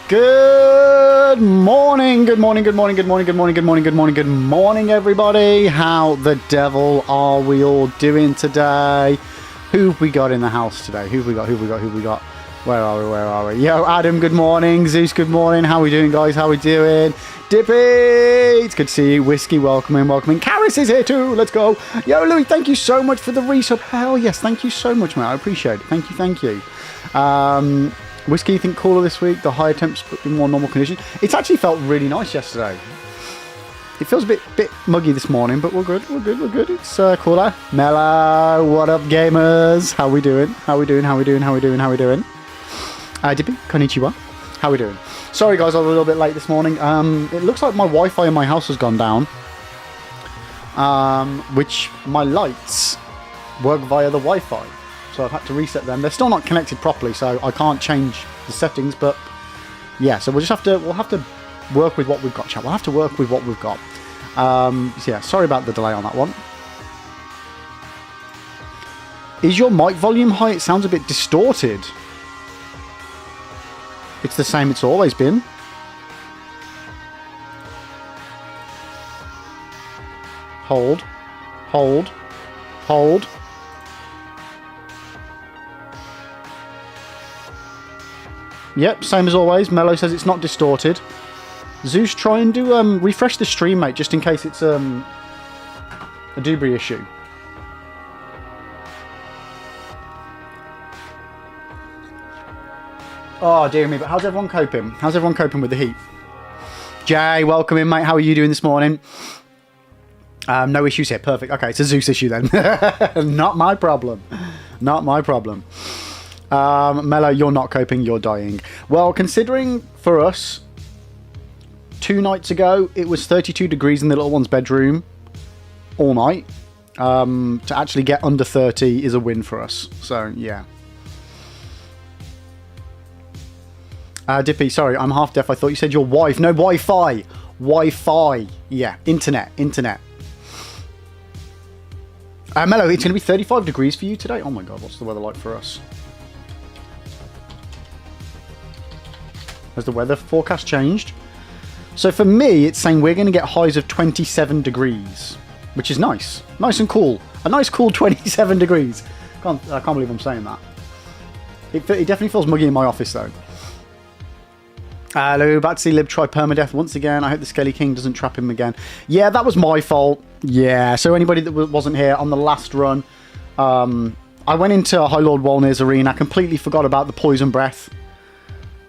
Good morning, good morning, good morning, good morning, good morning, good morning, good morning, good morning, everybody. How the devil are we all doing today? Who have we got in the house today? Who have we got? Who have we got? Who have we got? Where are we? Where are we? Yo, Adam, good morning. Zeus, good morning. How are we doing, guys? How are we doing? Dippy, it's good to see you. Whiskey, welcome in, welcome in. Karis is here too. Let's go. Yo, Louis, thank you so much for the resub. Hell yes, thank you so much, mate. I appreciate it. Thank you, thank you. Whiskey, you think cooler this week? The higher temps, but in more normal conditions. It's actually felt really nice yesterday. It feels a bit muggy this morning, but we're good. We're good. We're good. It's cooler. Mellow, what up, gamers? How we doing? How we doing? How we doing? How we doing? How we doing? Dippy, konnichiwa. How we doing? Sorry, guys, I was a little bit late this morning. It looks like my Wi-Fi in my house has gone down, which my lights work via the Wi-Fi. So I've had to reset them. They're still not connected properly, so I can't change the settings. But yeah, so we'll have to work with what we've got, chat. We'll have to work with what we've got. So yeah, sorry about the delay on that one. Is your mic volume high? It sounds a bit distorted. It's the same it's always been. Hold, hold, hold. Yep, same as always. Mello says it's not distorted. Zeus, try and do refresh the stream, mate, just in case it's a Dubry issue. Oh dear me, but how's everyone coping? How's everyone coping with the heat? Jay, welcome in, mate. How are you doing this morning? No issues here. Perfect. Okay, it's a Zeus issue then. Not my problem. Not my problem. Mello, you're not coping, you're dying. Well, considering for us, 2 nights ago, it was 32 degrees in the little one's bedroom all night. To actually get under 30 is a win for us. So, yeah. Dippy, sorry, I'm half deaf. I thought you said your wife. No, Wi-Fi. Wi-Fi. Yeah, internet. Mello, it's going to be 35 degrees for you today. Oh my god, what's the weather like for us? Has the weather forecast changed? So for me, it's saying we're going to get highs of 27 degrees, which is nice. Nice and cool. A nice cool 27 degrees. I can't believe I'm saying that. It definitely feels muggy in my office though. Hello, about to see Lib try permadeath once again. I hope the Skelly King doesn't trap him again. Yeah, that was my fault. Yeah, so anybody that wasn't here on the last run, I went into High Lord Wolnir's arena, completely forgot about the poison breath,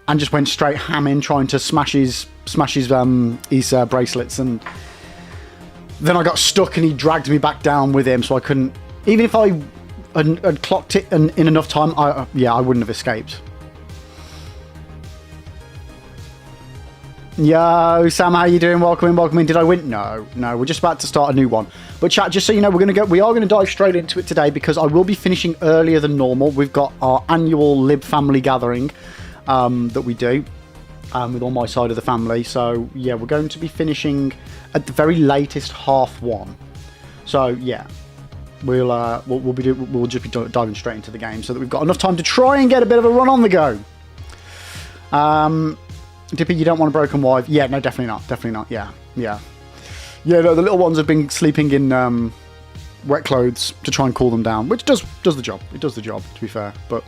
and just went straight ham in trying to smash his bracelets, and then I got stuck and he dragged me back down with him, so I couldn't. Even if I had clocked it in enough time, I wouldn't have escaped. Yo, Sam, how you doing? Welcome in. Did I win? No, we're just about to start a new one. But chat, just so you know, we are going to dive straight into it today because I will be finishing earlier than normal. We've got our annual Lib family gathering that we do with all my side of the family. So yeah, we're going to be finishing at the very latest 1:30. So yeah, we'll just be diving straight into the game so that we've got enough time to try and get a bit of a run on the go. Dippy, you don't want a broken wife? Yeah, no, definitely not. Yeah. No, the little ones have been sleeping in wet clothes to try and cool them down, which does the job. It does the job, to be fair. But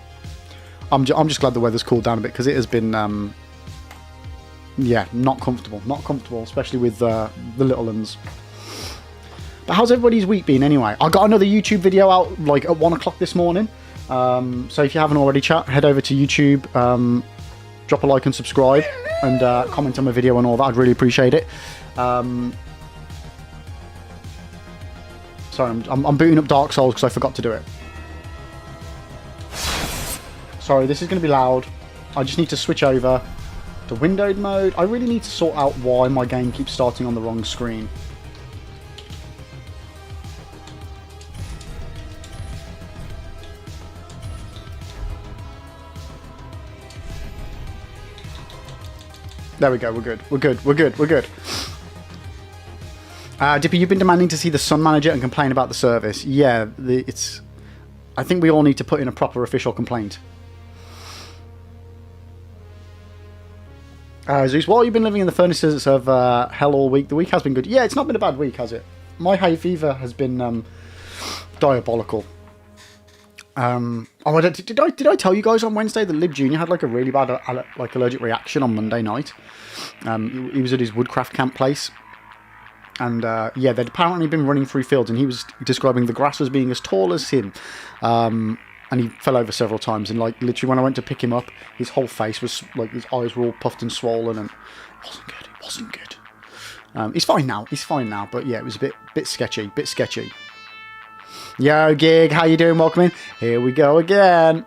I'm just glad the weather's cooled down a bit because it has been, not comfortable, especially with the little ones. But how's everybody's week been anyway? I got another YouTube video out like at 1 o'clock this morning. So if you haven't already, chat, head over to YouTube. Drop a like and subscribe and comment on my video and all that. I'd really appreciate it. Sorry, I'm booting up Dark Souls because I forgot to do it. Sorry, this is going to be loud. I just need to switch over to windowed mode. I really need to sort out why my game keeps starting on the wrong screen. There we go, we're good. Dippy, you've been demanding to see the Sun Manager and complain about the service. Yeah, I think we all need to put in a proper official complaint. Zeus, while you've been living in the furnaces of hell all week, the week has been good. Yeah, it's not been a bad week, has it? My hay fever has been diabolical. Did I tell you guys on Wednesday that Lib Jr. had like a really bad allergic reaction on Monday night? He was at his woodcraft camp place. And yeah, they'd apparently been running through fields, and he was describing the grass as being as tall as him. And he fell over several times, and like literally when I went to pick him up, his whole face was like, his eyes were all puffed and swollen, and it wasn't good. It wasn't good. He's fine now. He's fine now. But yeah, it was a bit sketchy. Bit sketchy. Yo, Gig, how you doing? Welcome in. Here we go again.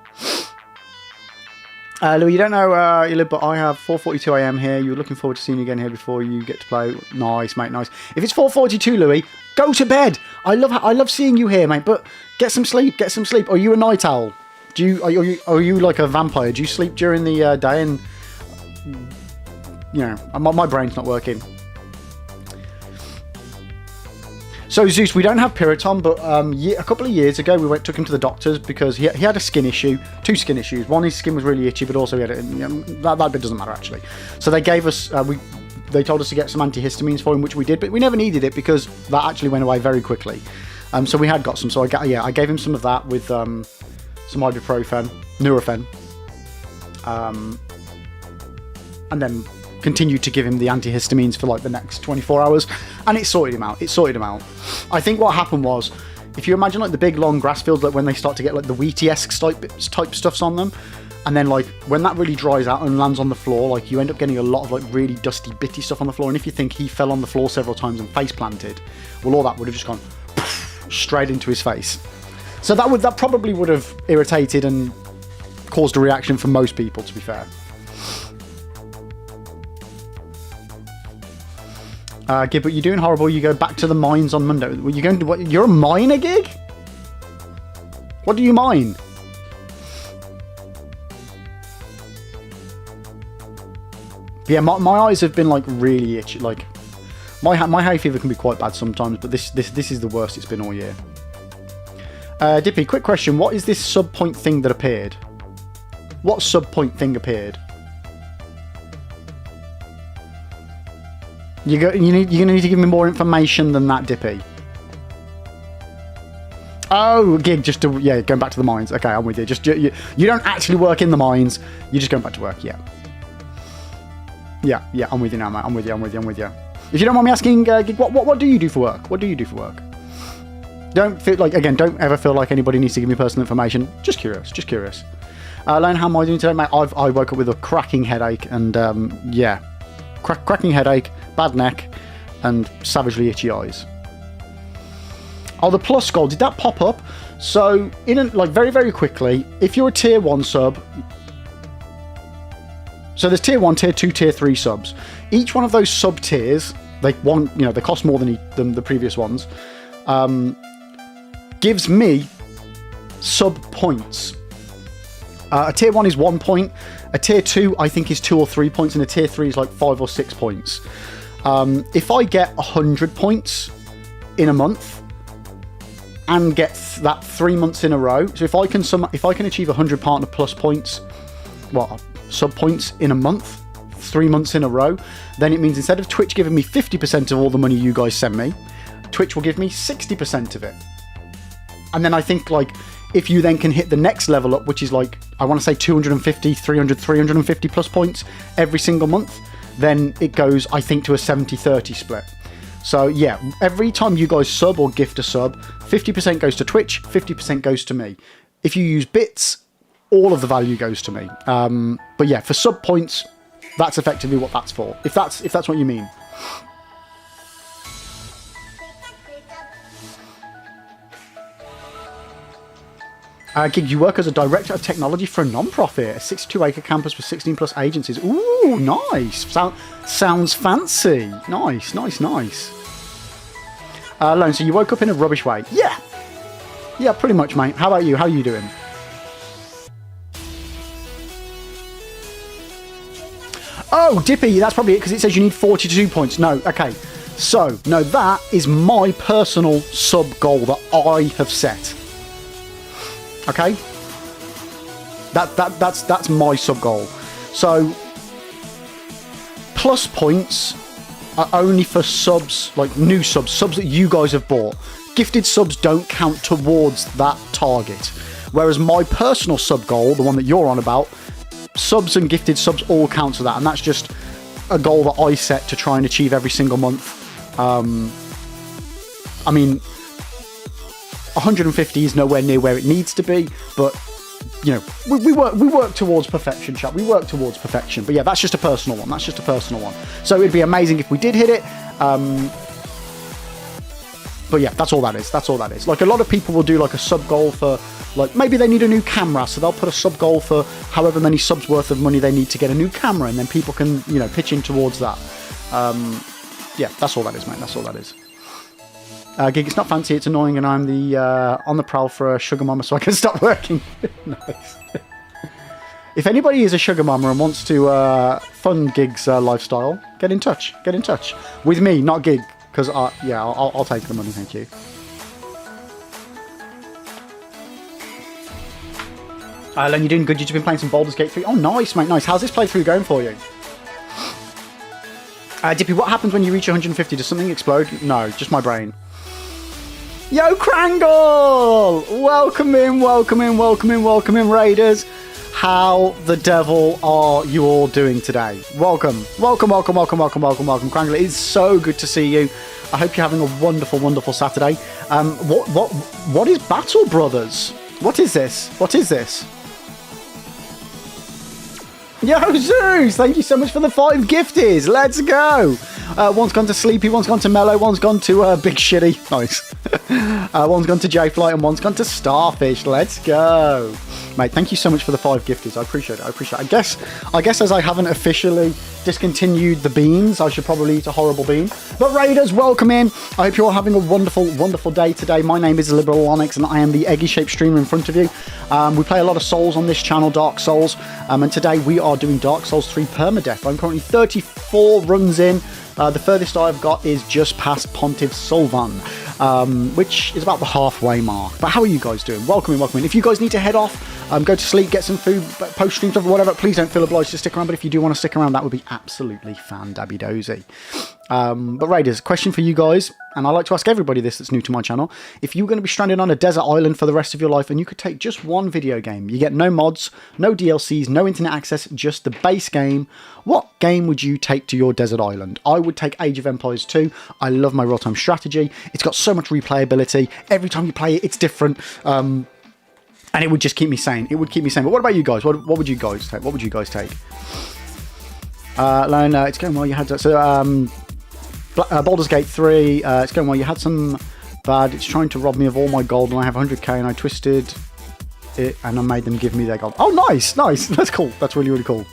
Louis, you don't know you live, but I have 4:42 AM here. You're looking forward to seeing you again here before you get to play. Nice, mate, nice. If it's 4:42, Louis, go to bed. I love seeing you here, mate. But get some sleep. Get some sleep. Are you a night owl? Are you like a vampire? Do you sleep during the day? And you know, my brain's not working. So Zeus, we don't have Piriton, but a couple of years ago we took him to the doctors because he had a skin issue, 2 skin issues. One, his skin was really itchy, but also he had that bit doesn't matter actually. So they gave us, they told us to get some antihistamines for him, which we did, but we never needed it because that actually went away very quickly. So we had got some. So I gave him some of that with some ibuprofen, Nurofen, and then continued to give him the antihistamines for like the next 24 hours, and it sorted him out. I think what happened was, if you imagine like the big long grass fields, like when they start to get like the wheaty-esque type stuffs on them, and then like when that really dries out and lands on the floor, like you end up getting a lot of like really dusty bitty stuff on the floor. And if you think he fell on the floor several times and face planted, well, all that would have just gone straight into his face. So that probably would have irritated and caused a reaction for most people, to be fair. Gib, but you're doing horrible. You go back to the mines on Monday. You're going to what? You're a miner, Gig? What do you mine? But yeah, my eyes have been like really itchy. Like my hay fever can be quite bad sometimes, but this is the worst it's been all year. Dippy, quick question: what is this sub point thing that appeared? What sub point thing appeared? You're gonna need to give me more information than that, Dippy. Oh, Gig, going back to the mines. Okay, I'm with you. You don't actually work in the mines. You're just going back to work. Yeah, I'm with you now, mate. I'm with you. If you don't mind me asking, Gig, what do you do for work? What do you do for work? Don't ever feel like anybody needs to give me personal information. Just curious. Lane, how am I doing today, mate? I woke up with a cracking headache, and cracking headache, bad neck, and savagely itchy eyes. Oh, the plus goal, did that pop up? So, very, very quickly, if you're a tier 1 sub, so there's tier 1, tier 2, tier 3 subs. Each one of those sub tiers, they cost more than the previous ones, gives me sub points. A tier 1 is 1 point, a tier 2 I think is 2 or 3 points, and a tier 3 is like 5 or 6 points. If I get 100 points in a month and get that 3 months in a row, so if I can achieve 100 partner plus points, sub points in a month, 3 months in a row, then it means instead of Twitch giving me 50% of all the money you guys send me, Twitch will give me 60% of it. And then I think like if you then can hit the next level up, which is like, I want to say 250, 300, 350 plus points every single month, then it goes, I think, to a 70-30 split. So yeah, every time you guys sub or gift a sub, 50% goes to Twitch, 50% goes to me. If you use bits, all of the value goes to me. But yeah, for sub points, that's effectively what that's for. If that's what you mean. Gig, you work as a director of technology for a non-profit, a 62-acre campus with 16 plus agencies. Ooh, nice. Sounds fancy. Nice. Lone, so you woke up in a rubbish way. Yeah, pretty much, mate. How about you? How are you doing? Oh, Dippy, that's probably it, because it says you need 42 points. No, okay. So, no, that is my personal sub goal that I have set. Okay, that's my sub goal. So plus points are only for subs, like new subs that you guys have bought. Gifted subs don't count towards that target. Whereas my personal sub goal, the one that you're on about, subs and gifted subs all count to that. And that's just a goal that I set to try and achieve every single month. I mean, 150 is nowhere near where it needs to be, but you know, we work towards perfection, chat. We work towards perfection. But yeah, that's just a personal one. That's just a personal one. So it'd be amazing if we did hit it. But yeah, that's all that is. That's all that is. Like, a lot of people will do like a sub goal for, like, maybe they need a new camera, so they'll put a sub goal for however many subs worth of money they need to get a new camera, and then people can, you know, pitch in towards that. Yeah, that's all that is, mate. That's all that is. Gig, it's not fancy, it's annoying, and I'm the on the prowl for a sugar mama so I can stop working. Nice. If anybody is a sugar mama and wants to fund Gig's lifestyle, get in touch. Get in touch with me, not Gig, because yeah, I'll take the money, thank you. Len, you're doing good. You've been playing some Baldur's Gate 3. Oh, nice, mate, nice. How's this playthrough going for you? Dippy, what happens when you reach 150? Does something explode? No, just my brain. Yo, Krangle! Welcome in, welcome in, welcome in, welcome in, Raiders. How the devil are you all doing today? Welcome, welcome, welcome, welcome, welcome, welcome, welcome, Krangle. It is so good to see you. I hope you're having a wonderful, wonderful Saturday. What is Battle Brothers? What is this? What is this? Yo, Zeus! Thank you so much for the 5 gifties. Let's go. One's gone to Sleepy, one's gone to Mellow, one's gone to Big Shitty. Nice. One's gone to J-Flight, and one's gone to Starfish. Let's go. Mate, thank you so much for the 5 gifties. I appreciate it. I appreciate it. I guess as I haven't officially discontinued the beans, I should probably eat a horrible bean. But Raiders, welcome in. I hope you're all having a wonderful, wonderful day today. My name is Liberal Onyx, and I am the eggy-shaped streamer in front of you. We play a lot of Souls on this channel, Dark Souls. And today we are doing Dark Souls 3 Permadeath. I'm currently 34 runs in. The furthest I've got is just past Pontiff Solvan, which is about the halfway mark. But how are you guys doing? Welcome in, welcome in. If you guys need to head off, go to sleep, get some food, post stream stuff or whatever, please don't feel obliged to stick around. But if you do want to stick around, that would be absolutely fan-dabby-dozy. But Raiders, question for you guys, and I like to ask everybody this that's new to my channel. If you were going to be stranded on a desert island for the rest of your life and you could take just one video game, you get no mods, no DLCs, no internet access, just the base game, what game would you take to your desert island? I would take Age of Empires 2. I love my real-time strategy. It's got so much replayability. Every time you play it, it's different. And it would just keep me sane. It would keep me sane. But what about you guys? What would you guys take? What would you guys take? Lone, it's going well. You had so Baldur's Gate 3. It's going well. You had some bad. It's trying to rob me of all my gold, and I have 100k, and I twisted it, and I made them give me their gold. Oh, nice, nice. That's cool. That's really, really cool.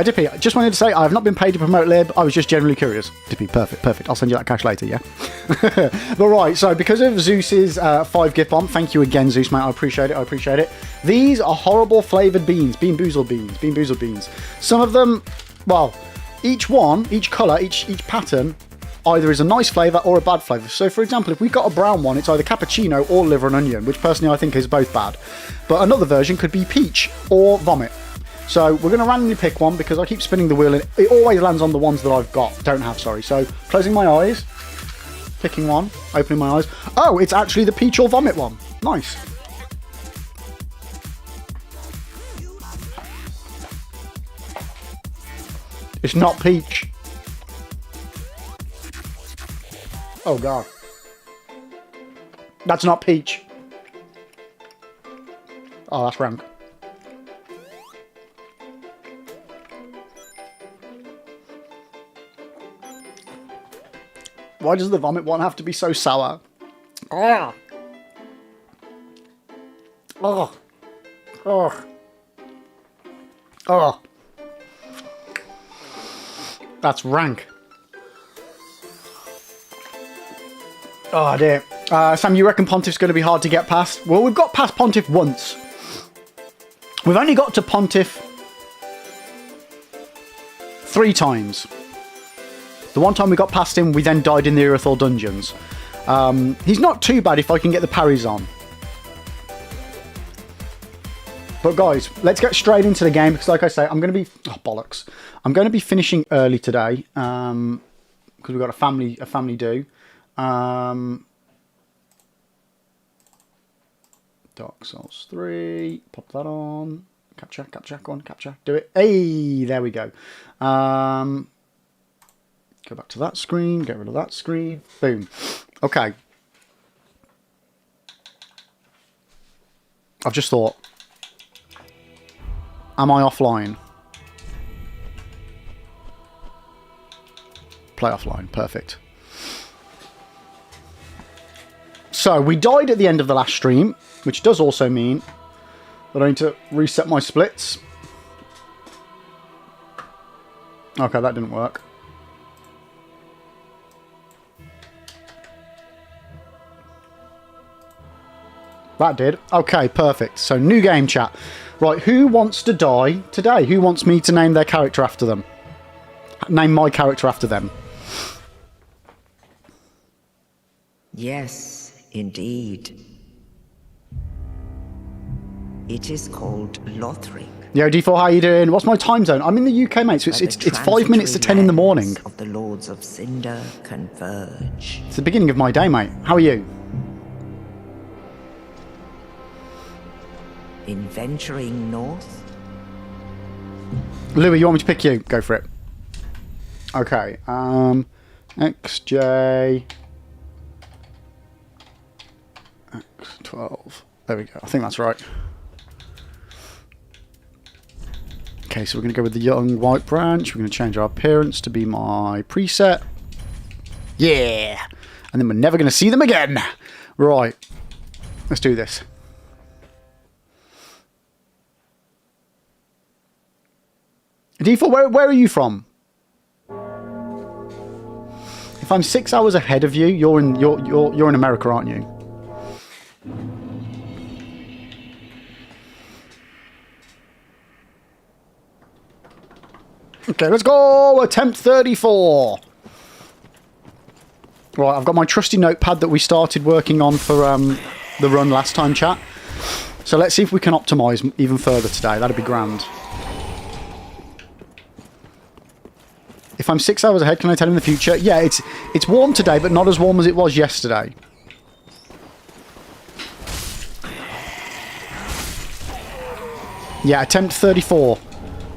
Dippy, just wanted to say I have not been paid to promote Lib. I was just generally curious. Dippy, perfect, perfect. I'll send you that cash later, yeah? But right, so because of Zeus's 5 gift bomb, thank you again, Zeus, mate. I appreciate it, I appreciate it. These are horrible flavoured beans, bean boozled beans. Some of them, well, each one, each colour, each pattern, either is a nice flavour or a bad flavour. So, for example, if we've got a brown one, it's either cappuccino or liver and onion, which personally I think is both bad. But another version could be peach or vomit. So we're going to randomly pick one because I keep spinning the wheel and it always lands on the ones that I've got. Don't have, sorry. So closing my eyes, picking one, opening my eyes. Oh, it's actually the peach or vomit one. Nice. It's not peach. Oh, God. That's not peach. Oh, that's rank. Why does the vomit one have to be so sour? Oh. Oh. Oh. Oh. That's rank. Oh dear. Sam, you reckon Pontiff's going to be hard to get past? Well, we've got past Pontiff once. We've only got to Pontiff 3 times. The one time we got past him, we then died in the Irithal dungeons. He's not too bad if I can get the parries on. But guys, let's get straight into the game because, like I say, I'm going to be bollocks. I'm going to be finishing early today because we've got a family do. Dark Souls 3. Pop that on. Capture. Go on, capture. Do it. Hey, there we go. Go back to that screen. Get rid of that screen. Boom. Okay. I've just thought. Am I offline? Play offline. Perfect. So, we died at the end of the last stream, which does also mean that I need to reset my splits. Okay, that didn't work. That did. Okay, perfect. So, new game chat. Right, who wants to die today? Who wants me to name their character after them? Name my character after them. Yes, indeed. It is called Lothric. Yo, D4, how you doing? What's my time zone? I'm in the UK, mate, so it's 5 minutes to 10 in the morning. Of the Lords of Cinder converge. It's the beginning of my day, mate. How are you? In venturing north? Louis, you want me to pick you? Go for it. Okay. XJ. X12. There we go. I think that's right. Okay, so we're going to go with the young white branch. We're going to change our appearance to be my preset. Yeah! And then we're never going to see them again. Right. Let's do this. D4, where are you from? If I'm 6 hours ahead of you, you're in America, aren't you? Okay, let's go! Attempt 34! Right, I've got my trusty notepad that we started working on for the run last time, chat. So let's see if we can optimise even further today. That'd be grand. If I'm 6 hours ahead, can I tell him the future? Yeah, it's warm today, but not as warm as it was yesterday. Yeah, attempt 34.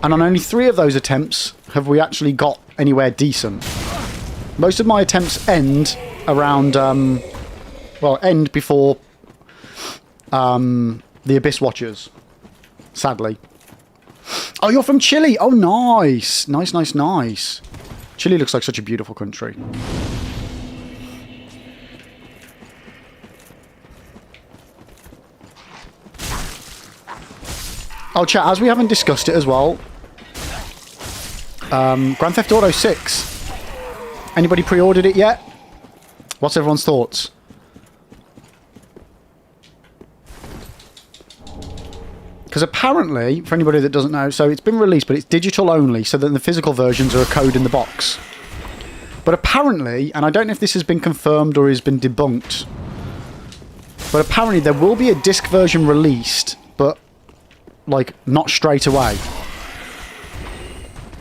And on only 3 of those attempts have we actually got anywhere decent. Most of my attempts end around, end before the Abyss Watchers. Sadly. Oh, you're from Chile. Oh, nice. Nice. Chile looks like such a beautiful country. Oh, chat, as we haven't discussed it as well, Grand Theft Auto 6. Anybody pre-ordered it yet? What's everyone's thoughts? Because apparently, for anybody that doesn't know, so it's been released, but it's digital only, so that the physical versions are a code in the box. But apparently, and I don't know if this has been confirmed or has been debunked, but apparently there will be a disc version released, but, like, not straight away.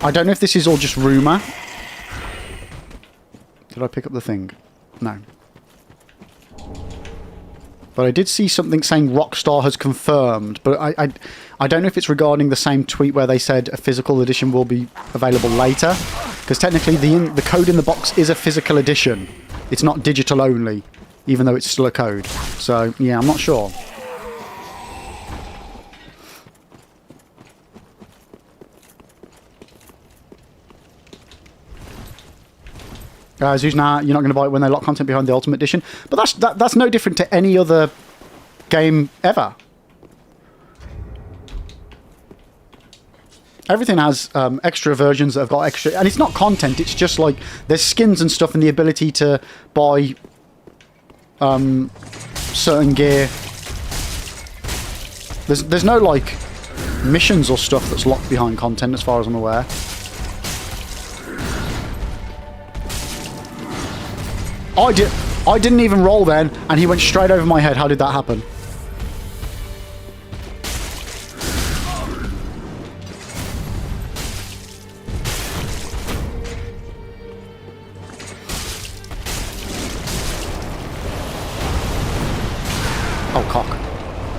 I don't know if this is all just rumour. Did I pick up the thing? No. But I did see something saying Rockstar has confirmed, but I don't know if it's regarding the same tweet where they said a physical edition will be available later. Because technically the code in the box is a physical edition. It's not digital only, even though it's still a code. So, yeah, I'm not sure. Zeus, nah, you're not going to buy it when they lock content behind the Ultimate Edition. But that's no different to any other game ever. Everything has extra versions that have got extra... And it's not content, it's just like... There's skins and stuff and the ability to buy certain gear. There's no, like, missions or stuff that's locked behind content as far as I'm aware. I didn't even roll then, and he went straight over my head. How did that happen?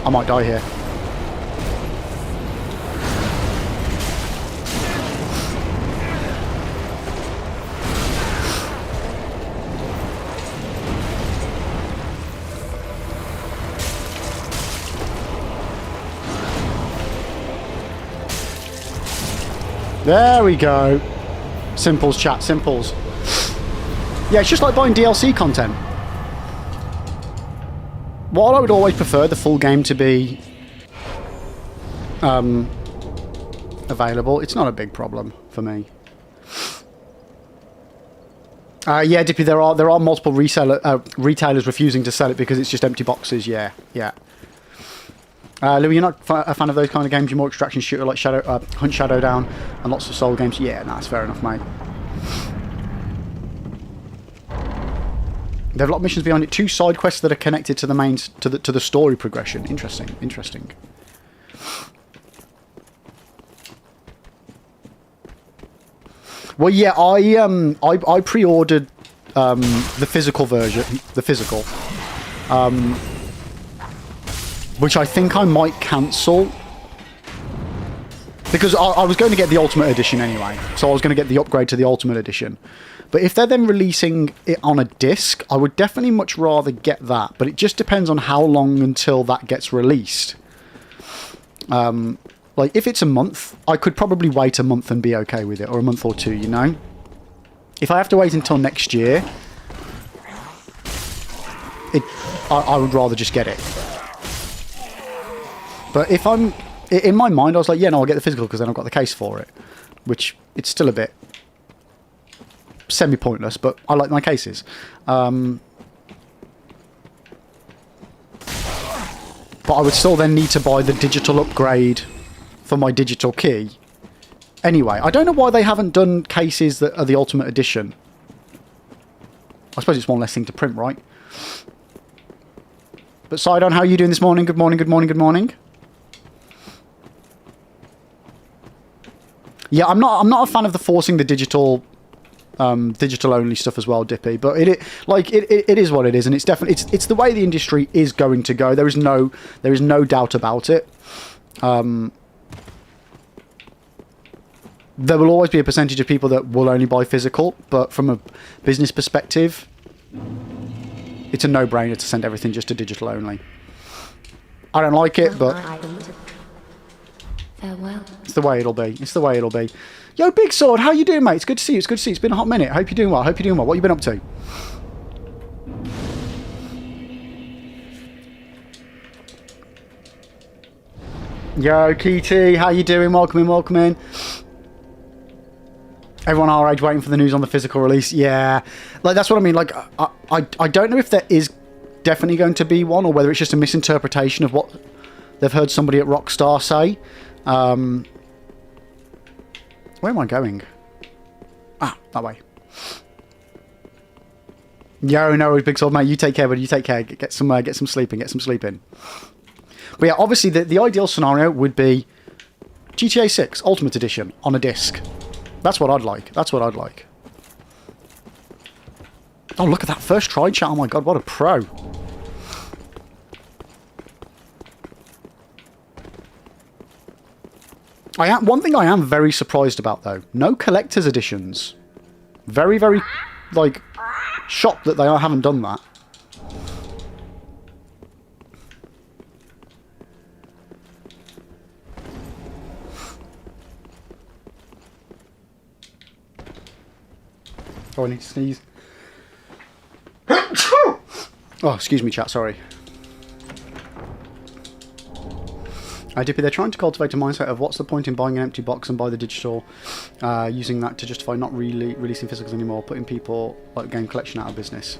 I might die here. There we go. Simples, chat, simples. Yeah, it's just like buying DLC content. While I would always prefer the full game to be available, it's not a big problem for me. Yeah, Dippy, there are multiple retailers refusing to sell it because it's just empty boxes. Yeah, yeah. Louis, you're not a fan of those kind of games? You're more extraction shooter like Hunt Shadow Down and lots of soul games? Yeah, no, that's fair enough, mate. There are a lot of missions behind it. 2 side quests that are connected to the main to the story progression. Interesting, interesting. Well, yeah, I pre-ordered the physical version, which I think I might cancel because I was going to get the Ultimate Edition anyway, so I was going to get the upgrade to the Ultimate Edition. But if they're then releasing it on a disc, I would definitely much rather get that. But it just depends on how long until that gets released. Like, if it's a month, I could probably wait a month and be okay with it, or a month or 2, you know? If I have to wait until next year, I would rather just get it. But if I'm... In my mind, I was like, yeah, no, I'll get the physical because then I've got the case for it. Which, it's still a bit semi-pointless, but I like my cases. But I would still then need to buy the digital upgrade for my digital key. Anyway, I don't know why they haven't done cases that are the Ultimate Edition. I suppose it's one less thing to print, right? But Sidon, how are you doing this morning? Good morning, good morning, good morning. Yeah, I'm not a fan of the forcing the digital only stuff as well, Dippy. But it is what it is, and it's definitely it's the way the industry is going to go. There is no doubt about it. There will always be a percentage of people that will only buy physical, but from a business perspective, it's a no-brainer to send everything just to digital only. I don't like it, but farewell. It's the way it'll be. It's the way it'll be. Yo, Big Sword, how you doing, mate? It's good to see you. It's good to see you. It's been a hot minute. Hope you're doing well. Hope you're doing well. What have you been up to? Yo, Kitty, how you doing? Welcome in, welcome in. Everyone our age waiting for the news on the physical release. Yeah, like that's what I mean. Like, I don't know if there is definitely going to be one, or whether it's just a misinterpretation of what they've heard somebody at Rockstar say. Where am I going? Ah, that way. Yo, no, Big Sword, mate. You take care, buddy. You take care. Get some sleeping. Get some sleeping. But yeah, obviously the ideal scenario would be GTA 6 Ultimate Edition on a disc. That's what I'd like. That's what I'd like. Oh, look at that first try chat. Oh my god, what a pro. One thing I am very surprised about, though. No collector's editions. Very, very, like, shocked that they haven't done that. Oh, I need to sneeze. Oh, excuse me, chat, sorry. Dippy, they're trying to cultivate a mindset of what's the point in buying an empty box and buy the digital, using that to justify not really releasing physicals anymore, putting people like game collection out of business.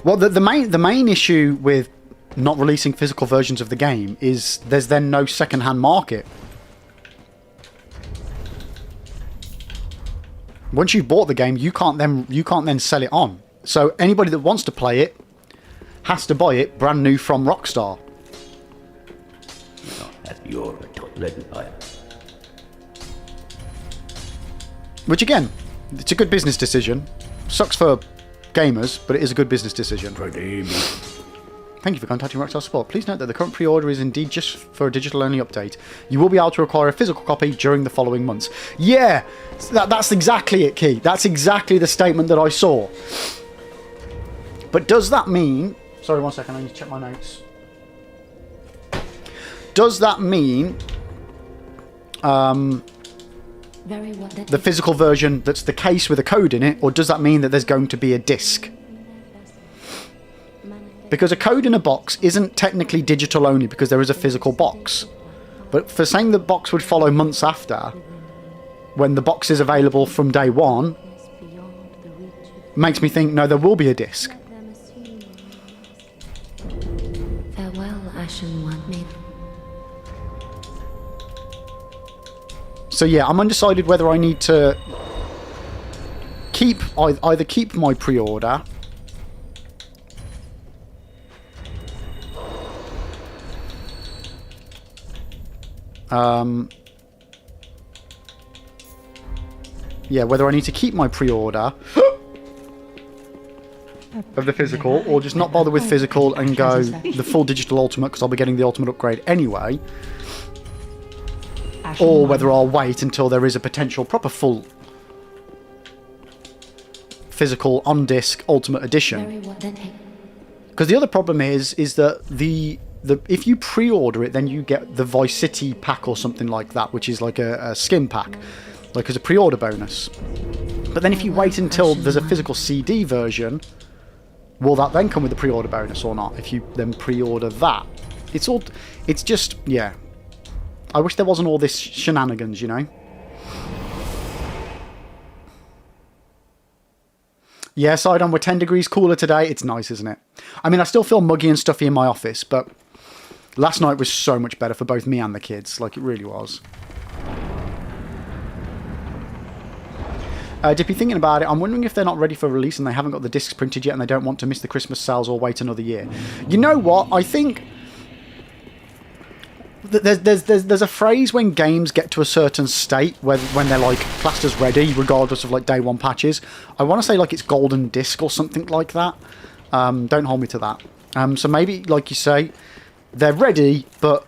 Well, the main issue with not releasing physical versions of the game is there's then no second-hand market. Once you've bought the game, you can't then sell it on. So anybody that wants to play it has to buy it brand new from Rockstar. Which again, it's a good business decision. Sucks for gamers, but it is a good business decision. Thank you for contacting Rockstar Support. Please note that the current pre-order is indeed just for a digital-only update. You will be able to acquire a physical copy during the following months. Yeah, that's exactly it, Key. That's exactly the statement that I saw. But does that mean... Sorry, 1 second. I need to check my notes. Does that mean... the physical version that's the case with a code in it, or does that mean that there's going to be a disc? Because a code in a box isn't technically digital only because there is a physical box. But for saying the box would follow months after, when the box is available from day one, makes me think, no, there will be a disc. Farewell, Ashen One. So yeah, I'm undecided whether I need to either keep my pre-order yeah, whether I need to keep my pre-order of the physical, or just not bother with physical and go the full digital ultimate because I'll be getting the ultimate upgrade anyway, or whether I'll wait until there is a potential proper full physical on disc ultimate edition. Because the other problem is that the if you pre-order it, then you get the Vice City pack or something like that, which is like a skin pack, like as a pre-order bonus. But then if you wait until there's a physical CD version, will that then come with the pre-order bonus or not? If you then pre-order that, it's just, yeah. I wish there wasn't all this shenanigans, you know. Yeah, Sidon, we're 10 degrees cooler today. It's nice, isn't it? I mean, I still feel muggy and stuffy in my office, but last night was so much better for both me and the kids. Like, it really was. Dippy, thinking about it, I'm wondering if they're not ready for release and they haven't got the discs printed yet and they don't want to miss the Christmas sales or wait another year. You know what? I think there's a phrase when games get to a certain state when they're like classed as ready, regardless of like day one patches. I want to say like it's golden disc or something like that. Don't hold me to that. So maybe, like you say, they're ready, but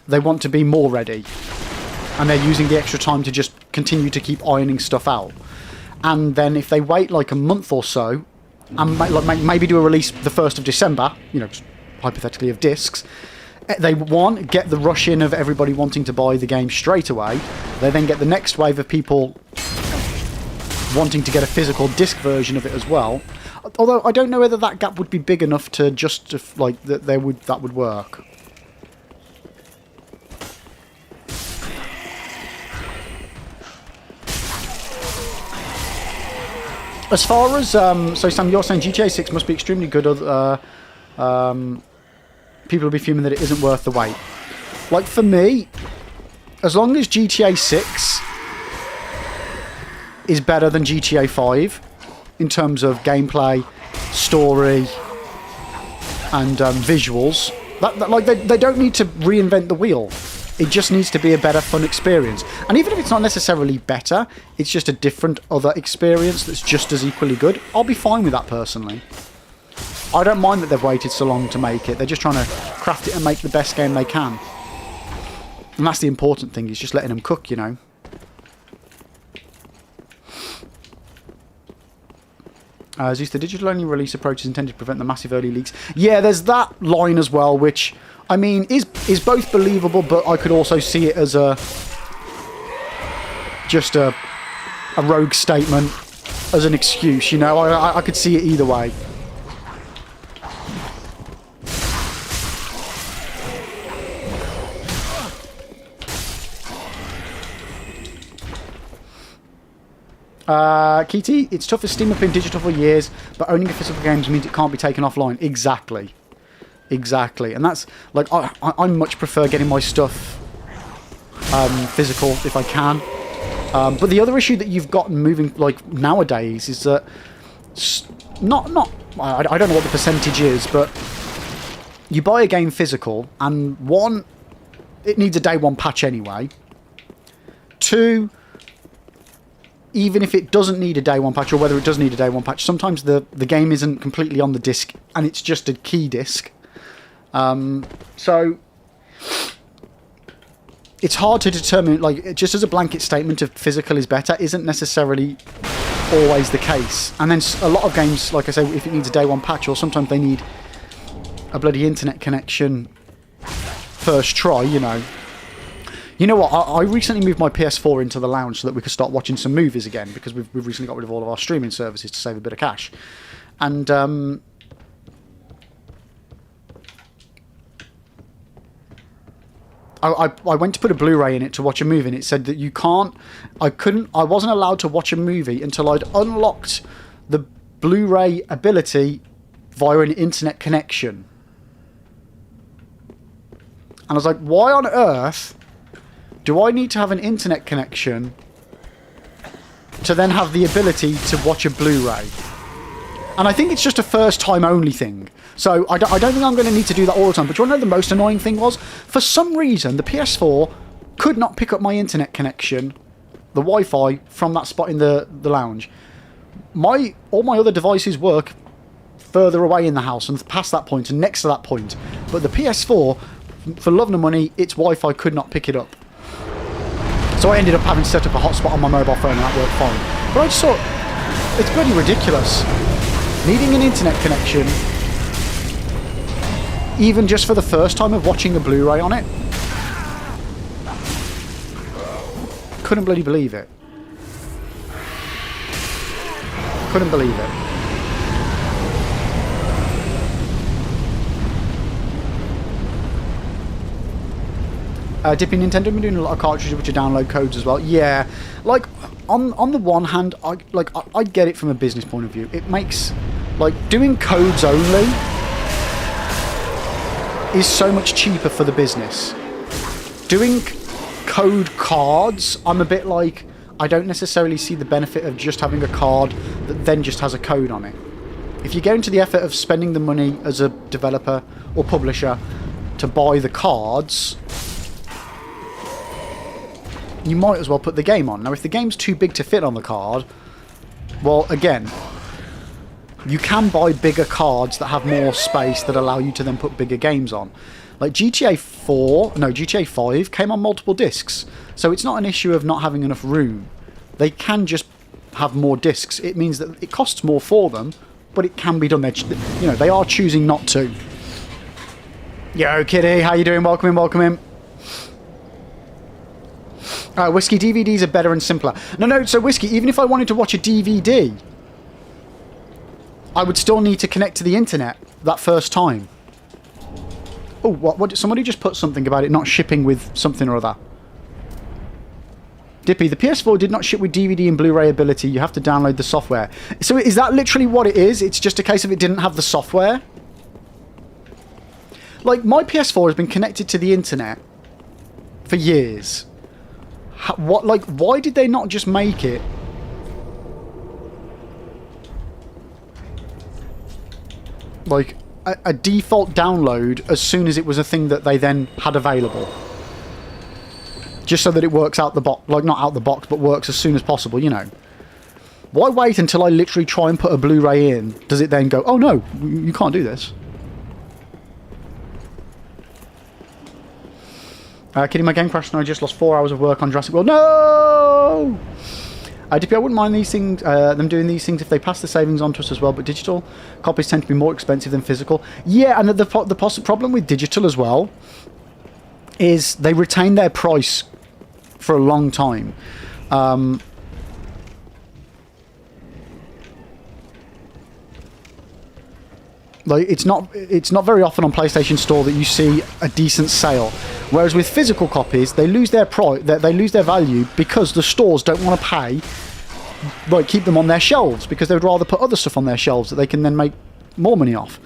they want to be more ready, and they're using the extra time to just continue to keep ironing stuff out. And then if they wait like a month or so, and maybe do a release the 1st of December, you know, hypothetically of discs, they get the rush in of everybody wanting to buy the game straight away. They then get the next wave of people wanting to get a physical disc version of it as well. Although I don't know whether that gap would be big enough to like that would work. As far as so Sam, you're saying GTA 6 must be extremely good. People will be fuming that it isn't worth the wait. Like, for me, as long as GTA 6 is better than GTA 5 in terms of gameplay, story, and visuals, like they don't need to reinvent the wheel. It just needs to be a better, fun experience. And even if it's not necessarily better, it's just a different other experience that's just as equally good, I'll be fine with that personally. I don't mind that they've waited so long to make it. They're just trying to craft it and make the best game they can. And that's the important thing, is just letting them cook, you know. Zeus, the digital-only release approach is intended to prevent the massive early leaks. Yeah, there's that line as well, which, I mean, is both believable, but I could also see it as just a rogue statement, as an excuse, you know. I could see it either way. Kitty, it's tough as Steam have been digital for years, but owning a physical games means it can't be taken offline. Exactly. Exactly. And that's, like, I much prefer getting my stuff physical if I can. But the other issue that you've got moving, like, nowadays is that, I don't know what the percentage is, but you buy a game physical, and one, it needs a day one patch anyway. Two, even if it doesn't need a day one patch, or whether it does need a day one patch, sometimes the game isn't completely on the disc and it's just a key disc. So it's hard to determine, like, just as a blanket statement of physical is better isn't necessarily always the case. And then a lot of games, like I say, if it needs a day one patch, or sometimes they need a bloody internet connection first try, you know. You know what, I recently moved my PS4 into the lounge so that we could start watching some movies again, because we've recently got rid of all of our streaming services to save a bit of cash. And I went to put a Blu-ray in it to watch a movie, and it said that you can't, I wasn't allowed to watch a movie until I'd unlocked the Blu-ray ability via an internet connection. And I was like, why on earth do I need to have an internet connection to then have the ability to watch a Blu-ray? And I think it's just a first time only thing. So I don't think I'm going to need to do that all the time. But do you want to know the most annoying thing was? For some reason, the PS4 could not pick up my internet connection, the Wi-Fi, from that spot in the lounge. All my other devices work further away in the house and past that point and next to that point. But the PS4, for love nor money, its Wi-Fi could not pick it up. So I ended up having to set up a hotspot on my mobile phone, and that worked fine. But I just thought, it's bloody ridiculous. Needing an internet connection, even just for the first time of watching a Blu-ray on it. Couldn't bloody believe it. Couldn't believe it. Dippy, Nintendo have been doing a lot of cartridges which are download codes as well. Yeah, like on the one hand, I get it from a business point of view. It makes, like, doing codes only is so much cheaper for the business. Doing code cards, I'm a bit like, I don't necessarily see the benefit of just having a card that then just has a code on it. If you go into the effort of spending the money as a developer or publisher to buy the cards, you might as well put the game on. Now, if the game's too big to fit on the card, well, again, you can buy bigger cards that have more space that allow you to then put bigger games on. Like GTA 5 came on multiple discs, so it's not an issue of not having enough room. They can just have more discs. It means that it costs more for them, but it can be done. They are choosing not to. Yo, Kitty, how you doing? Welcome in, welcome in. Whiskey, DVDs are better and simpler. No, so Whiskey, even if I wanted to watch a DVD, I would still need to connect to the internet that first time. Oh, what? Somebody just put something about it not shipping with something or other. Dippy, the PS4 did not ship with DVD and Blu-ray ability. You have to download the software. So is that literally what it is? It's just a case of it didn't have the software? Like, my PS4 has been connected to the internet for years. Why did they not just make it like a default download as soon as it was a thing that they then had available? Just so that it works out the box, like not out the box, but works as soon as possible, you know. Why wait until I literally try and put a Blu-ray in? Does it then go, oh no, you can't do this? Kidding, my game crashed and I just lost 4 hours of work on Jurassic World. No! Dippy, I wouldn't mind these things, them doing these things if they pass the savings on to us as well, but digital copies tend to be more expensive than physical. Yeah, and the problem with digital as well is they retain their price for a long time. Like, it's not very often on PlayStation Store that you see a decent sale. Whereas with physical copies, they lose their they lose their value because the stores don't want to pay, like, keep them on their shelves, because they would rather put other stuff on their shelves that they can then make more money off.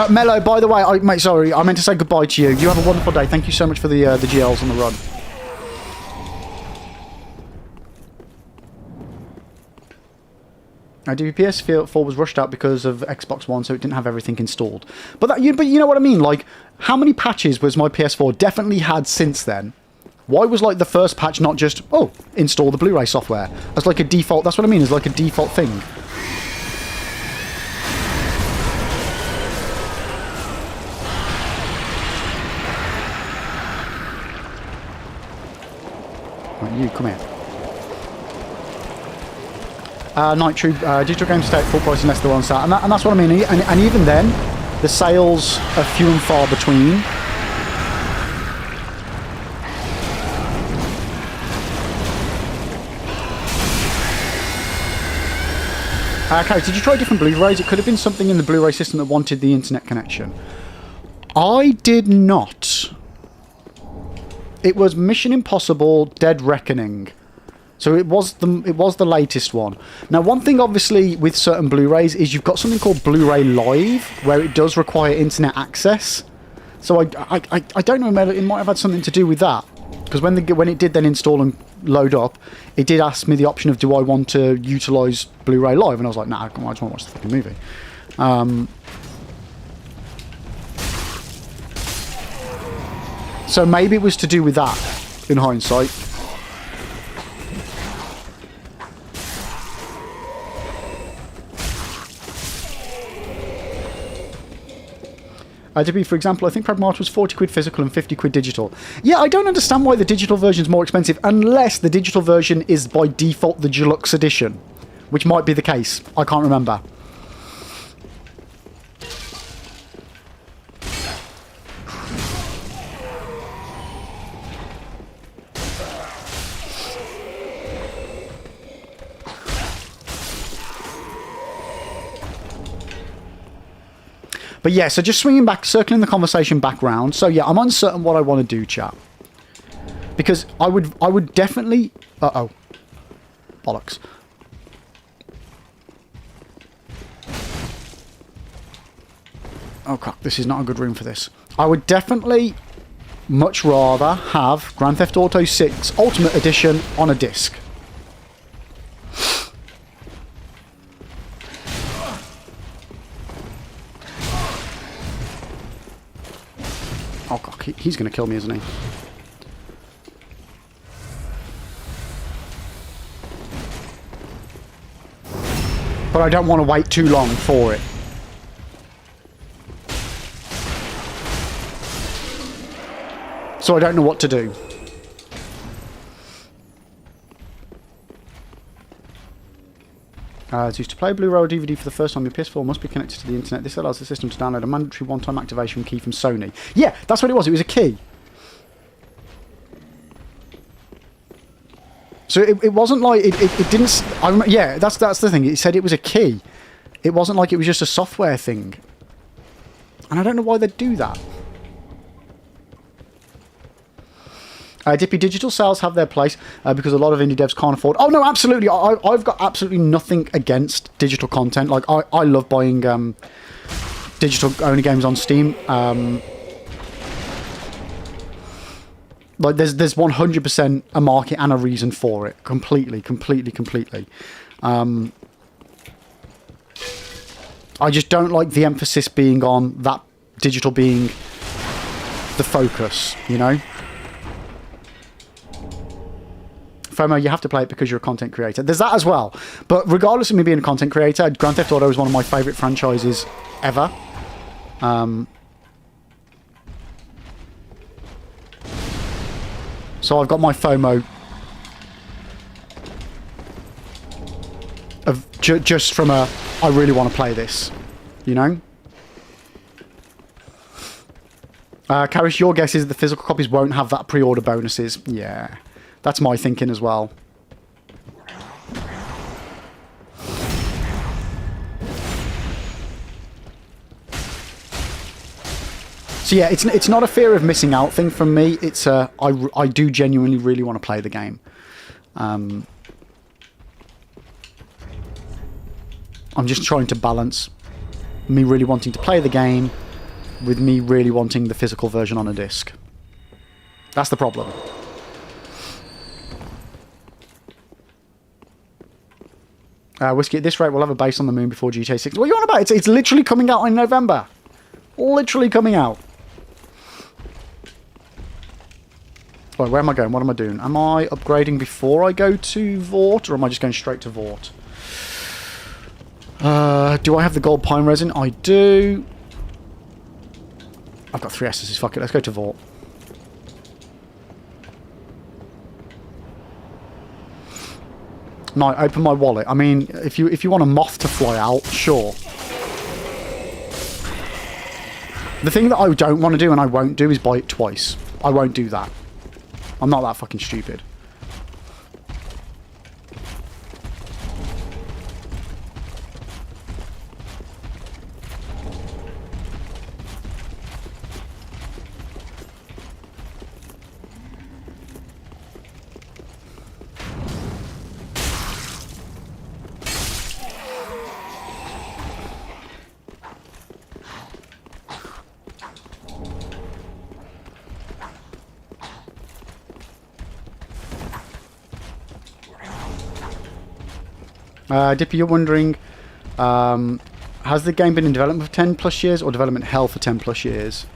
Mello, by the way, mate, sorry, I meant to say goodbye to you. You have a wonderful day. Thank you so much for the GLs on the run. PS4 was rushed out because of Xbox One, so it didn't have everything installed. But you know what I mean? Like, how many patches was my PS4 definitely had since then? Why was, like, the first patch not just, oh, install the Blu-ray software? As, like, a default... That's what I mean, as, like, a default thing. Right, you, come here. Night True, digital games stay at full price unless they're on sale. And that's what I mean. And even then, the sales are few and far between. Okay, did you try different Blu-rays? It could have been something in the Blu-ray system that wanted the internet connection. I did not. It was Mission Impossible Dead Reckoning. So it was the latest one. Now, one thing, obviously, with certain Blu-rays is you've got something called Blu-ray Live, where it does require internet access. So I don't know, it might have had something to do with that. Because when it did then install and load up, it did ask me the option of, do I want to utilise Blu-ray Live? And I was like, nah, I just want to watch the fucking movie. So maybe it was to do with that, in hindsight. To be, for example, I think Pragmata was 40 quid physical and 50 quid digital. Yeah, I don't understand why the digital version is more expensive, unless the digital version is by default the deluxe edition, which might be the case. I can't remember. But yeah, so just swinging back, circling the conversation back round. So yeah, I'm uncertain what I want to do, chat. Because I would definitely... Uh-oh. Bollocks. Oh, God, this is not a good room for this. I would definitely much rather have Grand Theft Auto 6 Ultimate Edition on a disc. Oh, God, he's going to kill me, isn't he? But I don't want to wait too long for it. So I don't know what to do. To play Blu-ray or DVD for the first time, your PS4 must be connected to the internet. This allows the system to download a mandatory one-time activation key from Sony. Yeah, that's what it was. It was a key. So it wasn't like... It didn't... yeah, that's the thing. It said it was a key. It wasn't like it was just a software thing. And I don't know why they'd do that. Dippy, digital sales have their place because a lot of indie devs can't afford... Oh, no, absolutely. I've got absolutely nothing against digital content. Like, I love buying digital-only games on Steam. Like, there's 100% a market and a reason for it. Completely. I just don't like the emphasis being on that digital being the focus, you know? FOMO, you have to play it because you're a content creator. There's that as well. But regardless of me being a content creator, Grand Theft Auto is one of my favourite franchises ever. So I've got my FOMO of just from a, I really want to play this, you know? Karish, your guess is the physical copies won't have that pre-order bonuses. Yeah. That's my thinking as well. So yeah, it's not a fear of missing out thing from me. It's I do genuinely really want to play the game. I'm just trying to balance me really wanting to play the game with me really wanting the physical version on a disc. That's the problem. Whiskey, at this rate, we'll have a base on the moon before GTA 6. What are you on about? It's literally coming out in November. Literally coming out. Right, where am I going? What am I doing? Am I upgrading before I go to Vort, or am I just going straight to Vort? Do I have the gold pine resin? I do. I've got 3 S's. Fuck it. Let's go to Vort. No, open my wallet. I mean, if you want a moth to fly out, sure. The thing that I don't want to do and I won't do is buy it twice. I won't do that. I'm not that fucking stupid. Dippy, you're wondering, has the game been in development for 10 plus years or development hell for 10 plus years?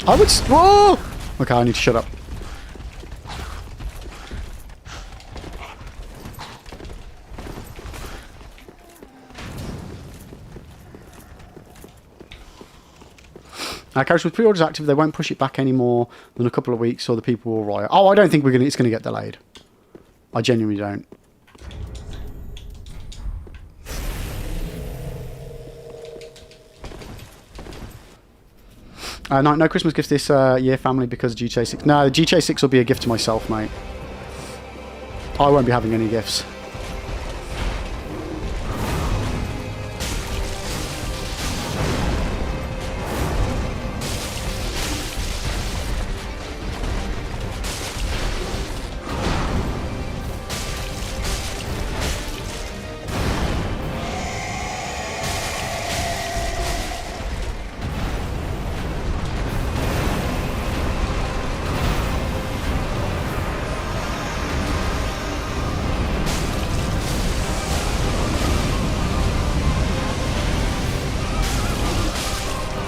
I would... Whoa! Okay, I need to shut up. Coach, with pre-orders active, they won't push it back any more than a couple of weeks, or the people will riot. Oh, I don't think it's going to get delayed. I genuinely don't. No Christmas gifts this year, family, because of GTA 6. No, GTA 6 will be a gift to myself, mate. I won't be having any gifts.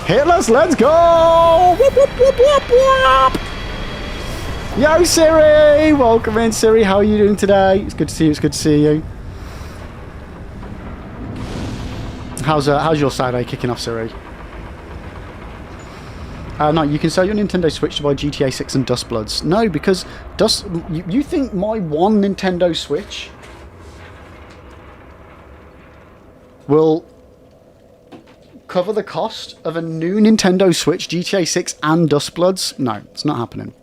Hitless, let's go! Whoop, whoop, whoop, whoop, whoop. Yo, Siri! Welcome in, Siri. How are you doing today? It's good to see you. It's good to see you. How's your Saturday kicking off, Siri? No, you can sell your Nintendo Switch to buy GTA 6 and Dustbloods. No, because you think my one Nintendo Switch will cover the cost of a new Nintendo Switch, GTA 6 and Dustbloods? No, it's not happening.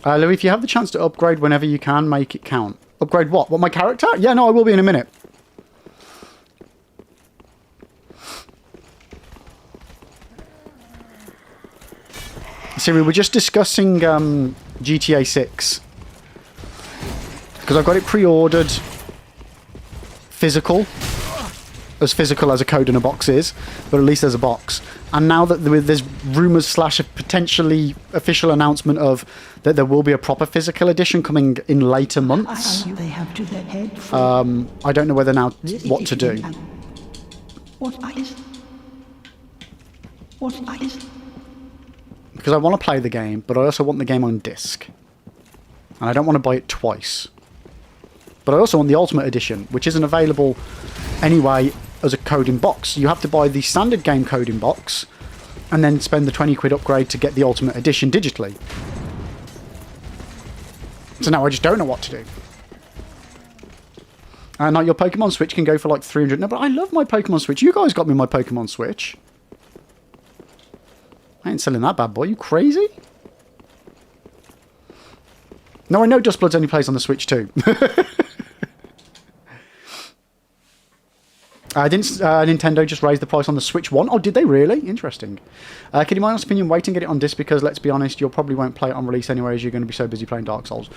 Louis, if you have the chance to upgrade whenever you can, make it count. Upgrade what? What, my character? Yeah, no, I will be in a minute. Siri, we're just discussing GTA 6. Because I've got it pre-ordered physical as a code in a box is, but at least there's a box. And now that there's rumours / a potentially official announcement of that there will be a proper physical edition coming in later months. They have to their head for I don't know whether now what to do. What is? Because I want to play the game, but I also want the game on disc. And I don't want to buy it twice. But I also want the Ultimate Edition, which isn't available anyway as a coding box. You have to buy the standard game coding box and then spend the 20 quid upgrade to get the Ultimate Edition digitally. So now I just don't know what to do. And now your Pokemon Switch can go for like 300. No, but I love my Pokemon Switch. You guys got me my Pokemon Switch. I ain't selling that bad boy. You crazy? No, I know Dustbloods only plays on the Switch too. Didn't Nintendo just raise the price on the Switch 1? Oh, did they really? Interesting. Can you, my honest opinion, wait and get it on disc because, let's be honest, you probably won't play it on release anyway as you're going to be so busy playing Dark Souls.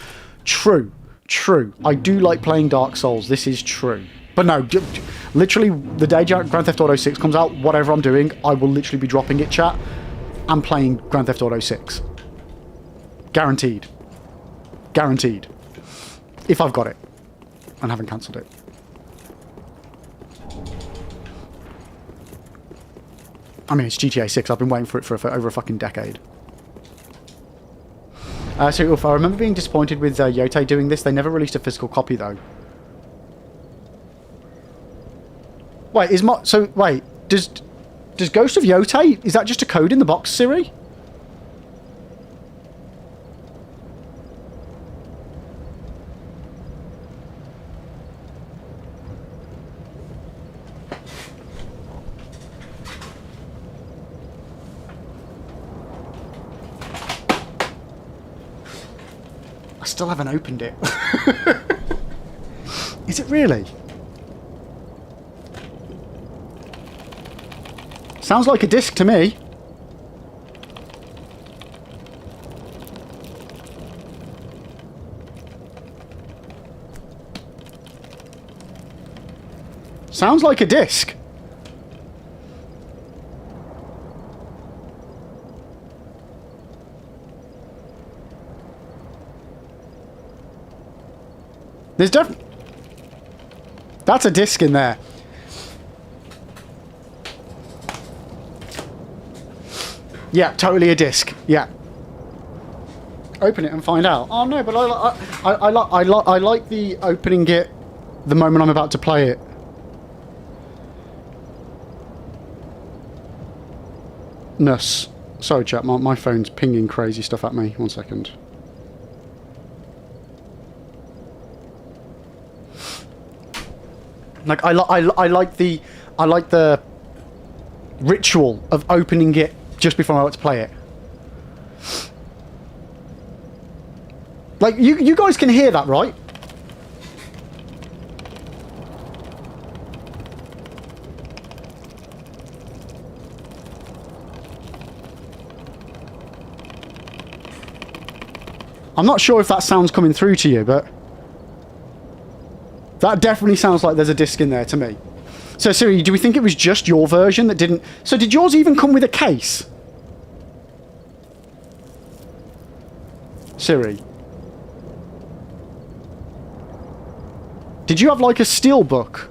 True. True. I do like playing Dark Souls. This is true. But no, literally, the day Grand Theft Auto 6 comes out, whatever I'm doing, I will literally be dropping it, chat, and playing Grand Theft Auto 6. Guaranteed. Guaranteed. If I've got it. And haven't cancelled it. I mean, it's GTA 6. I've been waiting for it for over a fucking decade. So, I remember being disappointed with Yote doing this. They never released a physical copy, though. Wait, does Ghost of Yote, is that just a code in the box, Siri? I still haven't opened it. Is it really? Sounds like a disc to me. Sounds like a disc. There's definitely... That's a disc in there. Yeah, totally a disc. Yeah. Open it and find out. Oh no, but I like the opening it the moment I'm about to play it. Nuss. Sorry, chat. My phone's pinging crazy stuff at me. 1 second. Like I like the ritual of opening it just before I want to play it. Like you guys can hear that, right? I'm not sure if that sound's coming through to you, but that definitely sounds like there's a disc in there to me. So, Siri, do we think it was just your version that didn't... So, did yours even come with a case? Siri. Did you have, like, a steel book?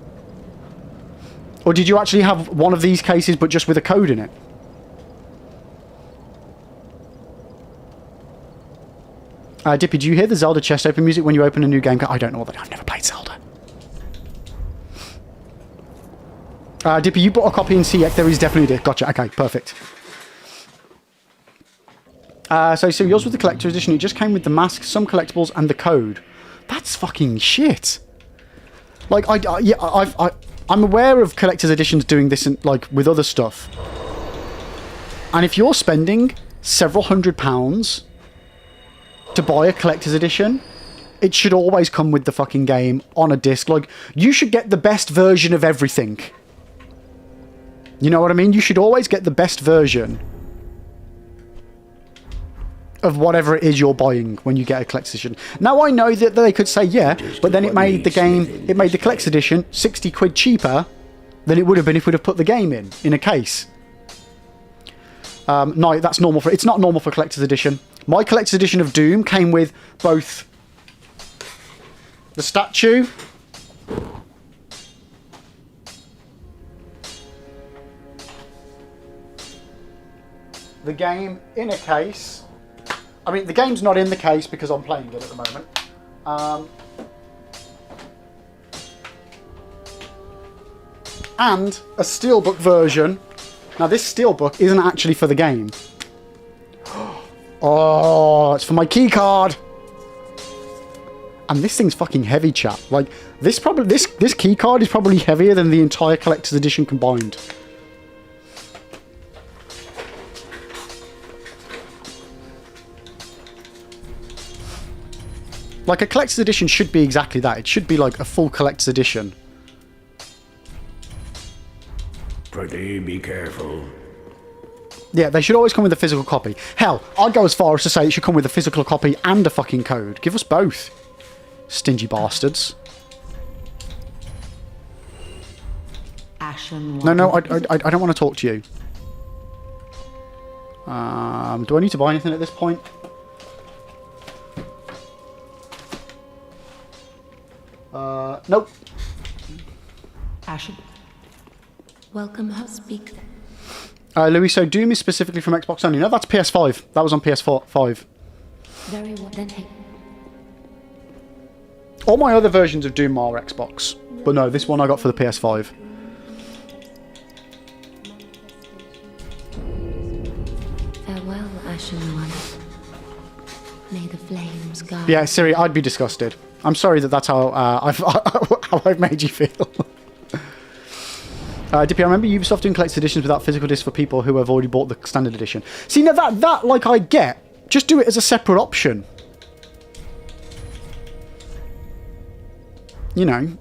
Or did you actually have one of these cases, but just with a code in it? Dippy, do you hear the Zelda chest open music when you open a new game? I don't know that. I've never played Zelda. Dippy, you bought a copy in CX. There is definitely a disc. Gotcha. Okay, perfect. So yours was the collector edition. It just came with the mask, some collectibles, and the code. That's fucking shit. Like, I'm aware of collector's editions doing this in, like, with other stuff. And if you're spending several £100s to buy a collector's edition, it should always come with the fucking game on a disc. Like, you should get the best version of everything. You know what I mean? You should always get the best version of whatever it is you're buying when you get a collector's edition. Now, I know that they could say, yeah, but then it made the game, it made the collector's edition 60 quid cheaper than it would have been if we'd have put the game in a case. No, that's normal for... It's not normal for collector's edition. My collector's edition of Doom came with both the statue the game in a case. I mean, the game's not in the case because I'm playing it at the moment. And a steelbook version. Now, this steelbook isn't actually for the game. Oh, it's for my key card. And this thing's fucking heavy, chat. Like, this key card is probably heavier than the entire collector's edition combined. Like, a collector's edition should be exactly that. It should be like a full collector's edition. Pretty be careful. Yeah, they should always come with a physical copy. Hell, I'd go as far as to say it should come with a physical copy and a fucking code. Give us both. Stingy bastards. Ashen No, no, One. I don't want to talk to you. Do I need to buy anything at this point? Nope. Ashen. Welcome, her speak. Louis, so Doom is specifically from Xbox only. No, that's PS5. That was on PS4 5. Very well. Then hey. All my other versions of Doom are Xbox. But no, this one I got for the PS5. Farewell, Ashen One. May the flames guide. Yeah, Siri, I'd be disgusted. I'm sorry that that's how I've made you feel. Dippy, I remember Ubisoft doing collector's editions without physical discs for people who have already bought the standard edition. See, now that like I get. Just do it as a separate option. You know.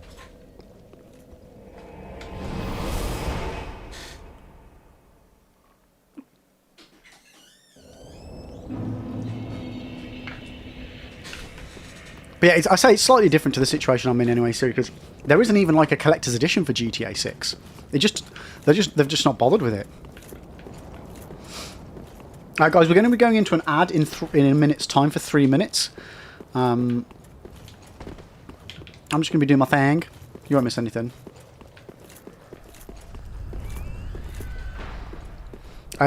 But yeah, I say it's slightly different to the situation I'm in anyway, Siri, because there isn't even like a collector's edition for GTA 6. They've just not bothered with it. Alright guys, we're going to be going into an ad in a minute's time for 3 minutes. I'm just going to be doing my thing. You won't miss anything.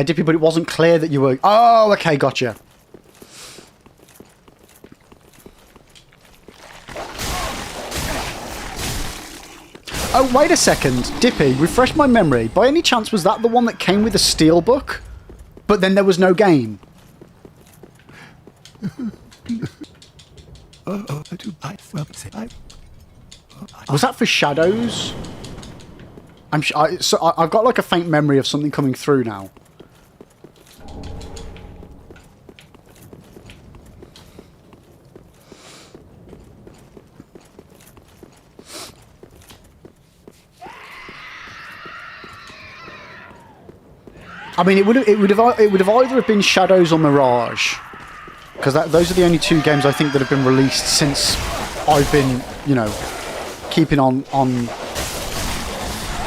Dippy, but it wasn't clear that you were... Oh, okay, gotcha. Oh, wait a second. Dippy, refresh my memory. By any chance, was that the one that came with a steelbook? But then there was no game? Was that for Shadows? I've got like a faint memory of something coming through now. I mean, it would have either have been Shadows or Mirage, because those are the only two games I think that have been released since I've been, you know, keeping on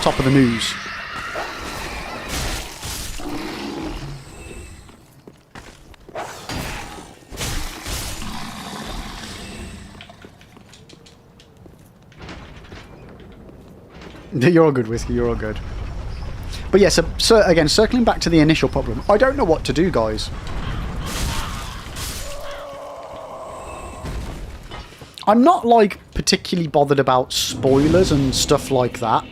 top of the news. You're all good, Whiskey. You're all good. But yeah, so again, circling back to the initial problem, I don't know what to do, guys. I'm not, like, particularly bothered about spoilers and stuff like that.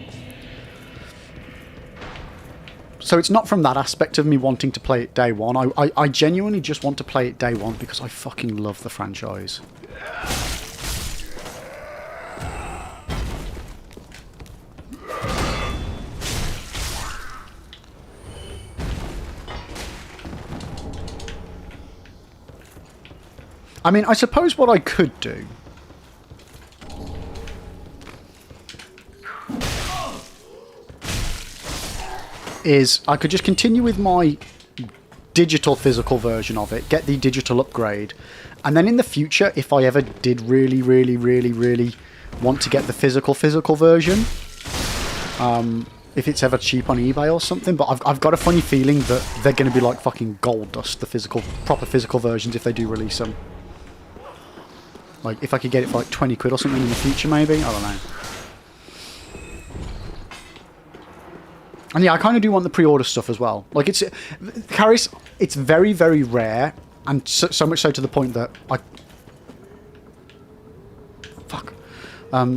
So it's not from that aspect of me wanting to play it day one. I genuinely just want to play it day one because I fucking love the franchise. I mean, I suppose what I could do is I could just continue with my digital physical version of it, get the digital upgrade, and then in the future, if I ever did really want to get the physical version, if it's ever cheap on eBay or something, but I've got a funny feeling that they're going to be like fucking gold dust, the proper physical versions, if they do release them. Like, if I could get it for like 20 quid or something in the future, maybe? I don't know. And yeah, I kind of do want the pre-order stuff as well. Like, Caris, it's very rare, and so much so to the point that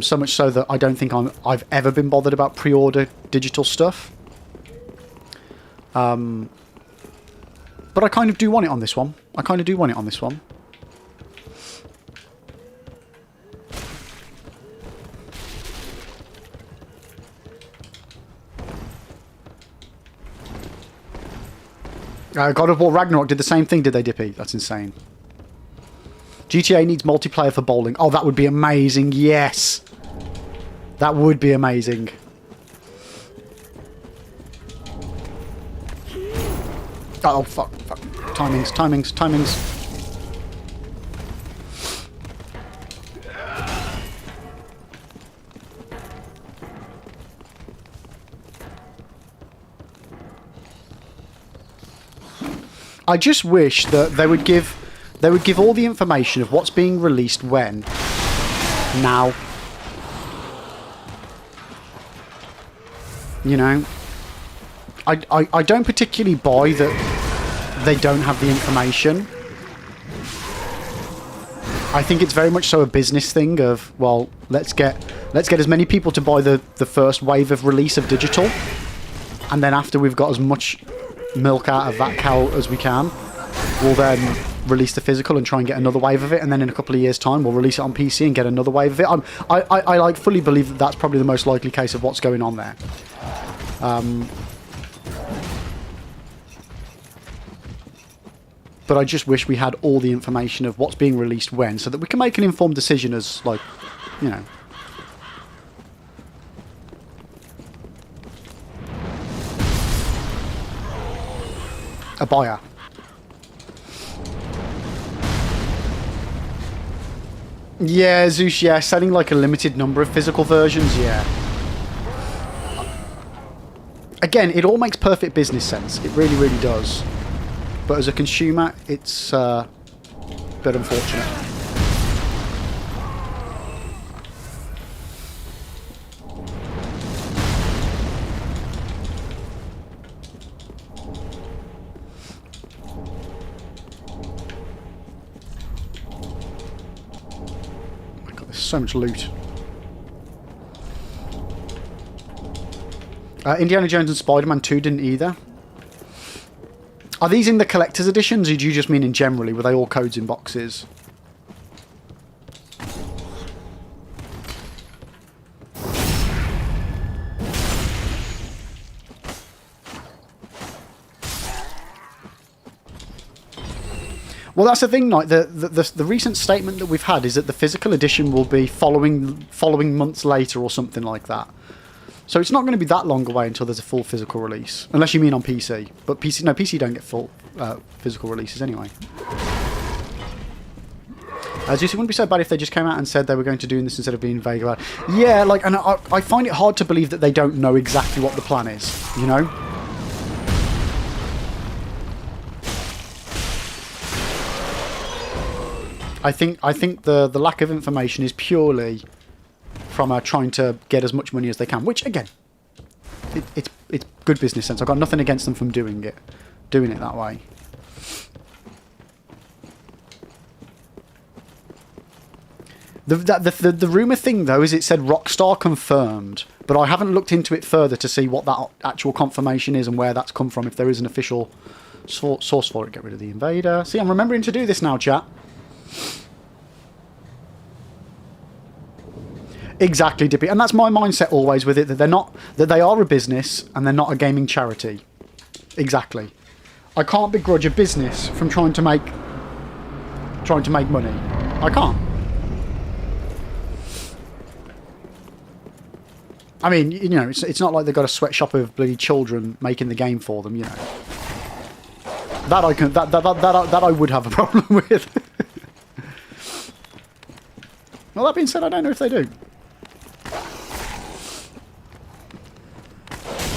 so much so that I don't think I've ever been bothered about pre-order digital stuff. But I kind of do want it on this one. God of War Ragnarok did the same thing, did they, Dippy? That's insane. GTA needs multiplayer for bowling. Oh, that would be amazing. Yes. That would be amazing. Oh, fuck. Timings. I just wish that they would give all the information of what's being released when, now. You know, I don't particularly buy that they don't have the information. I think it's very much so a business thing of, well, let's get as many people to buy the first wave of release of digital, and then after we've got as much milk out of that cow as we can, we'll then release the physical and try and get another wave of it, and then in a couple of years' time we'll release it on PC and get another wave of it. I like fully believe that that's probably the most likely case of what's going on there. But I just wish we had all the information of what's being released when, so that we can make an informed decision as, like, you know. A buyer. Yeah, Zeus, yeah, selling like a limited number of physical versions, yeah. Again, it all makes perfect business sense. It really, really does. But as a consumer, it's a bit unfortunate. Oh my god, there's so much loot. Indiana Jones and Spider-Man 2 didn't either. Are these in the collector's editions, or do you just mean in generally? Were they all codes in boxes? Well, that's the thing, like, the recent statement that we've had is that the physical edition will be following months later or something like that. So it's not going to be that long away until there's a full physical release. Unless you mean on PC. But PC don't get full physical releases anyway. As you see, it wouldn't be so bad if they just came out and said they were going to do this instead of being vague about it. Yeah, like, and I find it hard to believe that they don't know exactly what the plan is, you know? I think the lack of information is purely from trying to get as much money as they can, which again, it's good business sense. I've got nothing against them from doing it that way. The rumor thing though is it said Rockstar confirmed, but I haven't looked into it further to see what that actual confirmation is and where that's come from. If there is an official source for it, get rid of the invader. See, I'm remembering to do this now, chat. Exactly, Dippy, and that's my mindset always with it, that they are a business and they're not a gaming charity. Exactly. I can't begrudge a business from trying to make money. I can't. I mean, you know, it's not like they've got a sweatshop of bloody children making the game for them, you know. That I would have a problem with. Well, that being said, I don't know if they do.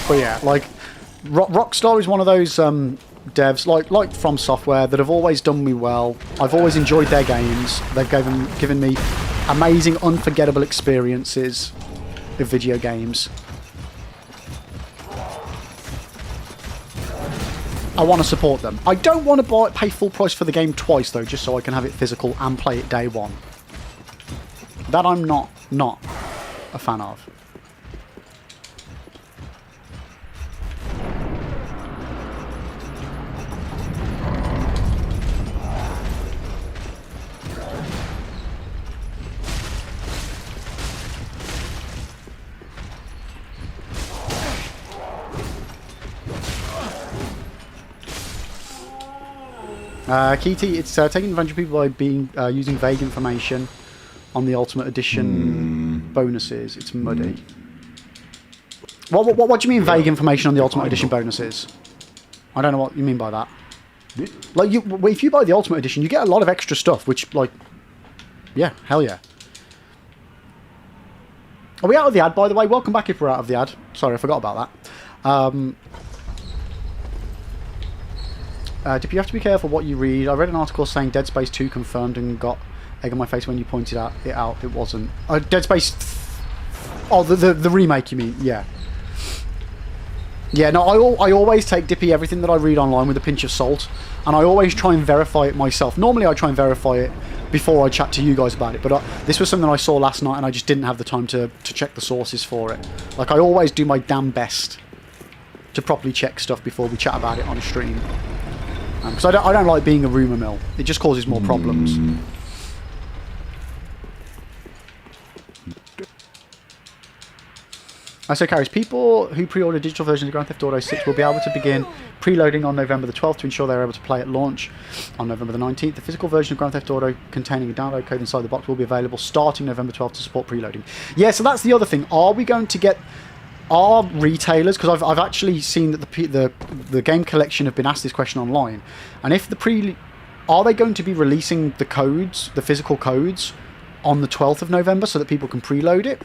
But yeah, like, Rockstar is one of those devs, like From Software, that have always done me well. I've always enjoyed their games. They've given me amazing, unforgettable experiences of video games. I want to support them. I don't want to pay full price for the game twice, though, just so I can have it physical and play it day one. That I'm not a fan of. Keity, it's taking advantage of people by using vague information on the Ultimate Edition bonuses. It's muddy. What do you mean vague information on the Ultimate Edition bonuses? I don't know what you mean by that. Like, if you buy the Ultimate Edition, you get a lot of extra stuff, which, like, yeah, hell yeah. Are we out of the ad, by the way? Welcome back if we're out of the ad. Sorry, I forgot about that. Dip, you have to be careful what you read. I read an article saying Dead Space 2 confirmed and got egg on my face when you pointed it out. It wasn't. Dead Space... Oh, the remake, you mean? Yeah. Yeah, no, I always take, Dippy, everything that I read online with a pinch of salt. And I always try and verify it myself. Normally I try and verify it before I chat to you guys about it. But this was something I saw last night and I just didn't have the time to check the sources for it. Like, I always do my damn best to properly check stuff before we chat about it on a stream. Because I don't like being a rumour mill. It just causes more problems. So, Carries, people who pre-order digital versions of Grand Theft Auto 6 will be able to begin preloading on November the 12th to ensure they're able to play at launch on November the 19th. The physical version of Grand Theft Auto containing a download code inside the box will be available starting November 12th to support preloading. Yeah, so that's the other thing. Are we going to get... Are retailers... Because I've actually seen that the game collection have been asked this question online. And if the are they going to be releasing the codes, the physical codes, on the 12th of November so that people can preload it?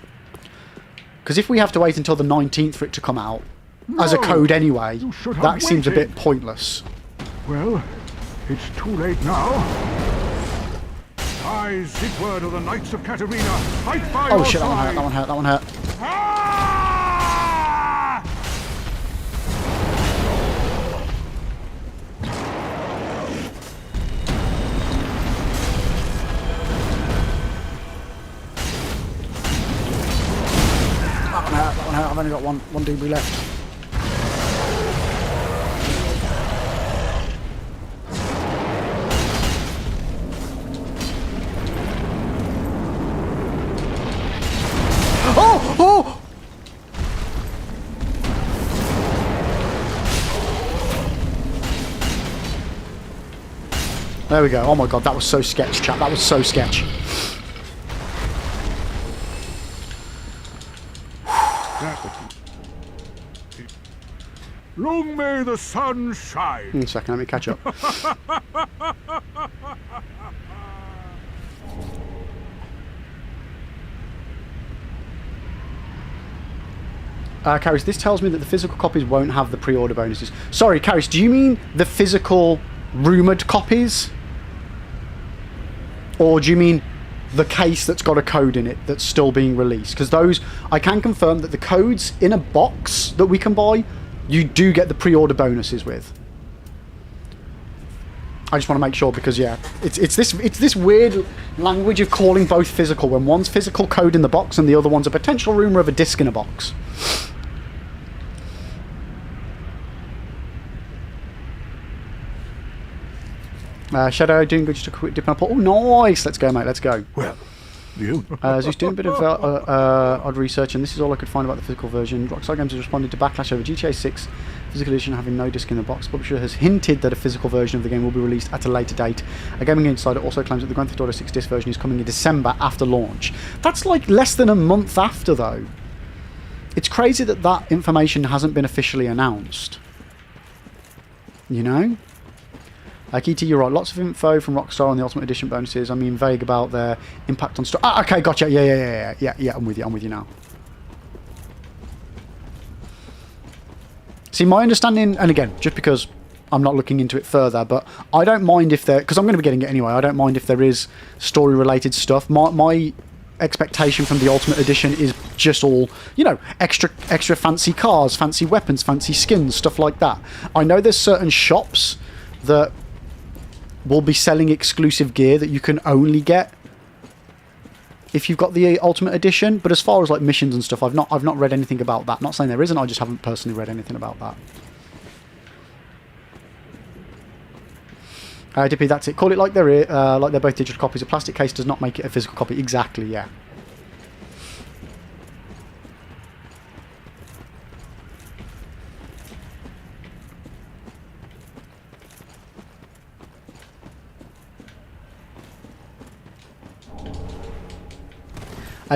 Because if we have to wait until the 19th for it to come out, as a code anyway, that seems a bit pointless. Well, it's too late now. I, Zigward of the Knights of Katarina, fight by Oh your shit, side. that one hurt, that one hurt. Ah! That one hurt. I've only got one doobie left. Oh! There we go. Oh my god, that was so sketch, chat. That was so sketch. Long may the sun shine. One second, let me catch up. Caris, this tells me that the physical copies won't have the pre-order bonuses. Sorry, Caris, do you mean the physical rumoured copies? Or do you mean the case that's got a code in it that's still being released? Because those, I can confirm that the codes in a box that we can buy, you do get the pre-order bonuses with. I just want to make sure because, yeah, it's this weird language of calling both physical when one's physical code in the box and the other one's a potential rumour of a disc in a box. Shadow doing good, just a quick dip in a pot. Oh, nice! Let's go, mate. Let's go. Well, you. Zeus doing a bit of odd research, and this is all I could find about the physical version. Rockstar Games has responded to backlash over GTA 6 physical edition having no disc in the box. Publisher has hinted that a physical version of the game will be released at a later date. A Gaming Insider also claims that the Grand Theft Auto 6 disc version is coming in December after launch. That's like less than a month after, though. It's crazy that that information hasn't been officially announced. You know? Kitty, you're right. Lots of info from Rockstar on the Ultimate Edition bonuses. I mean, vague about their impact on story. Ah, okay, gotcha. Yeah. I'm with you now. See, my understanding, and again, just because I'm not looking into it further, but I don't mind if there, because I'm going to be getting it anyway. I don't mind if there is story-related stuff. My expectation from the Ultimate Edition is just all, you know, extra fancy cars, fancy weapons, fancy skins, stuff like that. I know there's certain shops that will be selling exclusive gear that you can only get if you've got the Ultimate Edition, but as far as like missions and stuff, I've not read anything about that. Not saying there isn't, I just haven't personally read anything about that. Dippy, that's it. Call it like they're both digital copies. A plastic case does not make it a physical copy. Exactly, yeah.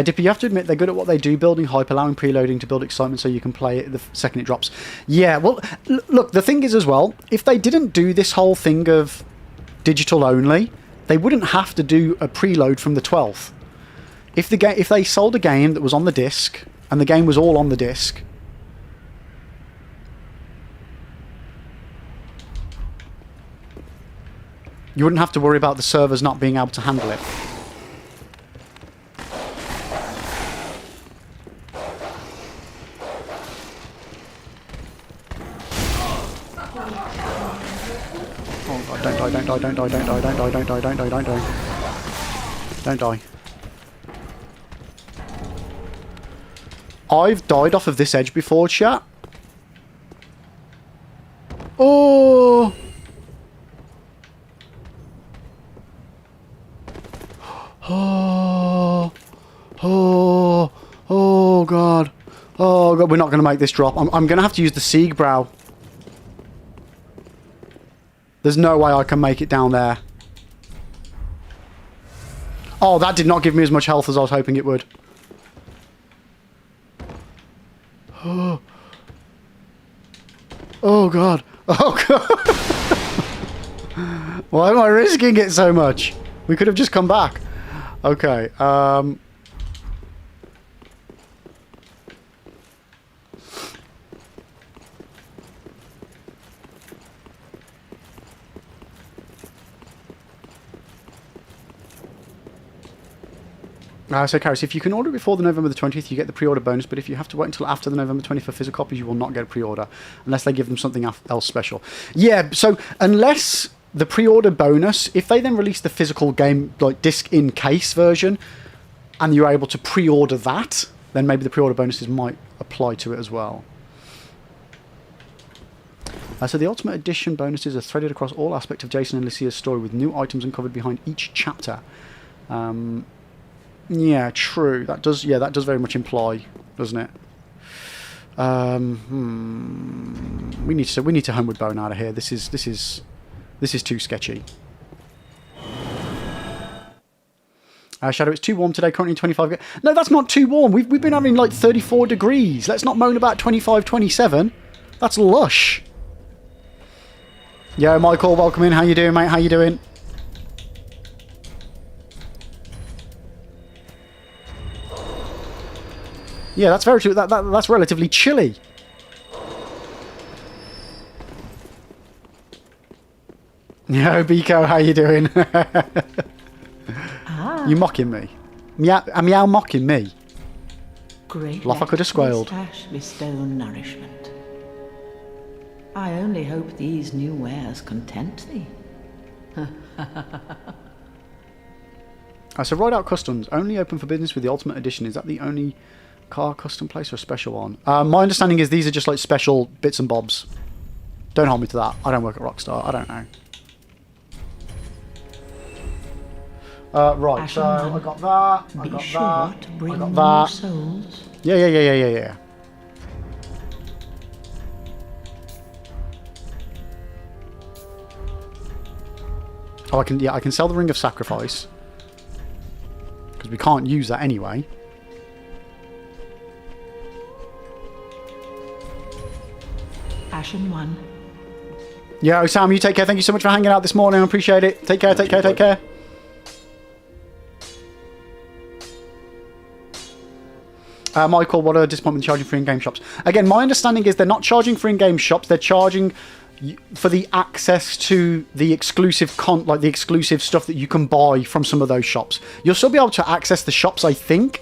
Dippy, you have to admit they're good at what they do, building hype, allowing preloading to build excitement so you can play it the second it drops. Yeah, well, look, the thing is as well, if they didn't do this whole thing of digital only, they wouldn't have to do a preload from the 12th. If they sold a game that was on the disc, and the game was all on the disc, You wouldn't have to worry about the servers not being able to handle it. Oh god, don't die, don't die, don't die, don't die, don't die, don't die, don't die, don't die. Don't die. I've died off of this edge before, chat. Oh! Oh! Oh! Oh god. Oh god, we're not going to make this drop. I'm going to have to use the Sieg Brow. There's no way I can make it down there. Oh, that did not give me as much health as I was hoping it would. Oh, oh god. Oh god. Why am I risking it so much? We could have just come back. Okay, so Karis, if you can order it before the November the 20th, you get the pre-order bonus, but if you have to wait until after the November 20th for physical copies, you will not get a pre-order, unless they give them something else special. Yeah, so unless the pre-order bonus, if they then release the physical game, like disc in case version, and you're able to pre-order that, then maybe the pre-order bonuses might apply to it as well. So the Ultimate Edition bonuses are threaded across all aspects of Jason and Lucia's story, with new items uncovered behind each chapter. Yeah, true. That does. Yeah, that does very much imply, doesn't it? We need to homeward bone out of here. This is too sketchy. Shadow, it's too warm today. Currently 25. No, that's not too warm. We've been having like 34 degrees. Let's not moan about 25, 27. That's lush. Yo, Michael, welcome in. How you doing, mate? How you doing? Yeah, that's very true. That's relatively chilly. Yo, Biko, how you doing? You mocking me? Meow mocking me? Great. Laugh I could have squealed. Ash bestow nourishment. I only hope these new wares content thee. So Ride Out Customs, only open for business with the Ultimate Edition. Is that the only car custom place or a special one? My understanding is these are just like special bits and bobs. Don't hold me to that. I don't work at Rockstar. I don't know. Right, so I got that. I got that. I got that. Souls. Yeah. Oh, I can sell the Ring of Sacrifice. Because we can't use that anyway. Ashen one. Yeah, Sam, you take care. Thank you so much for hanging out this morning. I appreciate it. Take care, take care, take care. Michael, what a disappointment charging for in-game shops. Again, my understanding is they're not charging for in-game shops. They're charging for the access to the exclusive the exclusive stuff that you can buy from some of those shops. You'll still be able to access the shops, I think.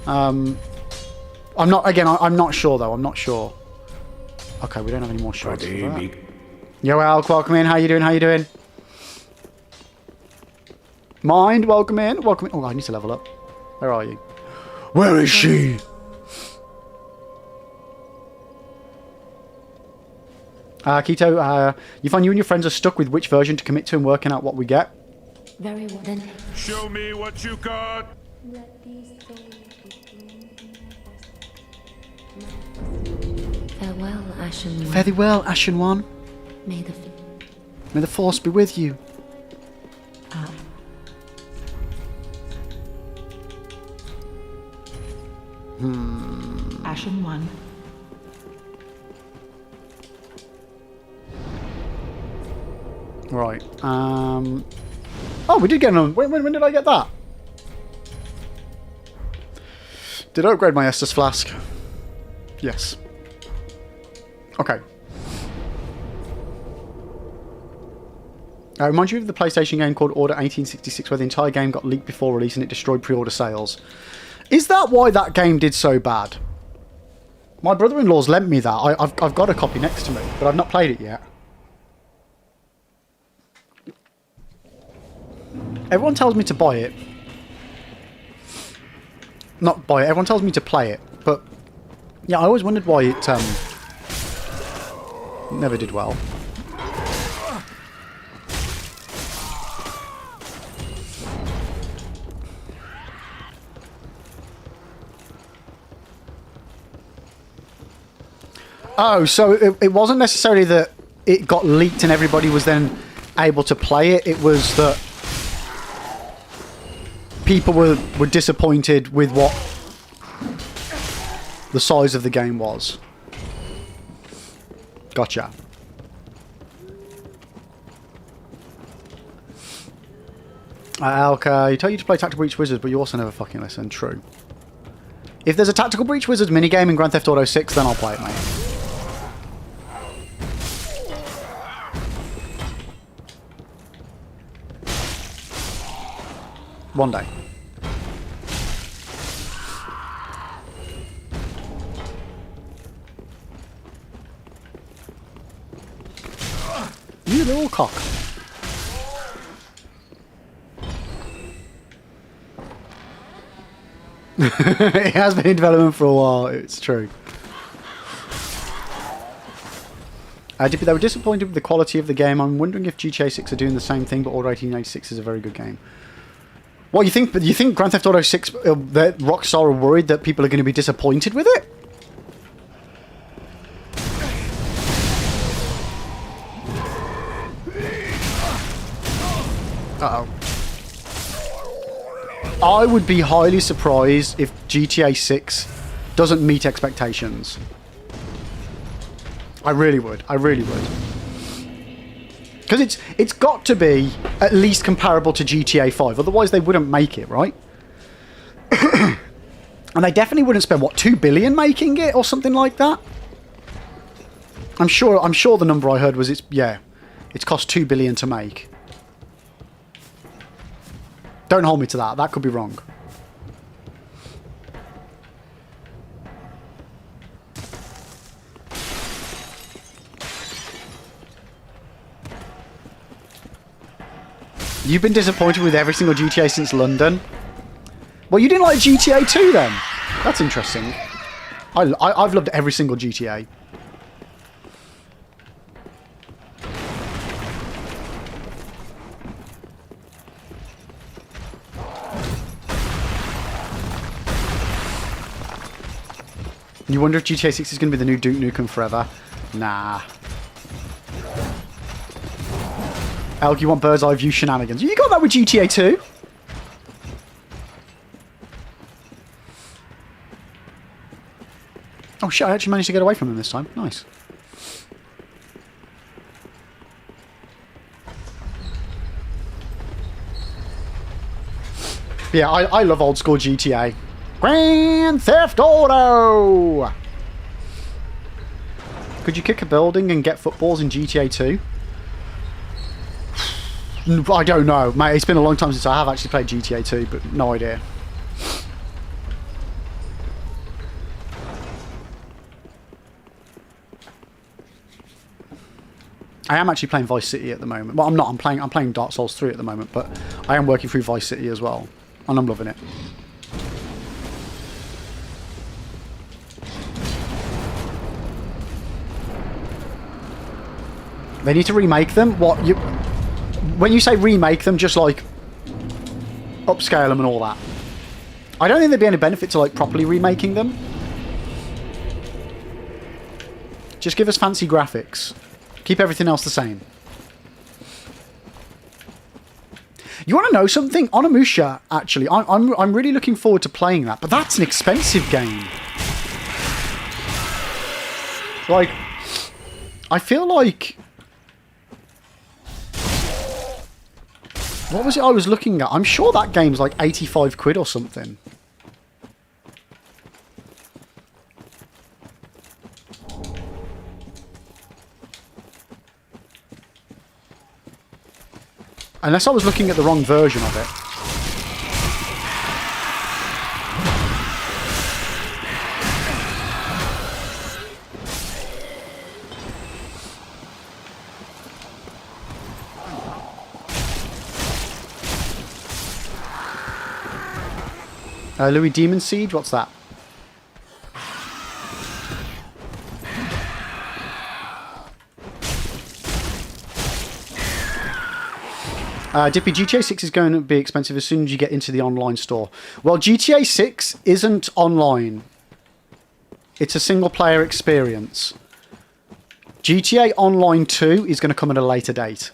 I'm not sure though. I'm not sure. Okay, we don't have any more shots. Yo, Al, welcome in. How you doing? How you doing? Mind, welcome in. Welcome in. Oh, I need to level up. Where are you? Where is she? Keto, you find you and your friends are stuck with which version to commit to and working out what we get? Very well then. Show me what you got. Farewell, Ashen One. Fare thee well, Ashen One. May May the Force be with you. Ashen one. Right. Oh, we did get another. When did I get that? Did I upgrade my Estus Flask? Yes. Okay. Remind you of the PlayStation game called Order 1866, where the entire game got leaked before release and it destroyed pre-order sales. Is that why that game did so bad? My brother-in-law's lent me that. I've got a copy next to me, but I've not played it yet. Everyone tells me to buy it. Not buy it, everyone tells me to play it. But, yeah, I always wondered why it never did well. Oh, so it wasn't necessarily that it got leaked and everybody was then able to play it. It was that people were disappointed with what the size of the game was. Gotcha. Okay, I tell you to play Tactical Breach Wizards, but you also never fucking listen. True. If there's a Tactical Breach Wizards minigame in Grand Theft Auto 6, then I'll play it, mate. One day. You little cock. It has been in development for a while, it's true. They were disappointed with the quality of the game. I'm wondering if GTA 6 are doing the same thing, but Order 1886 is a very good game. What, you think Grand Theft Auto 6, that Rockstar are worried that people are going to be disappointed with it? Uh-oh. I would be highly surprised if GTA 6 doesn't meet expectations. I really would. I really would. Because it's got to be at least comparable to GTA 5. Otherwise, they wouldn't make it, right? And they definitely wouldn't spend, what, $2 billion making it or something like that? I'm sure the number I heard was it's cost $2 billion to make. Don't hold me to that. That could be wrong. You've been disappointed with every single GTA since London? Well, you didn't like GTA 2 then? That's interesting. I've loved every single GTA. You wonder if GTA 6 is going to be the new Duke Nukem Forever? Nah. Elk, you want bird's eye view shenanigans. You got that with GTA 2? Oh shit, I actually managed to get away from him this time. Nice. Yeah, I love old school GTA. Grand Theft Auto! Could you kick a building and get footballs in GTA 2? I don't know, mate. It's been a long time since I have actually played GTA 2, but no idea. I am actually playing Vice City at the moment. Well, I'm not. I'm playing Dark Souls 3 at the moment, but I am working through Vice City as well, and I'm loving it. They need to remake them? What? When you say remake them, just like upscale them and all that. I don't think there'd be any benefit to like properly remaking them. Just give us fancy graphics. Keep everything else the same. You want to know something? Onimusha, actually, I'm really looking forward to playing that, but that's an expensive game. Like, I feel like... What was it I was looking at? I'm sure that game's like 85 quid or something. Unless I was looking at the wrong version of it. Louis Demon Siege, what's that? Dippy, GTA 6 is going to be expensive as soon as you get into the online store. Well, GTA 6 isn't online. It's a single-player experience. GTA Online 2 is going to come at a later date.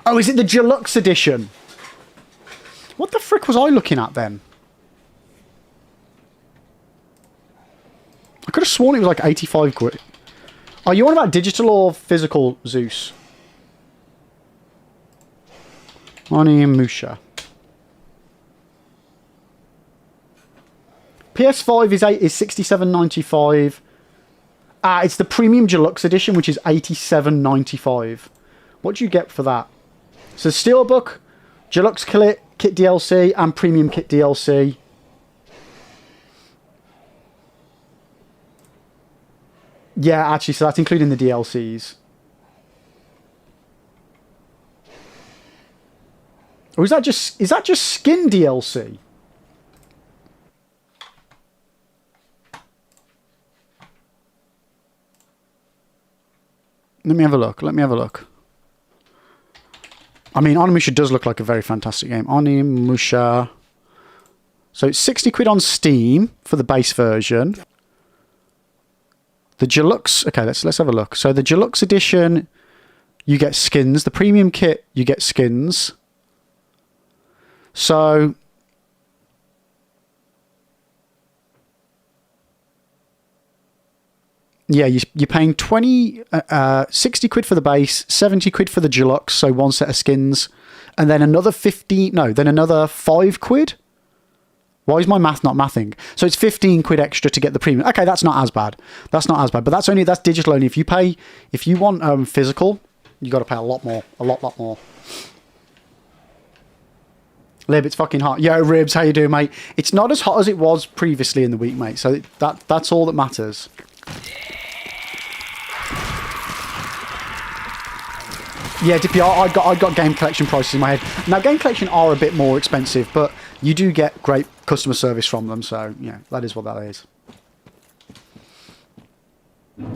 Oh, is it the Deluxe Edition? What the frick was I looking at then? I could have sworn it was like 85 quid. Are you on about digital or physical, Zeus? Onimusha. PS5 is $67.95. It's the Premium Deluxe Edition, which is $87.95. What do you get for that? So Steelbook, Deluxe Kit DLC, and Premium Kit DLC. Yeah, actually, so that's including the DLCs. Or is that just skin DLC? Let me have a look. I mean, Onimusha does look like a very fantastic game. Onimusha. So it's 60 quid on Steam for the base version. The Deluxe... Okay, let's have a look. So the Deluxe Edition, you get skins. The Premium Kit, you get skins. So... Yeah, you're paying 60 quid for the base, 70 quid for the Deluxe, so one set of skins, and then another 5 quid? Why is my math not mathing? So it's 15 quid extra to get the premium. Okay, that's not as bad. But that's digital only. If you want physical, you got to pay a lot more. A lot more. Lib, it's fucking hot. Yo, Ribs, how you doing, mate? It's not as hot as it was previously in the week, mate. So that's all that matters. Yeah, Dippy, I got game collection prices in my head. Now, game collection are a bit more expensive, but you do get great customer service from them, so, yeah, that is what that is.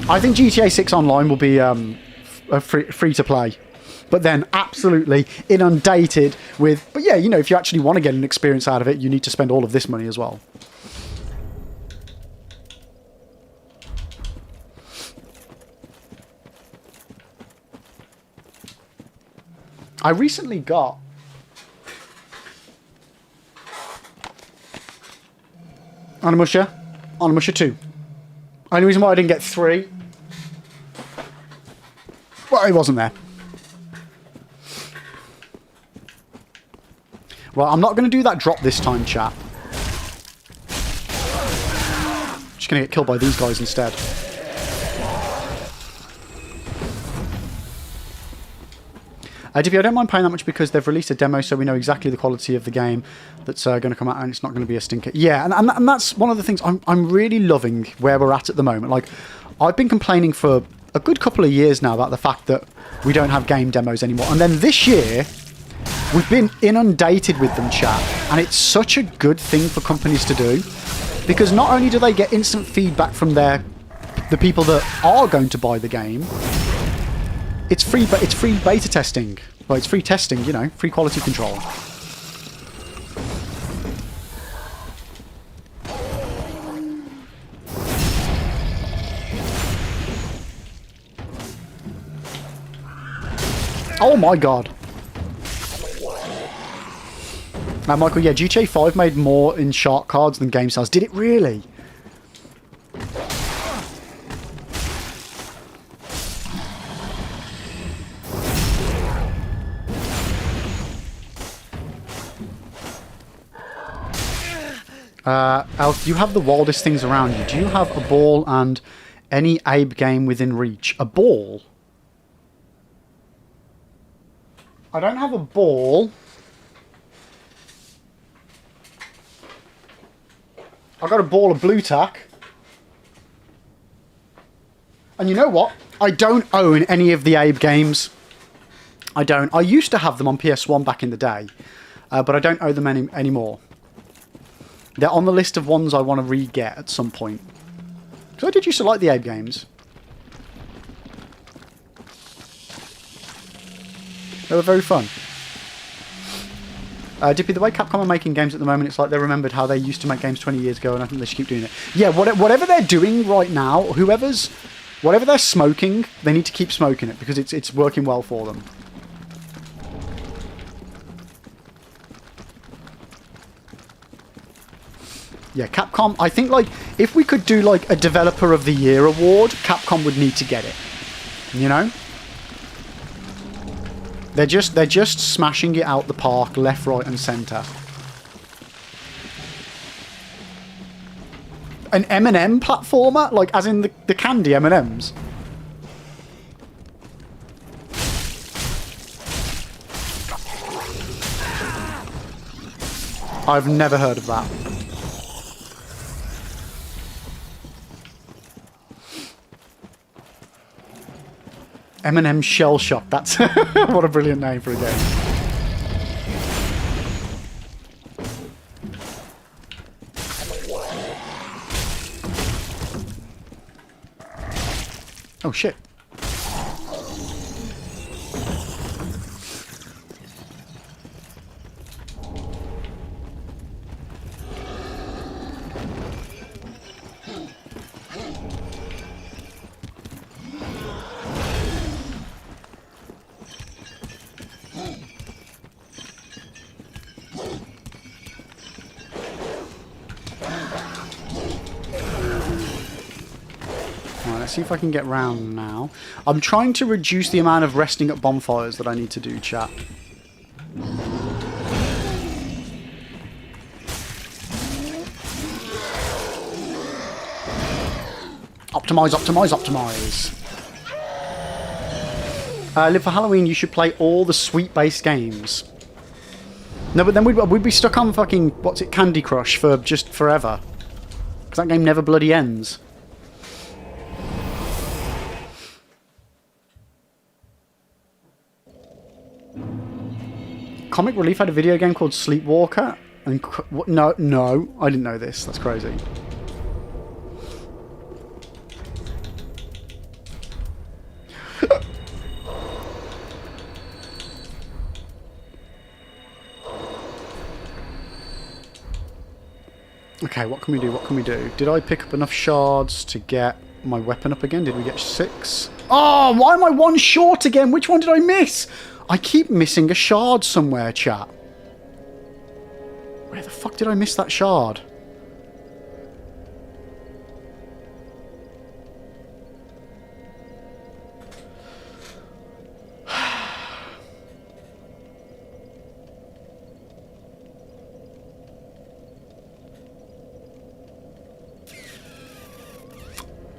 I think GTA 6 Online will be free to play, but then absolutely inundated with... But yeah, you know, if you actually want to get an experience out of it, you need to spend all of this money as well. I recently got Onimusha 2. Only reason why I didn't get 3, well, it wasn't there. Well, I'm not going to do that drop this time, chat. Just going to get killed by these guys instead. Dippy, I don't mind paying that much because they've released a demo, so we know exactly the quality of the game that's going to come out, and it's not going to be a stinker. Yeah, and that's one of the things I'm really loving where we're at the moment. Like, I've been complaining for a good couple of years now about the fact that we don't have game demos anymore, and then this year we've been inundated with them, chat, and it's such a good thing for companies to do because not only do they get instant feedback from the people that are going to buy the game. It's free beta testing. Well, it's free testing, you know, free quality control. Oh my god. Now, Michael, yeah, GTA 5 made more in shark cards than game sales. Did it really? Alf, you have the wildest things around you. Do you have a ball and any Abe game within reach? A ball? I don't have a ball. I got a ball of blue tack. And you know what? I don't own any of the Abe games. I don't. I used to have them on PS1 back in the day, but I don't own them anymore. They're on the list of ones I want to re-get at some point. Because I did used to like the Abe games. They were very fun. Dippy, the way Capcom are making games at the moment, it's like they remembered how they used to make games 20 years ago, and I think they should keep doing it. Yeah, whatever they're doing right now, whatever they're smoking, they need to keep smoking it, because it's working well for them. Yeah, Capcom, I think, like, if we could do, like, a Developer of the Year award, Capcom would need to get it. You know? They're just smashing it out the park, left, right, and centre. An M&M platformer? Like, as in the candy M&Ms? I've never heard of that. M&M Shell Shock. That's what a brilliant name for a game. Oh shit. See if I can get round now. I'm trying to reduce the amount of resting at bonfires that I need to do, chat. Optimize, optimize, optimize. Live for Halloween, you should play all the sweet-based games. No, but then we'd be stuck on fucking, what's it, Candy Crush for just forever. Because that game never bloody ends. Comic Relief had a video game called Sleepwalker. And no, I didn't know this. That's crazy. Okay, what can we do? What can we do? Did I pick up enough shards to get my weapon up again? Did we get 6? Oh, why am I 1 short again? Which one did I miss? I keep missing a shard somewhere, chat. Where the fuck did I miss that shard?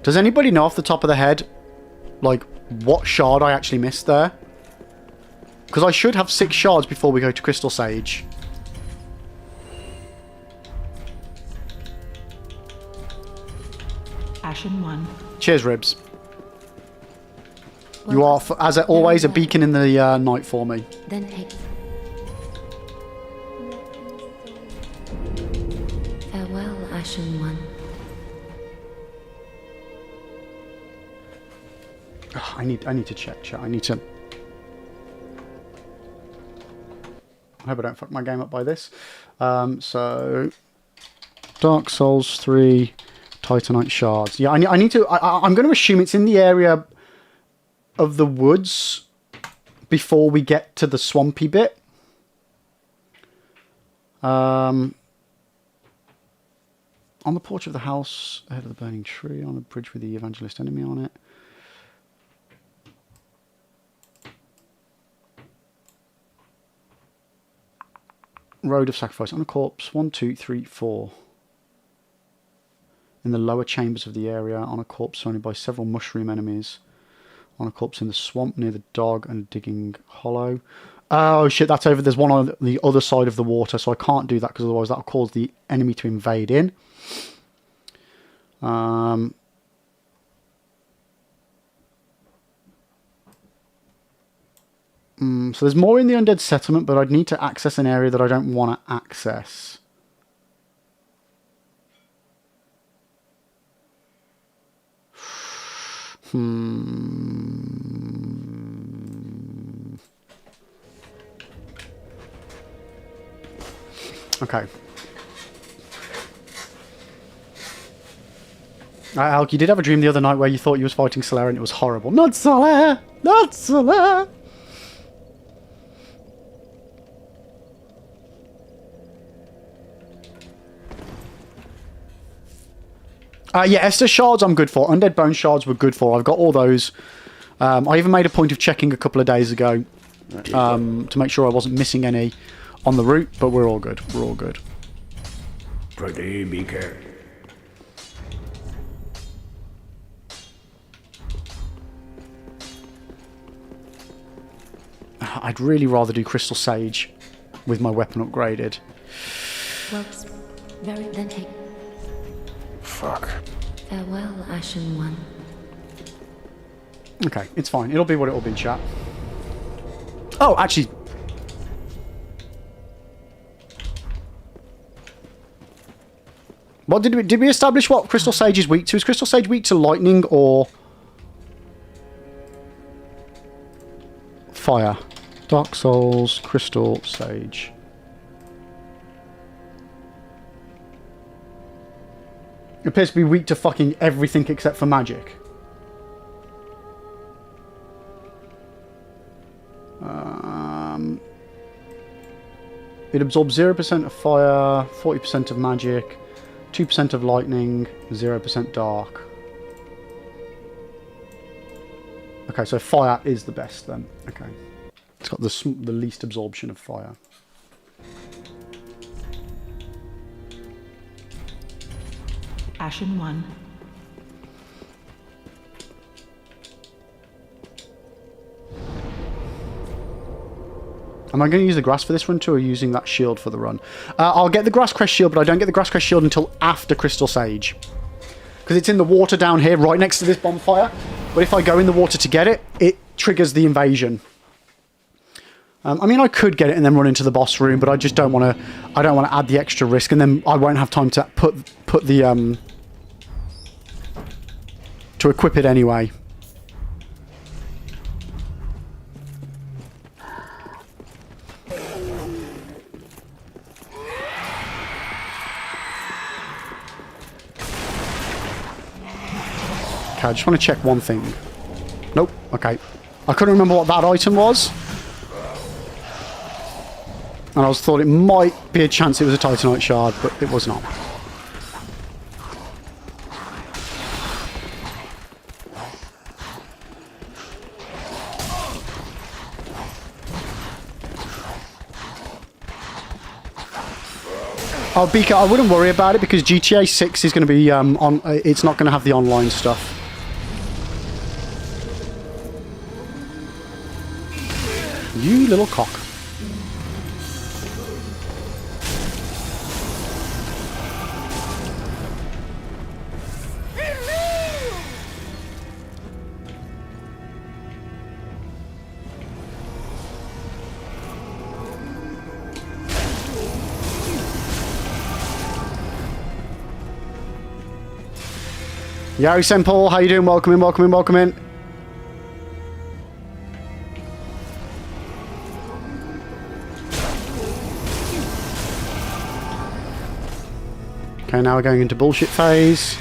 Does anybody know off the top of the head, like, what shard I actually missed there? Because I should have 6 shards before we go to Crystal Sage. Ashen 1. Cheers, Ribs. Well, You are, as always, a beacon in the night for me. Then take. Farewell, Ashen One. Oh, I need to check, chat. I need to... I hope I don't fuck my game up by this. So... Dark Souls 3 Titanite shards. Yeah, I need to... I'm going to assume it's in the area of the woods before we get to the swampy bit. On the porch of the house, ahead of the burning tree, on the bridge with the evangelist enemy on it. Road of Sacrifice on a corpse. 1, 2, 3, 4. In the lower chambers of the area, on a corpse surrounded by several mushroom enemies. On a corpse in the swamp near the dog and digging hollow. Oh shit, that's over. There's one on the other side of the water, so I can't do that because otherwise that'll cause the enemy to invade in. So there's more in the undead settlement, but I'd need to access an area that I don't want to access. Okay. Alk, you did have a dream the other night where you thought you was fighting Solaire and it was horrible. Not Solaire! Not Solaire! Yeah, Estus shards I'm good for. Undead bone shards were good for. I've got all those. I even made a point of checking a couple of days ago to make sure I wasn't missing any on the route, but we're all good. We're all good. Pretty be careful. I'd really rather do Crystal Sage with my weapon upgraded. Well, very then take. Fuck. Farewell, Ashen One. Okay, it's fine. It'll be what it'll be, chat. Oh, actually... What did we establish what Crystal Sage is weak to? Is Crystal Sage weak to lightning or... fire? Dark Souls, Crystal Sage. It appears to be weak to fucking everything except for magic. It absorbs 0% of fire, 40% of magic, 2% of lightning, 0% dark. Okay, so fire is the best then. Okay. It's got the least absorption of fire. Ashen One. Am I going to use the grass for this run too, or using that shield for the run? I'll get the grass crest shield, but I don't get the grass crest shield until after Crystal Sage. Because it's in the water down here, right next to this bonfire. But if I go in the water to get it, it triggers the invasion. I mean, I could get it and then run into the boss room, but I just don't want to. I don't want to add the extra risk, and then I won't have time to put the to equip it anyway. Okay, I just want to check one thing. Nope. Okay. I couldn't remember what that item was. And I thought it might be a chance it was a Titanite shard, but it was not. Oh, Beaker, I wouldn't worry about it because GTA 6 is going to be on. It's not going to have the online stuff. You little cock. Yari Senpal, how you doing? Welcome in, welcome in, welcome in. Okay, now we're going into bullshit phase.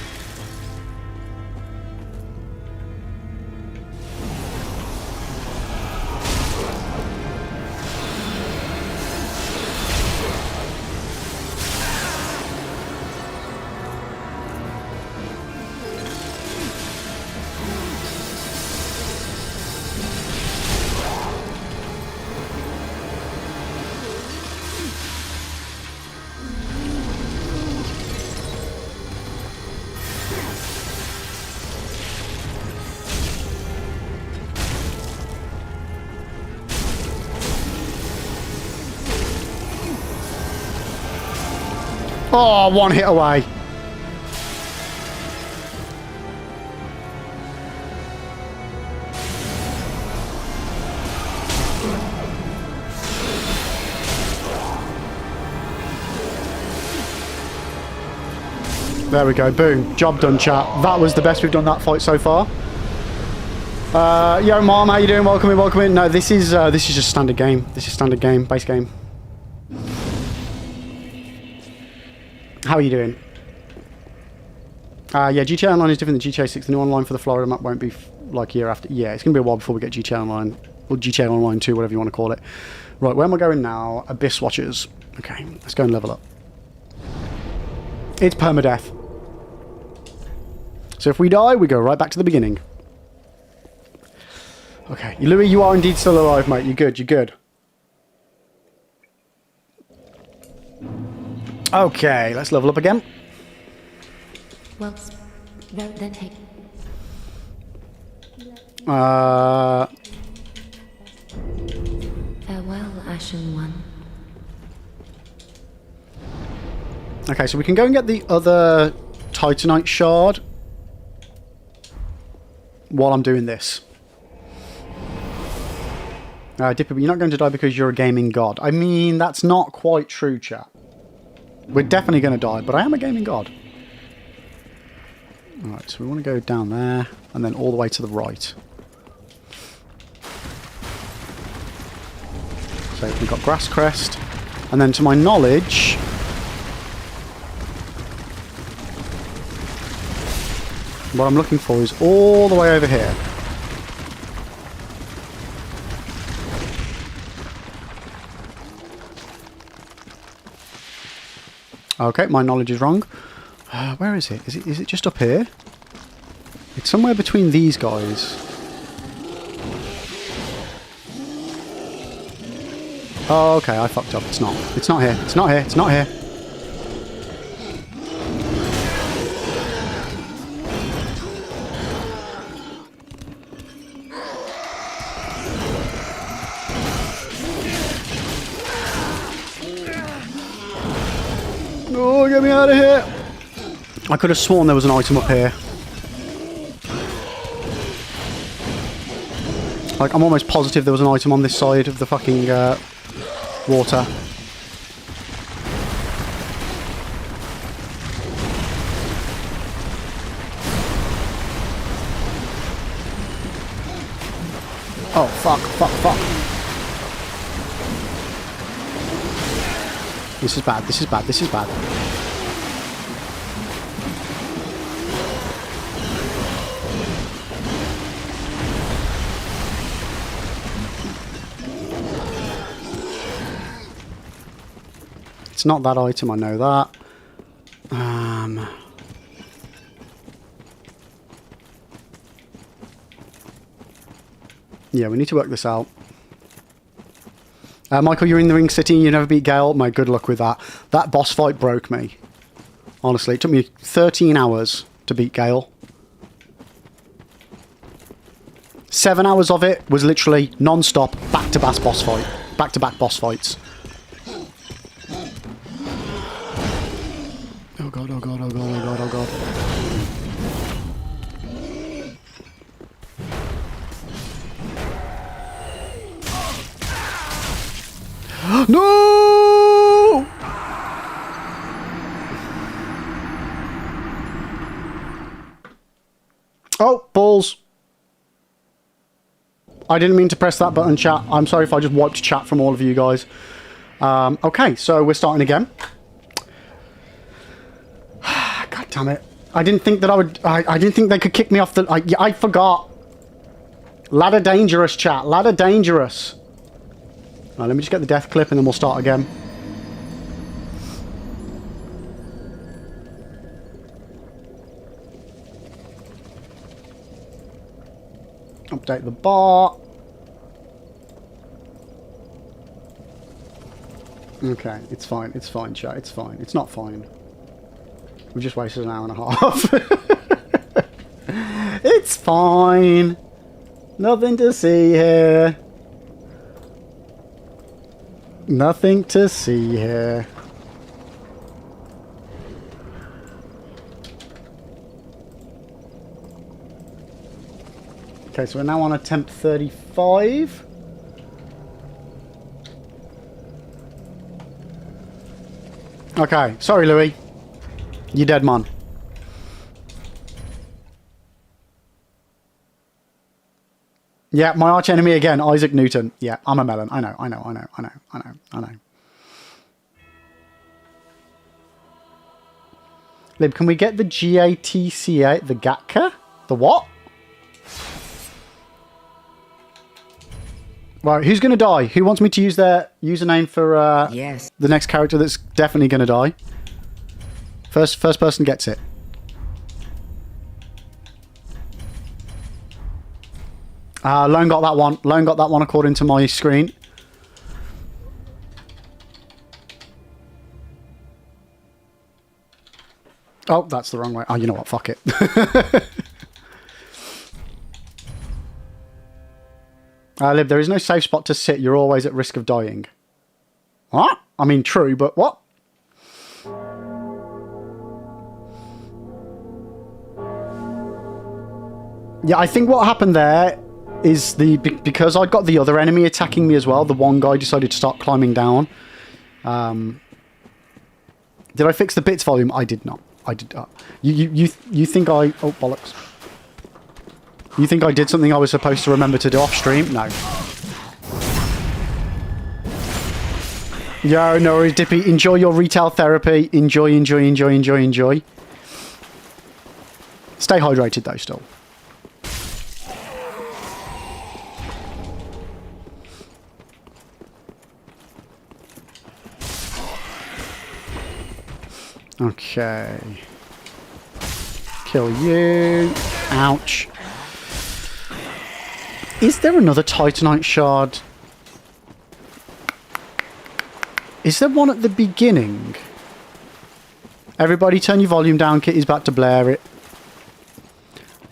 Oh, one hit away. There we go. Boom. Job done, chat. That was the best we've done that fight so far. Yo, Mom, how you doing? Welcome in, welcome in. No, this is just standard game. This is standard game, base game. How are you doing? Yeah, GTA Online is different than GTA 6. The new online for the Florida map won't be like a year after. Yeah, it's going to be a while before we get GTA Online. Or GTA Online 2, whatever you want to call it. Right, where am I going now? Abyss Watchers. Okay, let's go and level up. It's permadeath. So if we die, we go right back to the beginning. Okay, Louis, you are indeed still alive, mate. You're good, you're good. Okay, let's level up again. Well, then take. Farewell, Ashen One. Okay, so we can go and get the other Titanite shard while I'm doing this. Dipper, but you're not going to die because you're a gaming god. I mean, that's not quite true, chat. We're definitely going to die, but I am a gaming god. Alright, so we want to go down there, and then all the way to the right. So we've got Grass Crest, and then to my knowledge... what I'm looking for is all the way over here. Okay, my knowledge is wrong. Where is it? Is it just up here? It's somewhere between these guys. Oh, okay, I fucked up. It's not. It's not here. It's not here. It's not here. Oh, get me out of here! I could have sworn there was an item up here. Like, I'm almost positive there was an item on this side of the fucking water. Oh, fuck, fuck, fuck. This is bad, this is bad, this is bad. It's not that item, I know that. Yeah, we need to work this out. Michael, you're in the Ring City and you never beat Gale. My good luck with that. That boss fight broke me. Honestly, it took me 13 hours to beat Gale. 7 hours of it was literally non-stop, back-to-back boss fight. Back-to-back boss fights. Oh god, oh god, oh god, oh god, oh god. No! Oh, balls. I didn't mean to press that button, chat. I'm sorry if I just wiped chat from all of you guys. Okay, so we're starting again. God damn it. I didn't think that I would... I didn't think they could kick me off the... I forgot. Ladder dangerous, chat. Ladder dangerous. Right, let me just get the death clip and then we'll start again. Update the bar. Okay, it's fine, chat, it's fine. It's not fine. We just wasted an hour and a half. It's fine. Nothing to see here. Nothing to see here. Okay, so we're now on attempt 35. Okay, sorry, Louis. You dead, man. Yeah, my arch enemy again, Isaac Newton. Yeah, I'm a melon. I know. Lib, can we get the GATCA, the GATCA? The what? Right, who's going to die? Who wants me to use their username for Yes. the next character that's definitely going to die? First person gets it. Lone got that one. Lone got that one according to my screen. Oh, that's the wrong way. Oh, you know what? Fuck it. Lib, there is no safe spot to sit. You're always at risk of dying. What? I mean, true, but what? Yeah, I think what happened there is because I got the other enemy attacking me as well, the one guy decided to start climbing down. Did I fix the bits volume? I did not. I did not. You think I... Oh, bollocks. You think I did something I was supposed to remember to do off stream? No. Yo, no worries, Dippy. Enjoy your retail therapy. Enjoy. Stay hydrated, though, still. Okay. Kill you. Ouch. Is there another Titanite shard? Is there one at the beginning? Everybody turn your volume down. Kitty's about to blare it.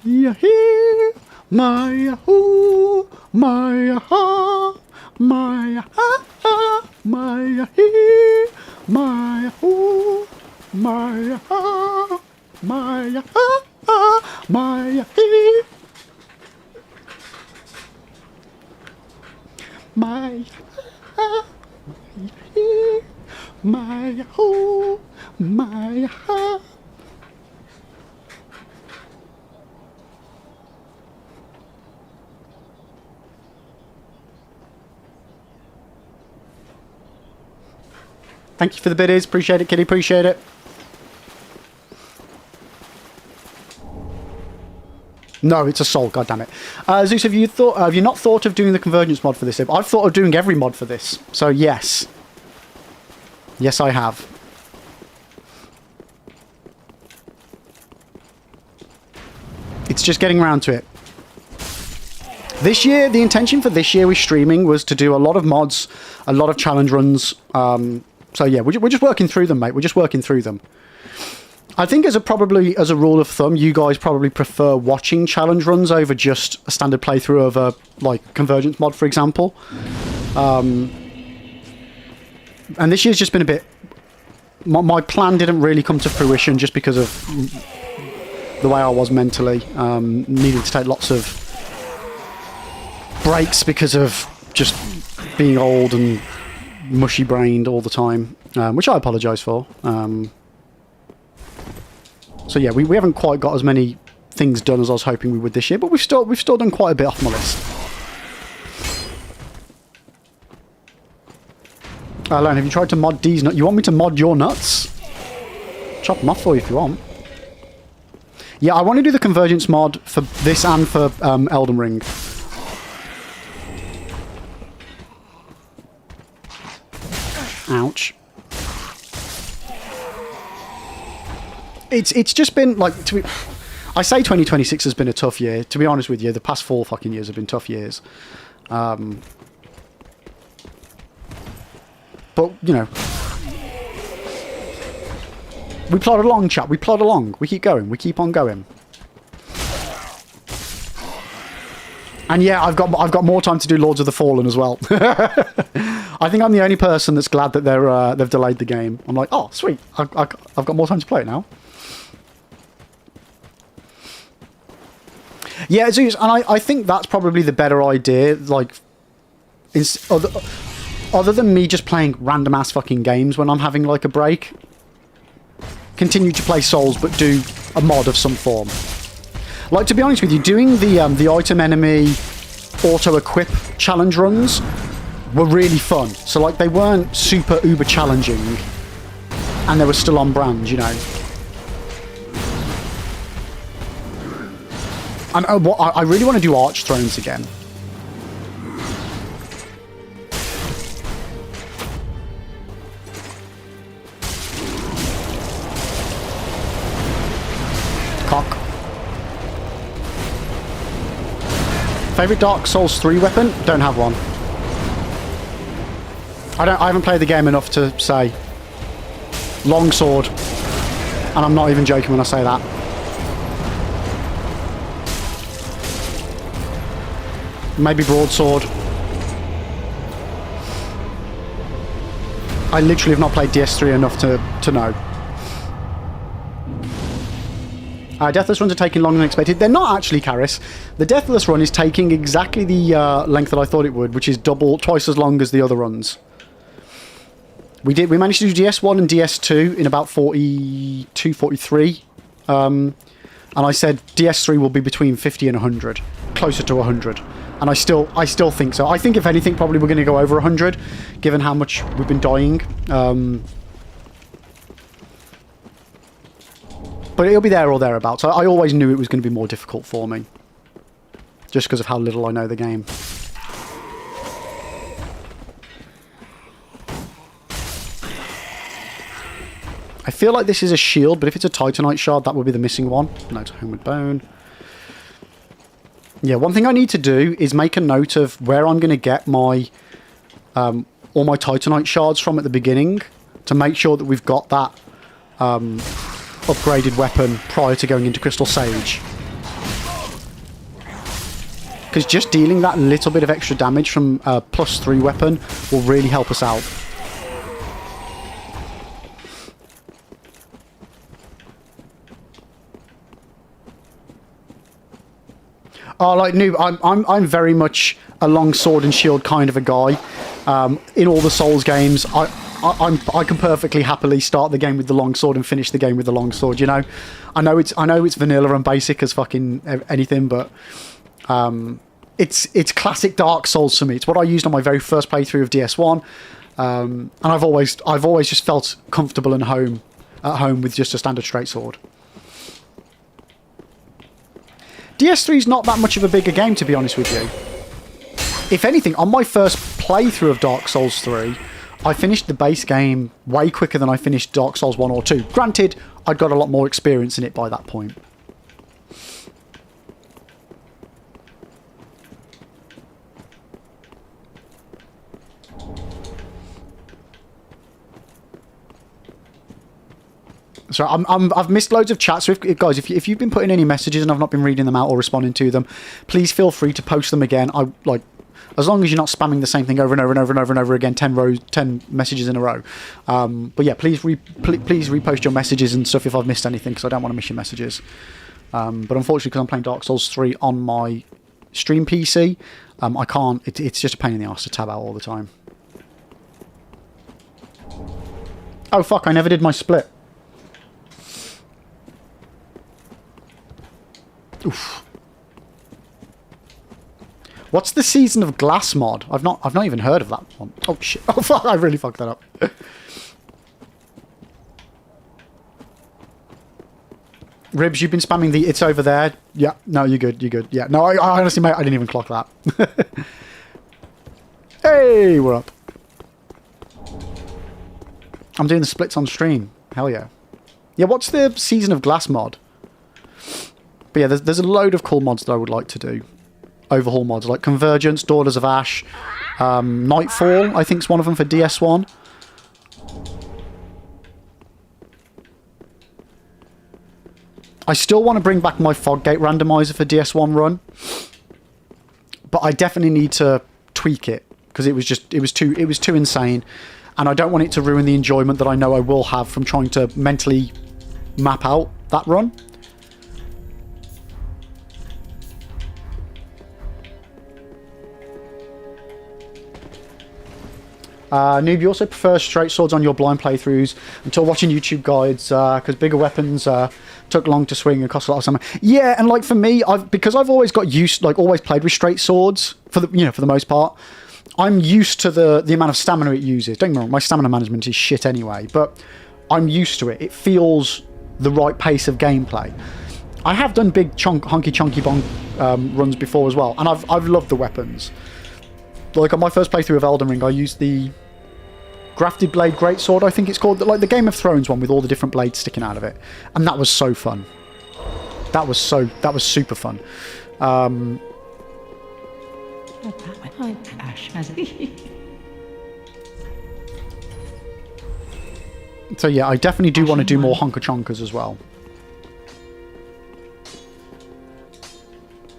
Yahoo! My yahoo! My yahoo! My yahoo! My yahoo! My yahoo! My yahoo! My yahoo! My yahoo! My Yahoo! My Yahoo! Thank you for the biddies. Appreciate it, Kitty. Appreciate it. No, it's a soul. God damn it. Zeus, have you not thought of doing the convergence mod for this? I've thought of doing every mod for this. So yes. Yes, I have. It's just getting around to it. This year, the intention for this year with streaming was to do a lot of mods, a lot of challenge runs. So yeah, we're just working through them, mate. We're just working through them. I think as a rule of thumb, you guys probably prefer watching challenge runs over just a standard playthrough of a like convergence mod, for example. And this year's just been a bit... My plan didn't really come to fruition just because of the way I was mentally. Needing to take lots of breaks because of just being old and mushy-brained all the time, which I apologise for. So yeah, we haven't quite got as many things done as I was hoping we would this year, but we've still done quite a bit off my list. Alone, have you tried to mod D's nuts? You want me to mod your nuts? Chop them off for you if you want. Yeah, I want to do the convergence mod for this and for Elden Ring. Ouch. It's just been like I say 2026 has been a tough year. To be honest with you, the past 4 fucking years have been tough years. But you know, we plod along, chat. We plod along. We keep going. We keep on going. And yeah, I've got more time to do Lords of the Fallen as well. I think I'm the only person that's glad that they've delayed the game. I'm like, oh sweet, I've got more time to play it now. Yeah, it's, and I think that's probably the better idea. Like, other than me just playing random ass fucking games when I'm having like a break, continue to play Souls but do a mod of some form. Like, to be honest with you, doing the item enemy auto equip challenge runs were really fun. So like, they weren't super uber challenging, and they were still on brand, you know. And I really want to do Arch Thrones again. Cock. Favorite Dark Souls 3 weapon? Don't have one. I haven't played the game enough to say. Longsword. And I'm not even joking when I say that. Maybe broadsword. I literally have not played DS3 enough to know. Deathless runs are taking longer than expected. They're not actually, Karis. The Deathless run is taking exactly the length that I thought it would, which is twice as long as the other runs. We managed to do DS1 and DS2 in about 42, 43. And I said DS3 will be between 50 and 100. Closer to 100. And I still think so. I think, if anything, probably we're going to go over 100, given how much we've been dying. But it'll be there or thereabouts. I always knew it was going to be more difficult for me, just because of how little I know the game. I feel like this is a shield, but if it's a Titanite shard, that would be the missing one. No, it's Homeward Bone. Yeah, one thing I need to do is make a note of where I'm going to get my all my Titanite shards from at the beginning, to make sure that we've got that upgraded weapon prior to going into Crystal Sage. Because just dealing that little bit of extra damage from a +3 weapon will really help us out. Oh, like noob, I'm very much a long sword and shield kind of a guy. In all the Souls games, I can perfectly happily start the game with the long sword and finish the game with the long sword. You know, I know it's vanilla and basic as fucking anything, but it's classic Dark Souls for me. It's what I used on my very first playthrough of DS1, and I've always just felt comfortable and at home with just a standard straight sword. DS3 is not that much of a bigger game, to be honest with you. If anything, on my first playthrough of Dark Souls 3, I finished the base game way quicker than I finished Dark Souls 1 or 2. Granted, I'd got a lot more experience in it by that point. So I've missed loads of chats. So guys, if you've been putting any messages and I've not been reading them out or responding to them, please feel free to post them again. As long as you're not spamming the same thing over and over and over and over and over again, 10 messages in a row. But yeah, please repost your messages and stuff if I've missed anything, because I don't want to miss your messages. But unfortunately, because I'm playing Dark Souls 3 on my stream PC, I can't. It's just a pain in the arse to tab out all the time. Oh fuck! I never did my split. Oof. What's the Season of Glass mod? I've not even heard of that one. Oh shit! Oh fuck! I really fucked that up. Ribs, you've been spamming the "it's over there." Yeah. No, you're good. You're good. Yeah. No, I honestly, mate, I didn't even clock that. Hey, we're up. I'm doing the splits on stream. Hell yeah. Yeah. What's the Season of Glass mod? But yeah, there's a load of cool mods that I would like to do. Overhaul mods like Convergence, Daughters of Ash, Nightfall, I think is one of them for DS1. I still want to bring back my Foggate randomizer for DS1 run, but I definitely need to tweak it because it was too insane, and I don't want it to ruin the enjoyment that I know I will have from trying to mentally map out that run. Noob, you also prefer straight swords on your blind playthroughs until watching YouTube guides because bigger weapons took long to swing and cost a lot of stamina. Yeah, and like for me, because I've always got used, like always played with straight swords for the most part. I'm used to the amount of stamina it uses. Don't get me wrong, my stamina management is shit anyway, but I'm used to it. It feels the right pace of gameplay. I have done big honky chunky runs before as well, and I've loved the weapons. Like on my first playthrough of Elden Ring, I used the Grafted Blade Greatsword, I think it's called, like the Game of Thrones one with all the different blades sticking out of it, and that was so fun. That was super fun. So yeah, I definitely do want to do more honker chonkers as well.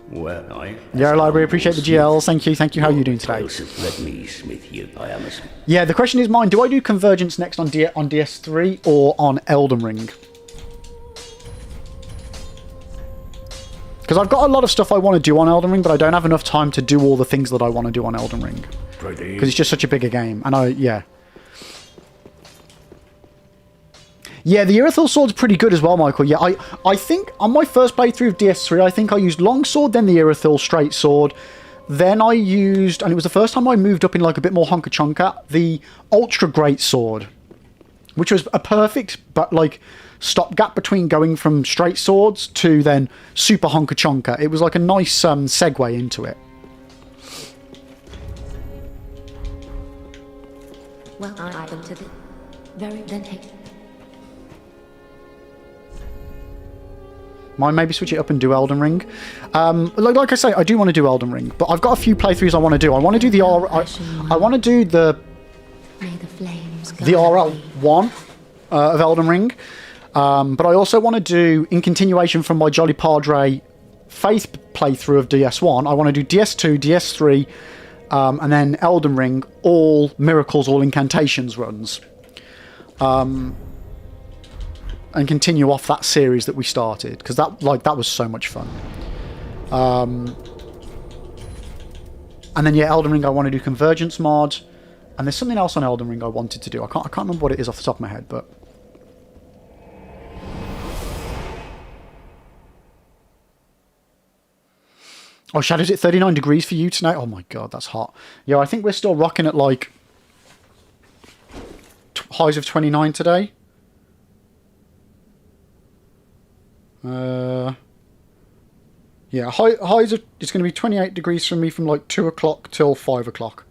Well, Yeah, library, appreciate the GLs. Thank you. How are you doing today? Let me smith you. I am a smith. Yeah, the question is mine. Do I do Convergence next on DS3 or on Elden Ring? Because I've got a lot of stuff I want to do on Elden Ring, but I don't have enough time to do all the things that I want to do on Elden Ring. Because it's just such a bigger game. And yeah, the Irithyll sword's pretty good as well, Michael. Yeah, I think on my first playthrough of DS3, I think I used Longsword, then the Irithyll straight sword. Then I used, and it was the first time I moved up in like a bit more honker chonker, the Ultra Great Sword, which was a perfect but like stopgap between going from straight swords to then super honker chonker. It was like a nice segue into it. Welcome to the very then take. Might maybe switch it up and do Elden Ring. Like I say, I do want to do Elden Ring, but I've got a few playthroughs I want to do. I want to do the I want to do the RL1 of Elden Ring, but I also want to do, in continuation from my Jolly Padre Faith playthrough of DS1, I want to do DS2, DS3, and then Elden Ring, all Miracles, all Incantations runs. And continue off that series that we started, because that was so much fun. And then yeah, Elden Ring I want to do Convergence mod, and there's something else on Elden Ring I wanted to do. I can't remember what it is off the top of my head, but oh, Shadow's at 39 degrees for you tonight. Oh my god, that's hot. Yeah, I think we're still rocking at like highs of 29 today. Yeah, highs of, it's going to be 28 degrees for me from like 2 o'clock till 5 o'clock.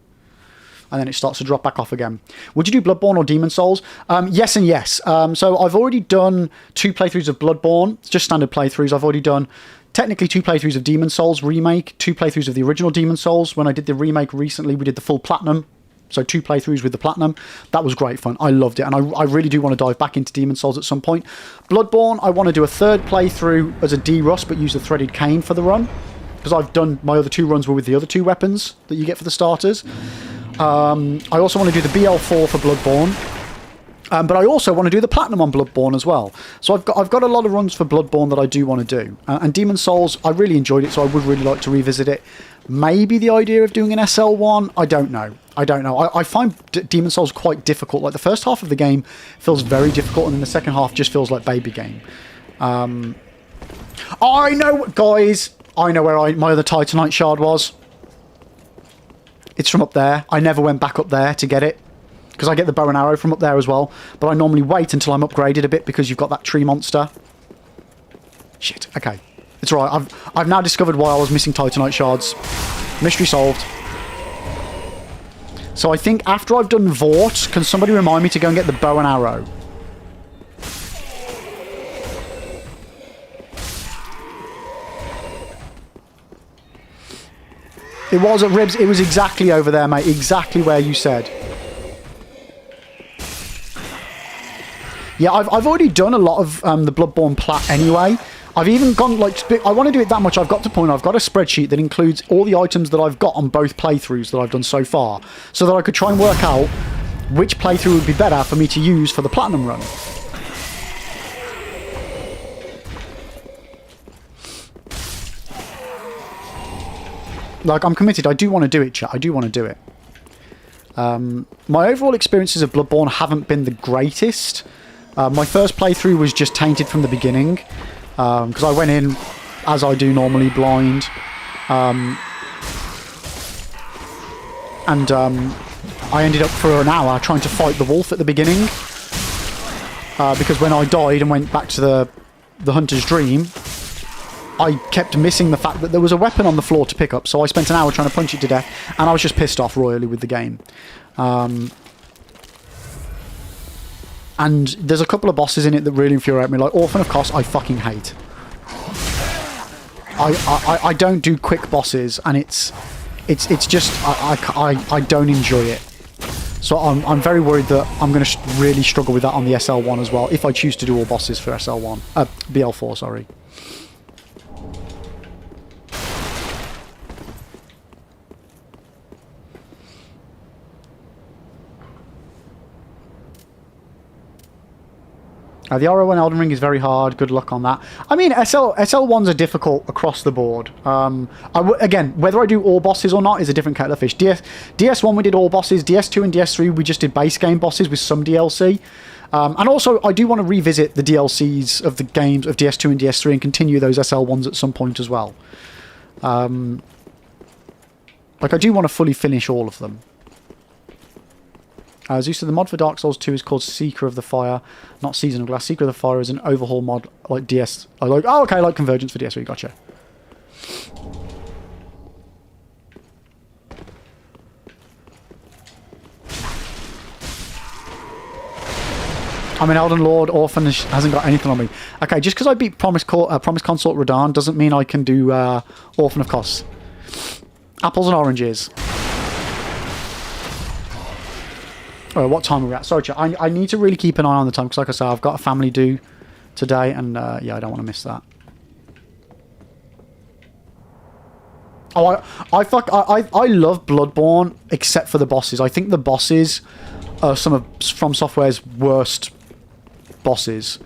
And then it starts to drop back off again. Would you do Bloodborne or Demon Souls? Yes and yes. So I've already done 2 playthroughs of Bloodborne, just standard playthroughs. I've already done technically 2 playthroughs of Demon Souls remake, 2 playthroughs of the original Demon Souls. When I did the remake recently, we did the full platinum. So 2 playthroughs with the platinum. That was great fun. I loved it. And I really do want to dive back into Demon Souls at some point. Bloodborne, I want to do a 3rd playthrough as a D-Rust, but use the Threaded Cane for the run. Because I've done, my other 2 runs were with the other 2 weapons that you get for the starters. I also want to do the BL4 for Bloodborne. But I also want to do the platinum on Bloodborne as well. So I've got a lot of runs for Bloodborne that I do want to do. And Demon Souls, I really enjoyed it, so I would really like to revisit it. Maybe the idea of doing an SL1, I don't know. I find Demon Souls quite difficult. Like the first half of the game feels very difficult, and then the second half just feels like baby game. I know, guys. I know where my other Titanite shard was. It's from up there. I never went back up there to get it, because I get the bow and arrow from up there as well. But I normally wait until I'm upgraded a bit, because you've got that tree monster. Shit. Okay. It's alright. I've now discovered why I was missing Titanite shards. Mystery solved. So I think after I've done Vort, can somebody remind me to go and get the bow and arrow? It was at Ribs. It was exactly over there, mate. Exactly where you said. Yeah, I've already done a lot of the Bloodborne plat anyway. I've even gone, like, I want to do it that much. I've got to the point, I've got a spreadsheet that includes all the items that I've got on both playthroughs that I've done so far, so that I could try and work out which playthrough would be better for me to use for the platinum run. Like, I'm committed. I do want to do it, chat. I do want to do it. My overall experiences of Bloodborne haven't been the greatest. My first playthrough was just tainted from the beginning, because I went in, as I do normally, blind. I ended up for an hour trying to fight the wolf at the beginning, because when I died and went back to the hunter's dream, I kept missing the fact that there was a weapon on the floor to pick up, so I spent an hour trying to punch it to death, and I was just pissed off royally with the game. And there's a couple of bosses in it that really infuriate me, like Orphan of Kos, I fucking hate. I don't do quick bosses, and it's just I don't enjoy it. So I'm very worried that I'm going to really struggle with that on the SL1 as well, if I choose to do all bosses for SL1. BL4, sorry. The RO1 Elden Ring is very hard. Good luck on that. I mean, SL1s are difficult across the board. Again, whether I do all bosses or not is a different kettle of fish. DS1 we did all bosses. DS2 and DS3 we just did base game bosses with some DLC. And also, I do want to revisit the DLCs of the games of DS2 and DS3 and continue those SL1s at some point as well. Like, I do want to fully finish all of them. Zeus, the mod for Dark Souls 2 is called Seeker of the Fire, not Season of Glass. Seeker of the Fire is an overhaul mod like DS. Oh, okay, like Convergence for DS3. Gotcha. I'm an Elden Lord. Orphan hasn't got anything on me. Okay, just because I beat Promise Consort Radahn doesn't mean I can do Orphan of Kos. Apples and oranges. Oh, what time are we at? Sorry, chat. I need to really keep an eye on the time because, like I said, I've got a family due today, and yeah, I don't want to miss that. Oh, I love Bloodborne except for the bosses. I think the bosses are some of From Software's worst bosses.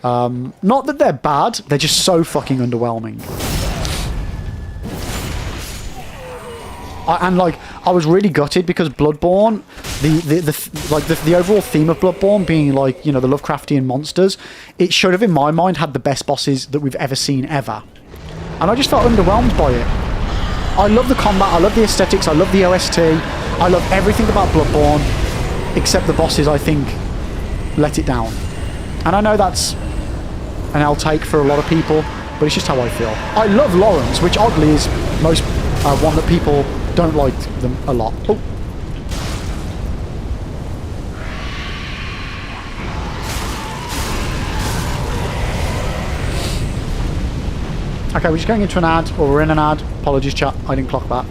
Not that they're bad; they're just so fucking underwhelming. I was really gutted because Bloodborne, the overall theme of Bloodborne being like, you know, the Lovecraftian monsters, it should have in my mind had the best bosses that we've ever seen ever, and I just felt underwhelmed by it. I love the combat, I love the aesthetics, I love the OST, I love everything about Bloodborne, except the bosses. I think let it down, and I know that's an L take for a lot of people, but it's just how I feel. I love Lawrence, which oddly is most one that people don't like them a lot. Oh. Okay, we're just going into an ad, or we're in an ad. Apologies, chat. I didn't clock that.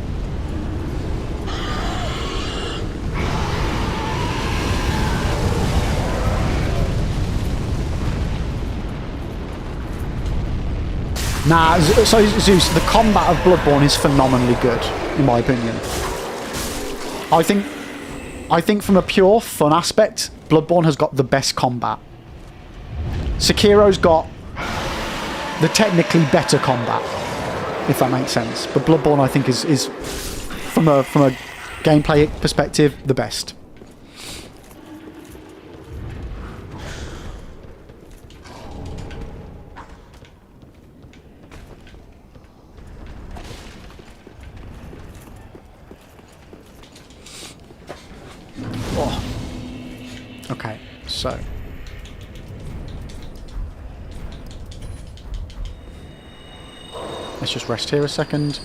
Nah, so Zeus, the combat of Bloodborne is phenomenally good, in my opinion. I think from a pure fun aspect, Bloodborne has got the best combat. Sekiro's got the technically better combat, if that makes sense. But Bloodborne, I think, is from a gameplay perspective, the best. Okay, so let's just rest here a second.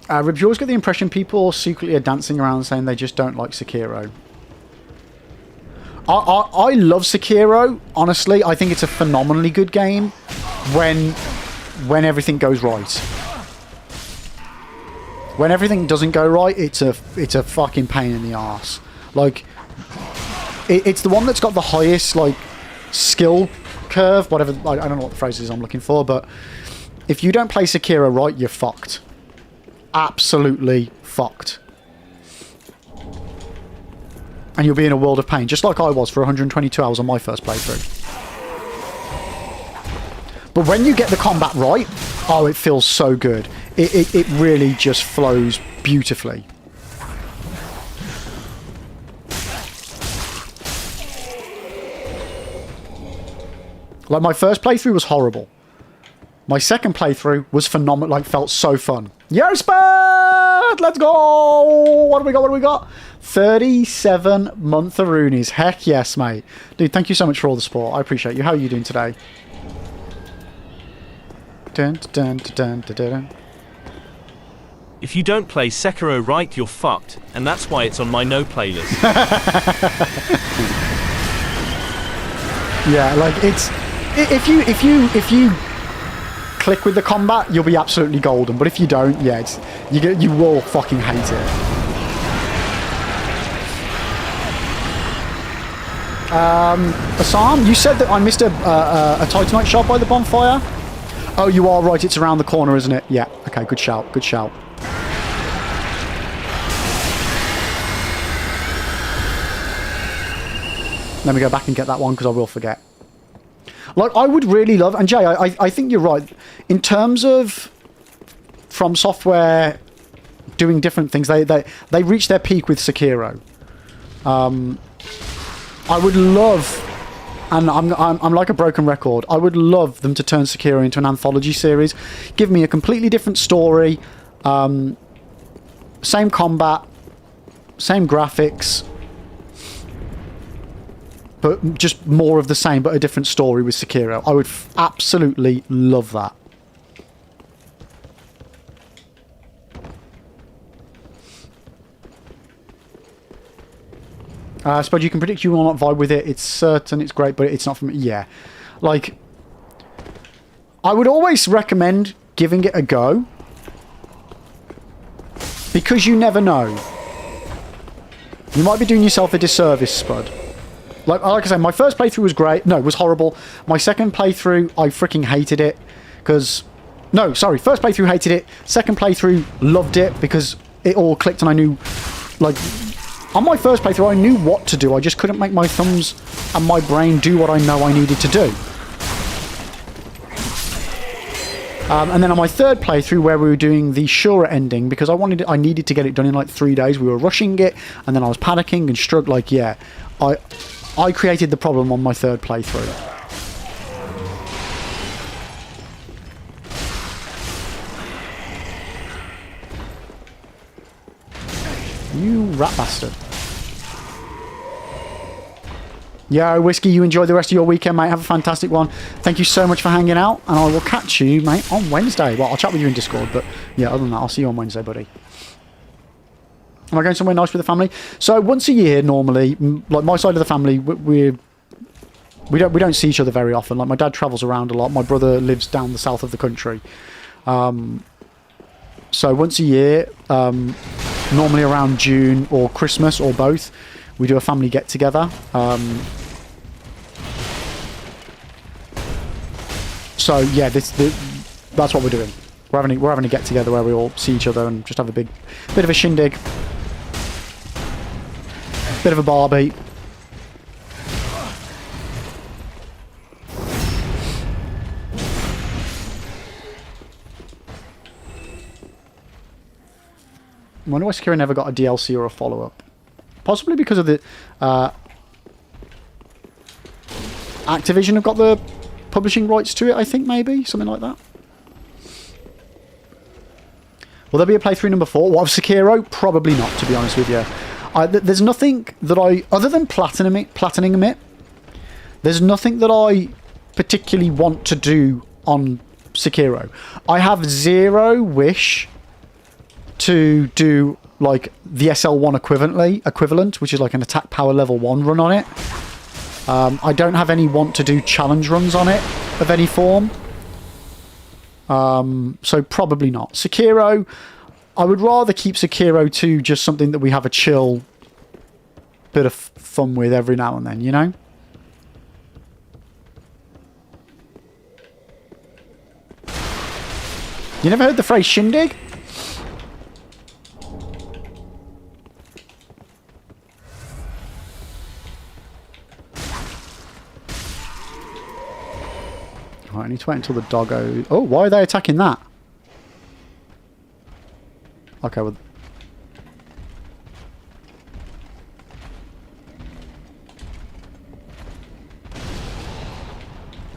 Ribs, you always get the impression people secretly are dancing around saying they just don't like Sekiro. I love Sekiro, honestly. I think it's a phenomenally good game when everything goes right. When everything doesn't go right, it's a fucking pain in the arse. Like, it's the one that's got the highest, like, skill curve, whatever. I don't know what the phrase is I'm looking for, but if you don't play Sekiro right, you're fucked. Absolutely fucked. And you'll be in a world of pain, just like I was for 122 hours on my first playthrough. But when you get the combat right, oh, it feels so good. It really just flows beautifully. Like, my first playthrough was horrible. My second playthrough was phenomenal, like, felt so fun. Yes, bud! Let's go! What do we got? What do we got? 37 month-a-roonies. Heck yes, mate. Dude, thank you so much for all the support. I appreciate you. How are you doing today? Dun, dun, dun, dun, dun, dun. If you don't play Sekiro right, you're fucked, and that's why it's on my no playlist. Yeah, like, it's... If you click with the combat, you'll be absolutely golden. But if you don't, yeah, it's, you will fucking hate it. Assam, you said that I missed a Titanite shot by the bonfire. Oh, you are right. It's around the corner, isn't it? Yeah. Okay. Good shout. Good shout. Let me go back and get that one because I will forget. Like, I would really love, and Jay, I think you're right. In terms of From Software doing different things, they reached their peak with Sekiro. I would love, and I'm like a broken record, I would love them to turn Sekiro into an anthology series. Give me a completely different story, same combat, same graphics, but just more of the same, but a different story with Sekiro. I would absolutely love that. I suppose you can predict you will not vibe with it. It's certain it's great, but it's not for me. Yeah. Like, I would always recommend giving it a go. Because you never know. You might be doing yourself a disservice, Spud. Like I say, my first playthrough was great. No, it was horrible. My second playthrough, I freaking hated it. Because... No, sorry. First playthrough, hated it. Second playthrough, loved it. Because it all clicked and I knew... Like... On my first playthrough, I knew what to do. I just couldn't make my thumbs and my brain do what I know I needed to do. And then on my third playthrough, where we were doing the surer ending, because I needed to get it done in like 3 days. We were rushing it, and then I was panicking and struck. Like, yeah, I created the problem on my third playthrough. You rat bastard. Yo, Whiskey, you enjoy the rest of your weekend, mate. Have a fantastic one. Thank you so much for hanging out, and I will catch you, mate, on Wednesday. Well, I'll chat with you in Discord, but yeah, other than that, I'll see you on Wednesday, buddy. Am I going somewhere nice with the family? So once a year, normally, like my side of the family, we don't see each other very often. Like, my dad travels around a lot. My brother lives down the south of the country. So once a year, normally around June or Christmas or both, we do a family get-together. So yeah, that's what we're doing. We're having a get-together where we all see each other and just have a bit of a shindig, bit of a barbie. I wonder why Sekiro never got a DLC or a follow-up. Possibly because of the... Activision have got the publishing rights to it, I think, maybe? Something like that. Will there be a playthrough number 4? What, of Sekiro? Probably not, to be honest with you. There's nothing that I... Other than platining it, there's nothing that I particularly want to do on Sekiro. I have zero wish to do like the SL1 equivalent, which is like an attack power level 1 run on it. I don't have any want to do challenge runs on it of any form. So probably not. Sekiro, I would rather keep Sekiro 2 just something that we have a chill bit of fun with every now and then, you know? You never heard the phrase shindig? Right, I need to wait until the doggo... Oh, why are they attacking that? Okay, well...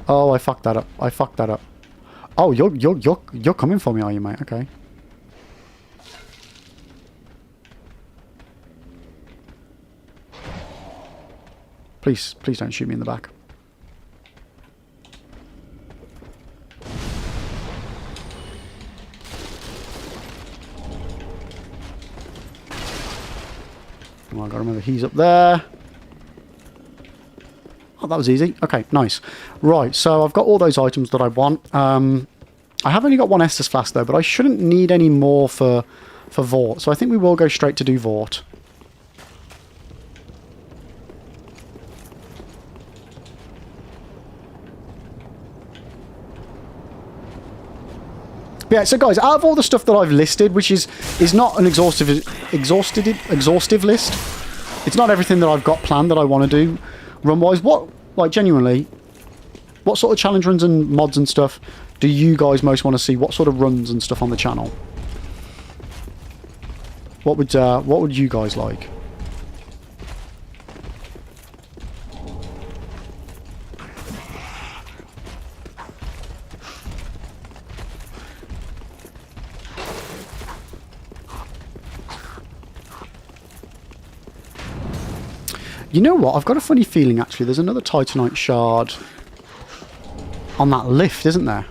Oh, I fucked that up. I fucked that up. Oh, you're coming for me, are you, mate? Okay. Please don't shoot me in the back. Oh, I gotta remember he's up there. Oh, that was easy. Okay, nice. Right, so I've got all those items that I want. I have only got one Estus flask though, but I shouldn't need any more for Vort. So I think we will go straight to do Vort. Yeah, so guys, out of all the stuff that I've listed, which is not an exhaustive list, it's not everything that I've got planned that I want to do run-wise. What, like, genuinely, what sort of challenge runs and mods and stuff do you guys most want to see? What sort of runs and stuff on the channel? What would you guys like? You know what? I've got a funny feeling, actually. There's another Titanite shard on that lift, isn't there?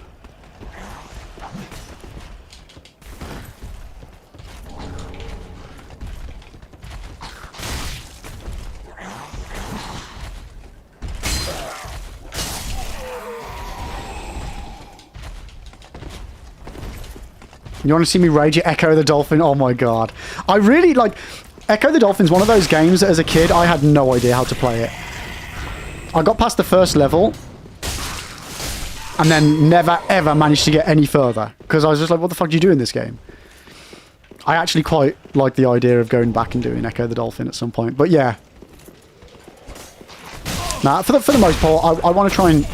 You want to see me rage at Echo the Dolphin? Oh my god. I really like... Echo the Dolphin's one of those games that as a kid I had no idea how to play it. I got past the first level and then never ever managed to get any further because I was just like, what the fuck do you do in this game? I actually quite like the idea of going back and doing Echo the Dolphin at some point, but yeah. Nah, for the most part, I want to try and...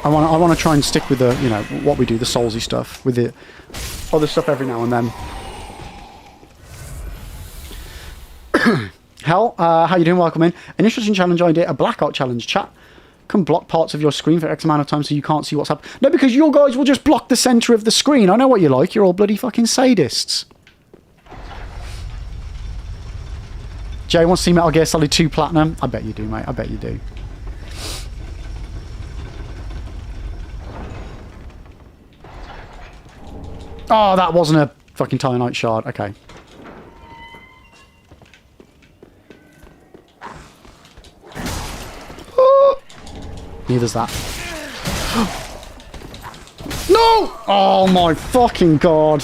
I want to try and stick with the, you know, what we do, the soulsy stuff, with the other stuff every now and then. Hell, how you doing? Welcome in. An interesting challenge idea, a blackout challenge. Chat can block parts of your screen for X amount of time so you can't see what's happening. No, because you guys will just block the center of the screen. I know what you're like. You're all bloody fucking sadists. Jay wants to see Metal Gear Solid 2 Platinum. I bet you do, mate. I bet you do. Oh, that wasn't a fucking Titanite shard. Okay. Neither's that. No! Oh my fucking god.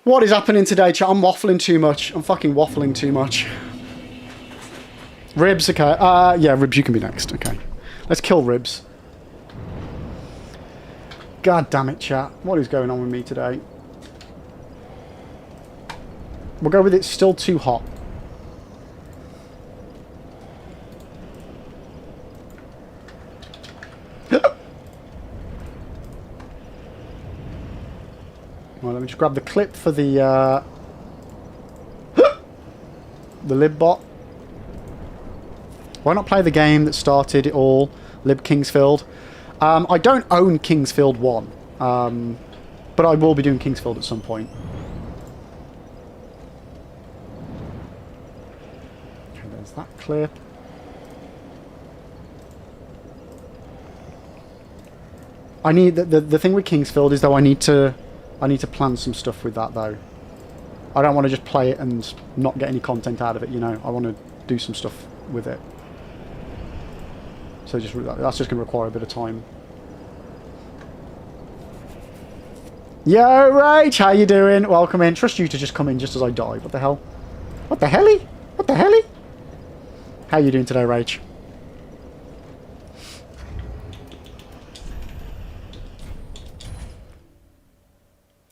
What is happening today, chat? I'm waffling too much. I'm fucking waffling too much. Ribs, okay. Yeah, Ribs, you can be next. Okay. Let's kill Ribs. God damn it, chat. What is going on with me today? We'll go with it's still too hot. Well, let me just grab the clip for the lib bot. Why not play the game that started it all, Lib Kingsfield? I don't own Kingsfield 1, but I will be doing Kingsfield at some point. Okay, there's that clip. I need the thing with Kingsfield is though I need to plan some stuff with that though. I don't want to just play it and not get any content out of it, you know. I want to do some stuff with it. So that's just going to require a bit of time. Yo, Rach, how you doing? Welcome in. Trust you to just come in just as I die. What the hell? What the helly? What the helly? How you doing today, Rach?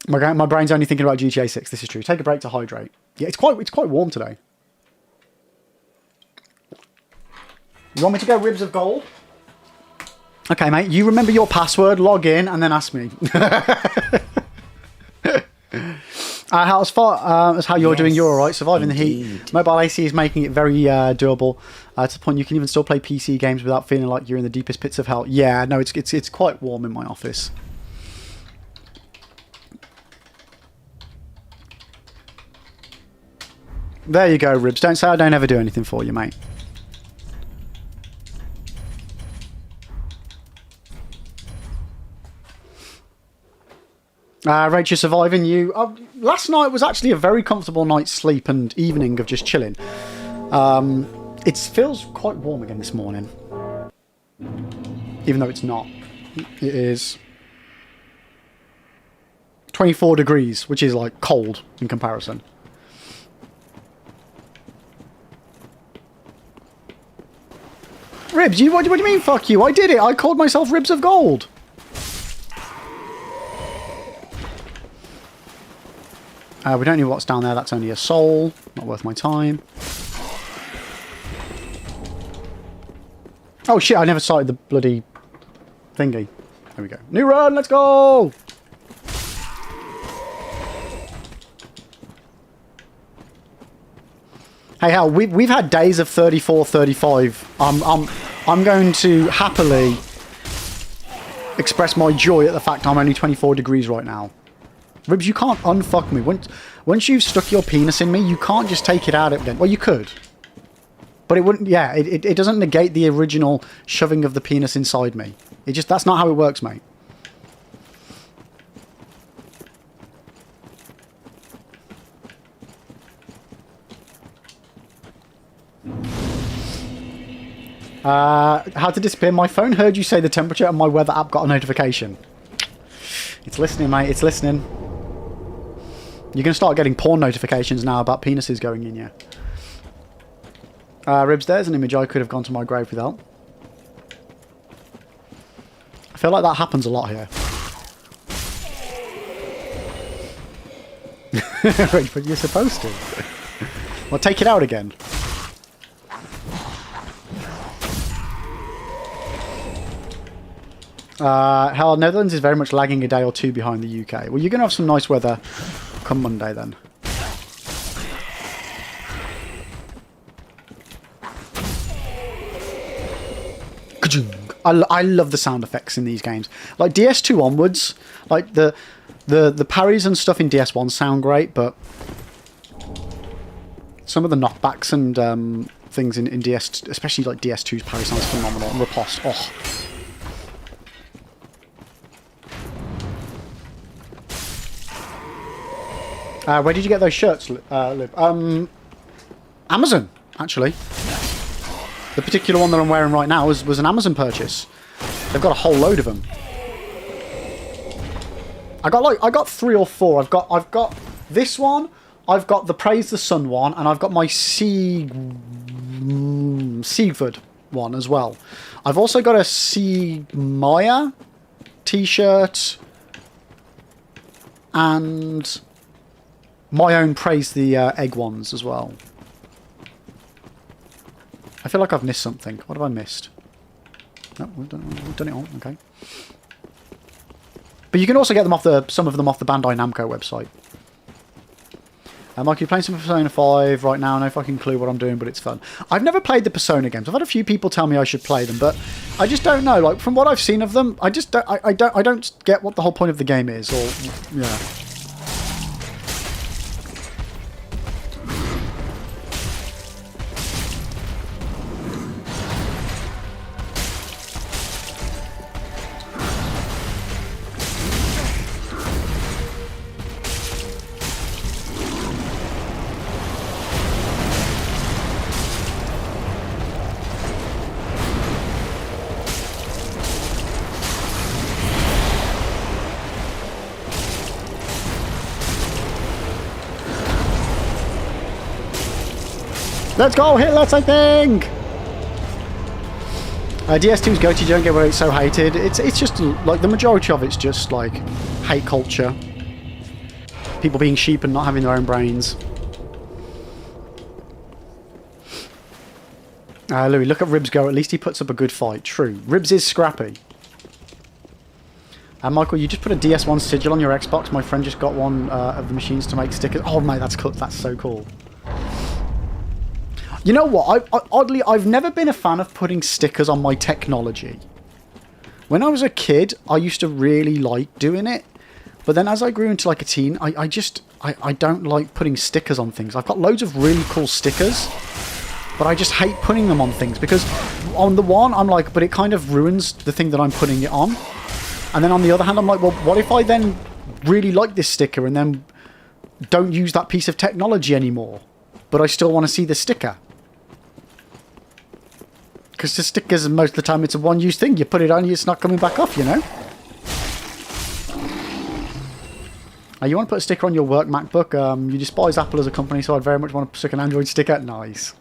My brain's only thinking about GTA 6. This is true. Take a break to hydrate. Yeah, it's quite warm today. You want me to go ribs of gold? Okay, mate. You remember your password, log in, and then ask me. As far as how you're doing, you're all right. Surviving the heat. Mobile AC is making it very doable. To the point you can even still play PC games without feeling like you're in the deepest pits of hell. Yeah, no, it's quite warm in my office. There you go, Ribs. Don't say I don't ever do anything for you, mate. Rach, you're surviving. Last night was actually a very comfortable night's sleep and evening of just chilling. It feels quite warm again this morning. Even though it's not. It is 24 degrees, which is like cold in comparison. Ribs, what do you mean, fuck you? I did it. I called myself Ribs of Gold. We don't know what's down there. That's only a soul. Not worth my time. Oh, shit. I never sighted the bloody thingy. There we go. New run. Let's go. Hey, hell, we've had days of 34, 35. I'm going to happily express my joy at the fact I'm only 24 degrees right now. Ribs, you can't unfuck me. Once you've stuck your penis in me, you can't just take it out again. Well, you could. But it wouldn't, yeah, it doesn't negate the original shoving of the penis inside me. That's not how it works, mate. How to disappear. My phone heard you say the temperature and my weather app got a notification. It's listening, mate. It's listening. You're going to start getting porn notifications now about penises going in you. Ribs, there's an image I could have gone to my grave without. I feel like that happens a lot here. Wait, but you're supposed to. Well, take it out again. Hell, Netherlands is very much lagging a day or two behind the UK. Well, you're going to have some nice weather come Monday then. I love the sound effects in these games. Like DS2 onwards, like the parries and stuff in DS1 sound great, but some of the knockbacks and things in DS, especially like DS2's parry sounds phenomenal. And riposte, oh. Where did you get those shirts, Lib? Amazon, actually. The particular one that I'm wearing right now was an Amazon purchase. They've got a whole load of them. I got 3 or 4. I've got this one. I've got the Praise the Sun one, and I've got my Siegfried one as well. I've also got a Siegmeier t-shirt and my own Praise the Egg ones as well. I feel like I've missed something. What have I missed? No, we've done it all. Okay. But you can also get them off some of them off the Bandai Namco website. Mike, you're playing some Persona 5 right now. No fucking clue what I'm doing, but it's fun. I've never played the Persona games. I've had a few people tell me I should play them, but I just don't know. Like from what I've seen of them, I don't get what the whole point of the game is. Or yeah. Let's go, Hitler, I think! DS2's go-to, don't get where it's so hated. It's just, like, the majority of it's just, like, hate culture. people being sheep and not having their own brains. Louis, look at Ribs go. At least he puts up a good fight. True. Ribs is scrappy. Michael, you just put a DS1 sigil on your Xbox. My friend just got one of the machines to make stickers. Oh, mate, that's cool. That's so cool. You know what? Oddly, I've never been a fan of putting stickers on my technology. When I was a kid, I used to really like doing it. But then as I grew into like a teen, I don't like putting stickers on things. I've got loads of really cool stickers, but I just hate putting them on things because on the one, I'm like, but it kind of ruins the thing that I'm putting it on. And then on the other hand, I'm like, well, what if I then really like this sticker and then don't use that piece of technology anymore, but I still want to see the sticker? Because the stickers, most of the time, it's a one-use thing. You put it on, it's not coming back off, you know? You want to put a sticker on your work MacBook? You despise Apple as a company, so I'd very much want to stick an Android sticker. Nice.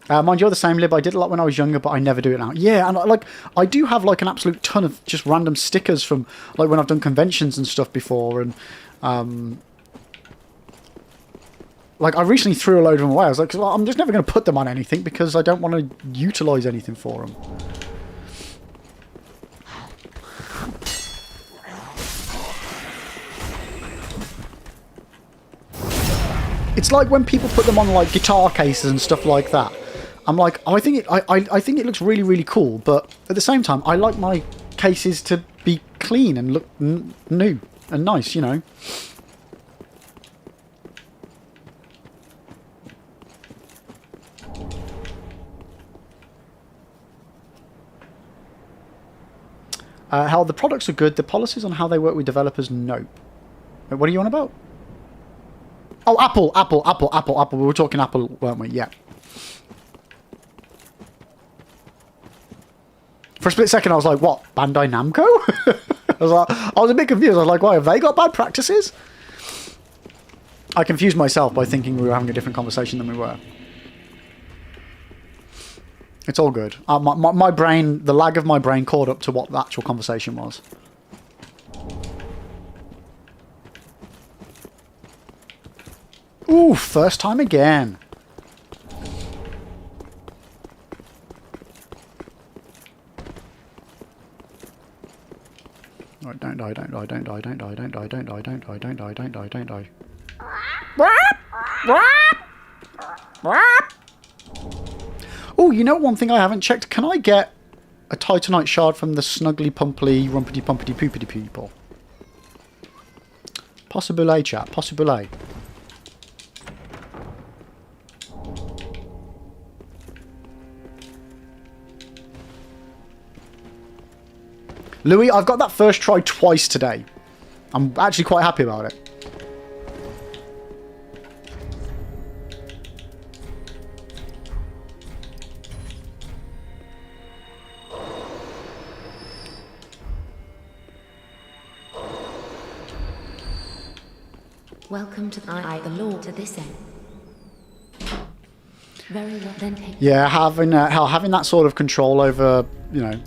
Mind you, you're the same, Lib. I did a lot when I was younger, but I never do it now. Yeah, and like I do have like an absolute ton of just random stickers from like when I've done conventions and stuff before, and like I recently threw a load of them away. I was like, well, I'm just never going to put them on anything because I don't want to utilize anything for them. It's like when people put them on like guitar cases and stuff like that. I'm like, oh, I think it looks really, really cool, but at the same time, I like my cases to be clean and look new and nice, you know. How the products are good, the policies on how they work with developers, nope. What are you on about? Oh, Apple. We were talking Apple, weren't we? Yeah. For a split second, I was like, what? Bandai Namco? I was a bit confused. I was like, why, have they got bad practices? I confused myself by thinking we were having a different conversation than we were. It's all good. My brain, the lag of my brain caught up to what the actual conversation was. Ooh, first time again. Right, don't die, don't die, don't die, don't die, don't die, don't die, don't die, don't die, don't die, don't die. Oh, you know one thing I haven't checked? Can I get a Titanite shard from the snuggly pumply rumpity pumpity poopity people? Possible, chat. Possible. Louis, I've got that first try twice today. I'm actually quite happy about it. Welcome to the law to this end. Very well, then take. Yeah, having that sort of control over, you know,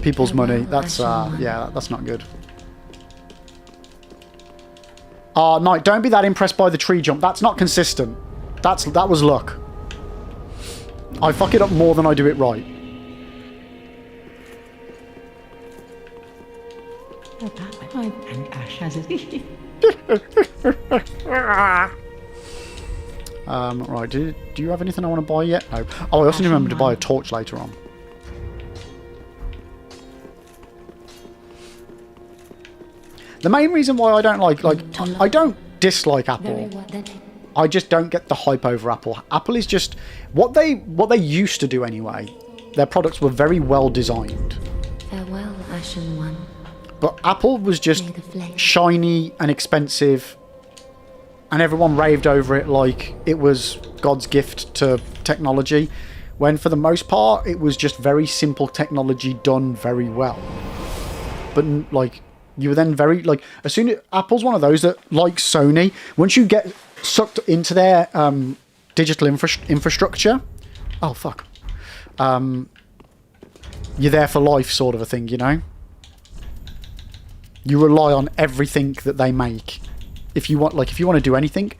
people's money. That's yeah, that's not good. Oh, no, don't be that impressed by the tree jump. That's not consistent. That was luck. I fuck it up more than I do it right. And Ash has it. Right, do you have anything I want to buy yet? No. Oh, I also need to remember to buy a torch later on. The main reason why I don't I don't dislike Apple. I just don't get the hype over Apple. Apple is just what they used to do anyway. Their products were very well designed. Farewell, Ashen One. But Apple was just shiny and expensive, and everyone raved over it like it was God's gift to technology, when for the most part it was just very simple technology done very well. But like, you were then very, like, as soon as Apple's one of those that, like Sony, once you get sucked into their digital infrastructure, oh fuck, you're there for life, sort of a thing, you know. You rely on everything that they make. If you want to do anything,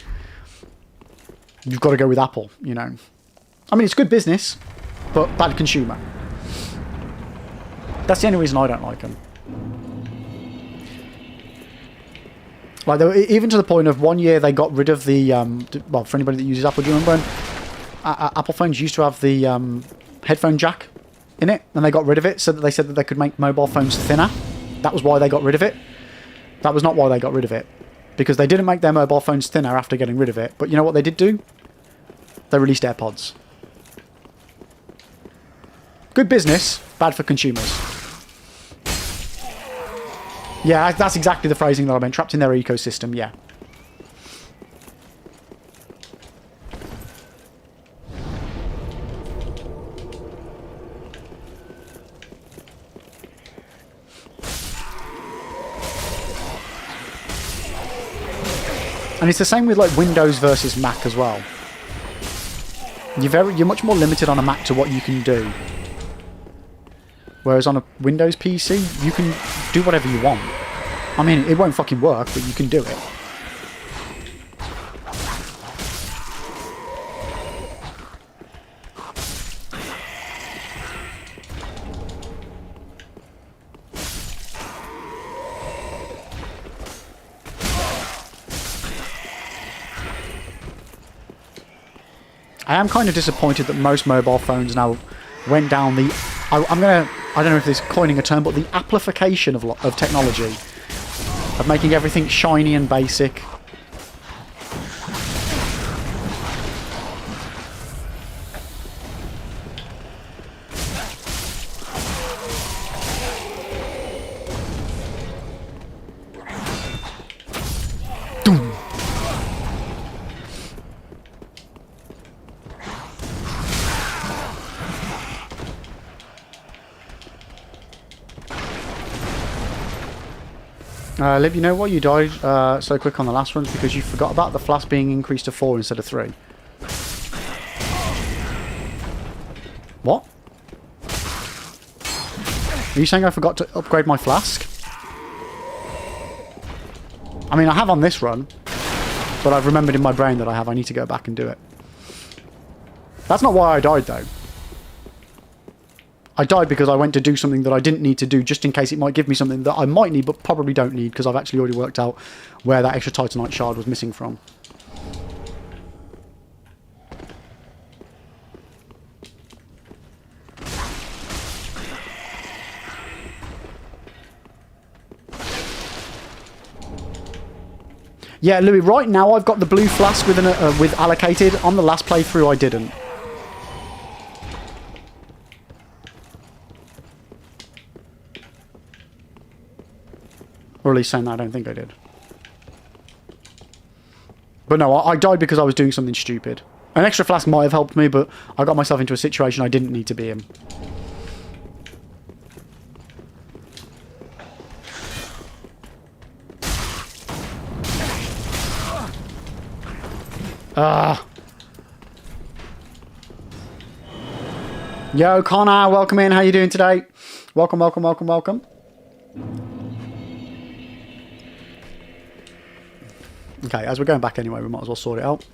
you've got to go with Apple, you know. I mean, it's good business, but bad consumer. That's the only reason I don't like them. Like, even to the point of 1 year they got rid of the, well, for anybody that uses Apple, do you remember when Apple phones used to have the headphone jack in it, and they got rid of it so that they said that they could make mobile phones thinner? That was why they got rid of it. That was not why they got rid of it. Because they didn't make their mobile phones thinner after getting rid of it. But you know what they did do? They released AirPods. Good business, bad for consumers. Yeah, that's exactly the phrasing that I meant. Trapped in their ecosystem, yeah. And it's the same with like Windows versus Mac as well. You're much more limited on a Mac to what you can do. Whereas on a Windows PC, you can do whatever you want. I mean, it won't fucking work, but you can do it. I am kind of disappointed that most mobile phones now went down the... I don't know if this is coining a term, but the amplification of technology. Of making everything shiny and basic. Doom. Liv, you know why you died so quick on the last ones? Because you forgot about the flask being increased to 4 instead of 3. What? Are you saying I forgot to upgrade my flask? I mean, I have on this run, but I've remembered in my brain that I need to go back and do it. That's not why I died, though. I died because I went to do something that I didn't need to do just in case it might give me something that I might need but probably don't need because I've actually already worked out where that extra Titanite shard was missing from. Yeah, Louis, right now I've got the blue flask with allocated. On the last playthrough I didn't. Or at least saying that, I don't think I did. But no, I died because I was doing something stupid. An extra flask might have helped me, but I got myself into a situation I didn't need to be in. Yo, Connor, welcome in. How you doing today? Welcome, welcome, welcome, welcome. Okay, as we're going back anyway, we might as well sort it out.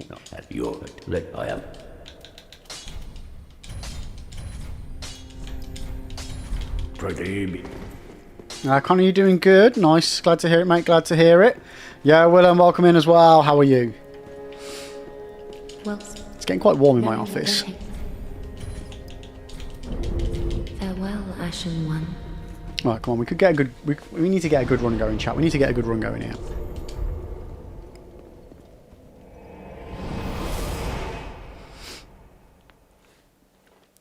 Not have your let I am. Connor, you doing good? Nice. Glad to hear it, mate. Glad to hear it. Yeah, Willem, welcome in as well. How are you? Well, it's getting quite warm in my office. Farewell, Ashen One. Right, come on. We could get a good... We need to get a good run going, chat. We need to get a good run going here.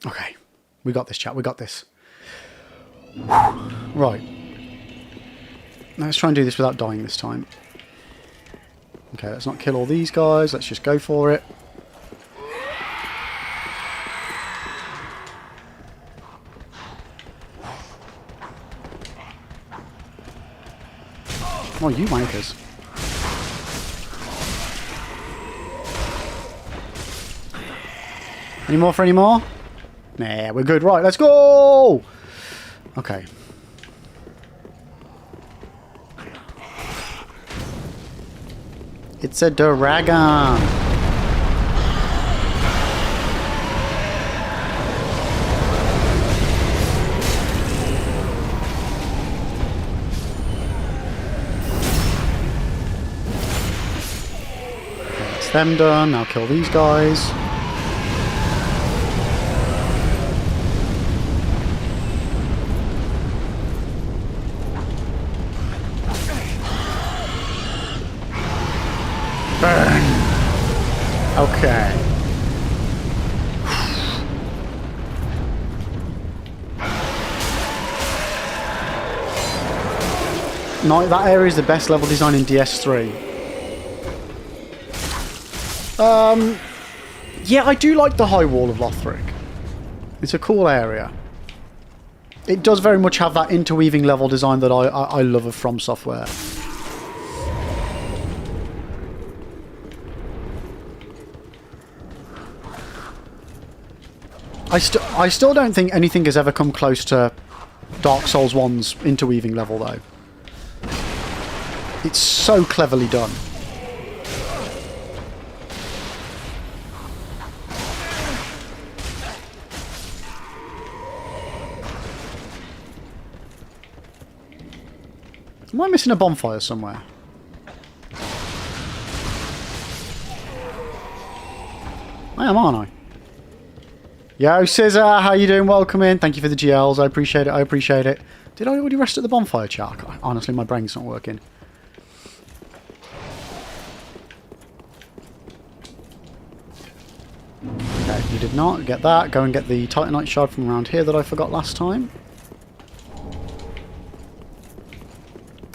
Okay. We got this, chat. We got this. Right. Let's try and do this without dying this time. Okay, let's not kill all these guys. Let's just go for it. Oh, you wankers. Any more for any more? Nah, we're good. Right, let's go! Okay. It's a dragon. That's them done. Now kill these guys. Burn. Okay. No, that area is the best level design in DS3. Yeah, I do like the High Wall of Lothric. It's a cool area. It does very much have that interweaving level design that I love of From Software. I still don't think anything has ever come close to Dark Souls 1's interweaving level, though. It's so cleverly done. Am I missing a bonfire somewhere? I am, aren't I? Yo, Scissor, how you doing? Welcome in. Thank you for the GLs. I appreciate it. I appreciate it. Did I already rest at the bonfire, chat? Honestly, my brain's not working. Okay, you did not get that. Go and get the Titanite shard from around here that I forgot last time.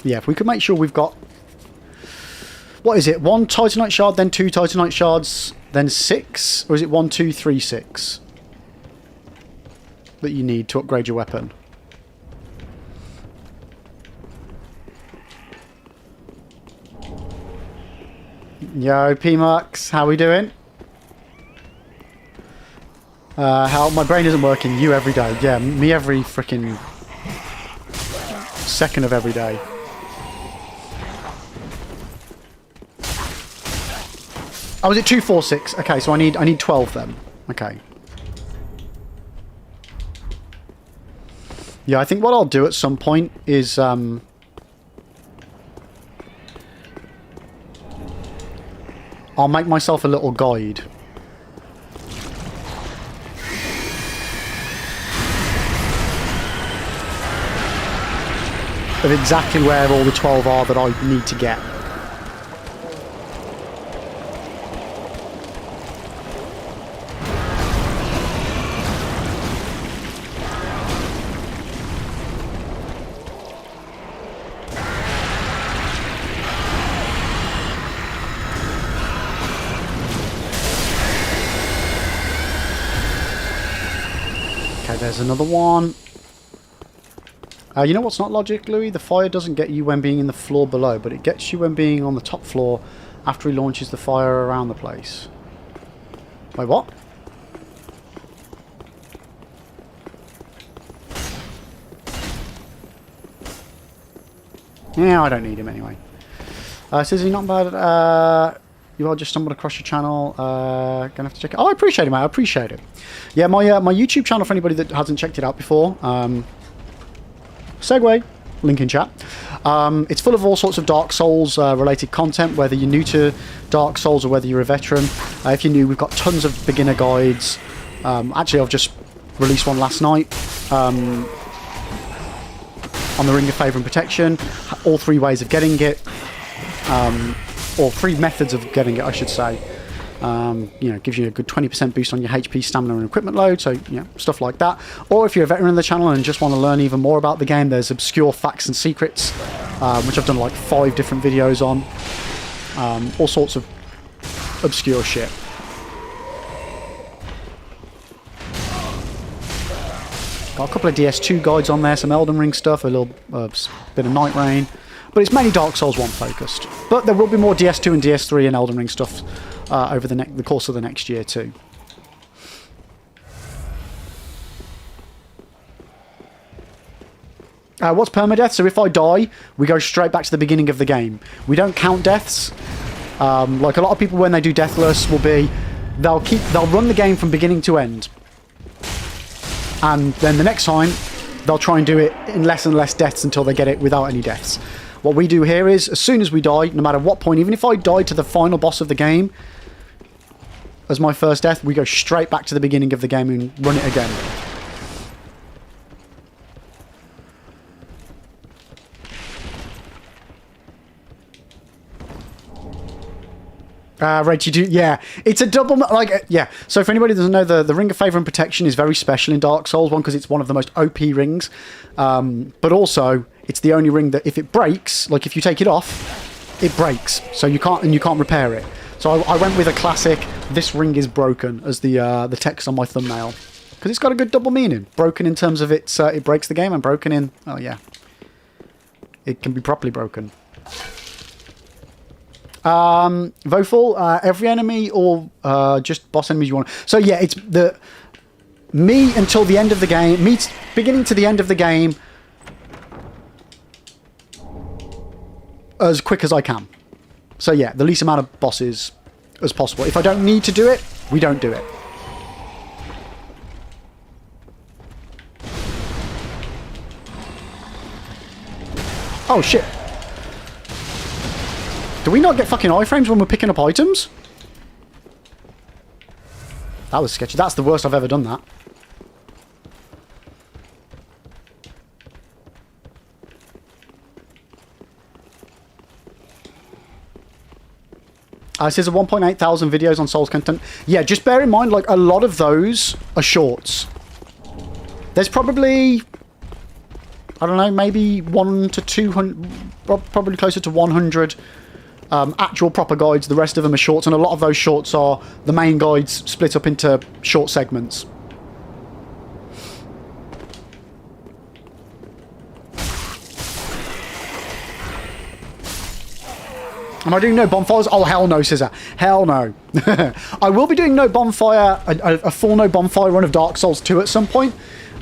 Yeah, if we could make sure we've got... What is it? 1 Titanite shard, then 2 Titanite shards, then 6? Or is it 1, 2, 3, 6? That you need to upgrade your weapon. Yo, P-Mux, how we doing? How my brain isn't working. You every day. Yeah, me every freaking second of every day. Oh, was it 2, 4, 6? Okay, so I need 12 then. Okay. Yeah, I think what I'll do at some point is I'll make myself a little guide. Of exactly where all the 12 are that I need to get. There's another one. You know what's not logic, Louis? The fire doesn't get you when being in the floor below, but it gets you when being on the top floor after he launches the fire around the place. Wait, what? Yeah, I don't need him anyway. Says he not bad. You all just stumbled across your channel. Gonna have to check it. Oh, I appreciate it, mate. I appreciate it. Yeah, my YouTube channel, for anybody that hasn't checked it out before. Segue. Link in chat. It's full of all sorts of Dark Souls related content, whether you're new to Dark Souls or whether you're a veteran. If you're new, we've got tons of beginner guides. Actually, I've just released one last night on the Ring of Favour and Protection. All 3 ways of getting it. Or 3 methods of getting it, I should say. You know, gives you a good 20% boost on your HP, stamina, and equipment load. So, you know, stuff like that. Or if you're a veteran of the channel and just want to learn even more about the game, there's obscure facts and secrets, which I've done like 5 different videos on. All sorts of obscure shit. Got a couple of DS2 guides on there, some Elden Ring stuff, a little bit of Night Rain. But it's mainly Dark Souls 1 focused. But there will be more DS2 and DS3 and Elden Ring stuff over the course of the next year too. What's permadeath? So if I die, we go straight back to the beginning of the game. We don't count deaths. Like a lot of people when they do Deathless will be, they'll run the game from beginning to end. And then the next time, they'll try and do it in less and less deaths until they get it without any deaths. What we do here is, as soon as we die, no matter what point, even if I die to the final boss of the game as my first death, we go straight back to the beginning of the game and run it again. Right, you do, yeah. It's a double, like, yeah. So for anybody who doesn't know, the Ring of Favour and Protection is very special in Dark Souls, one, because it's one of the most OP rings, but also, it's the only ring that if it breaks, like if you take it off, it breaks, so you can't repair it. So I went with a classic, this ring is broken, as the text on my thumbnail, because it's got a good double meaning. Broken in terms of it breaks the game, and broken in, oh yeah, it can be properly broken. Voful, every enemy or just boss enemies you want. So yeah, it's me until the end of the game, me beginning to the end of the game as quick as I can. So yeah, the least amount of bosses as possible. If I don't need to do it, we don't do it. Oh shit. Do we not get fucking iframes when we're picking up items? That was sketchy. That's the worst I've ever done that. It says 1.8 thousand videos on Souls content. Yeah, just bear in mind, like, a lot of those are shorts. There's probably, I don't know, maybe 100 to 200, probably closer to 100 actual proper guides. The rest of them are shorts, and a lot of those shorts are the main guides split up into short segments. Am I doing no bonfires? Oh, hell no, Scissor. Hell no. I will be doing no bonfire, a full no bonfire run of Dark Souls 2 at some point.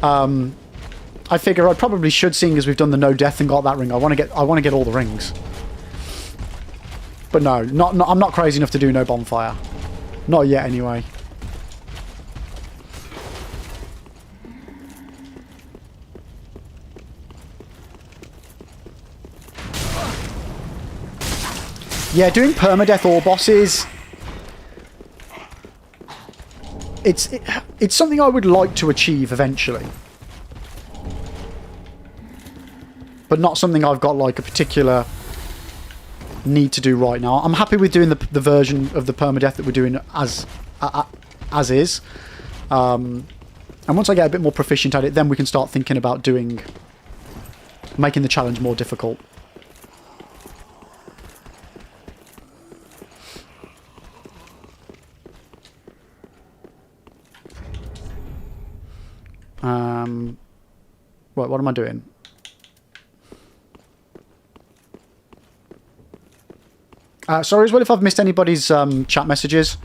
I figure I probably should, seeing as we've done the no death and got that ring. I want to get all the rings. But no, I'm not crazy enough to do no bonfire. Not yet, anyway. Yeah, doing permadeath all bosses, it's something I would like to achieve eventually. But not something I've got like a particular need to do right now. I'm happy with doing the version of the permadeath that we're doing as is. And once I get a bit more proficient at it, then we can start thinking about making the challenge more difficult. Right, what am I doing? Sorry as well if I've missed anybody's chat messages.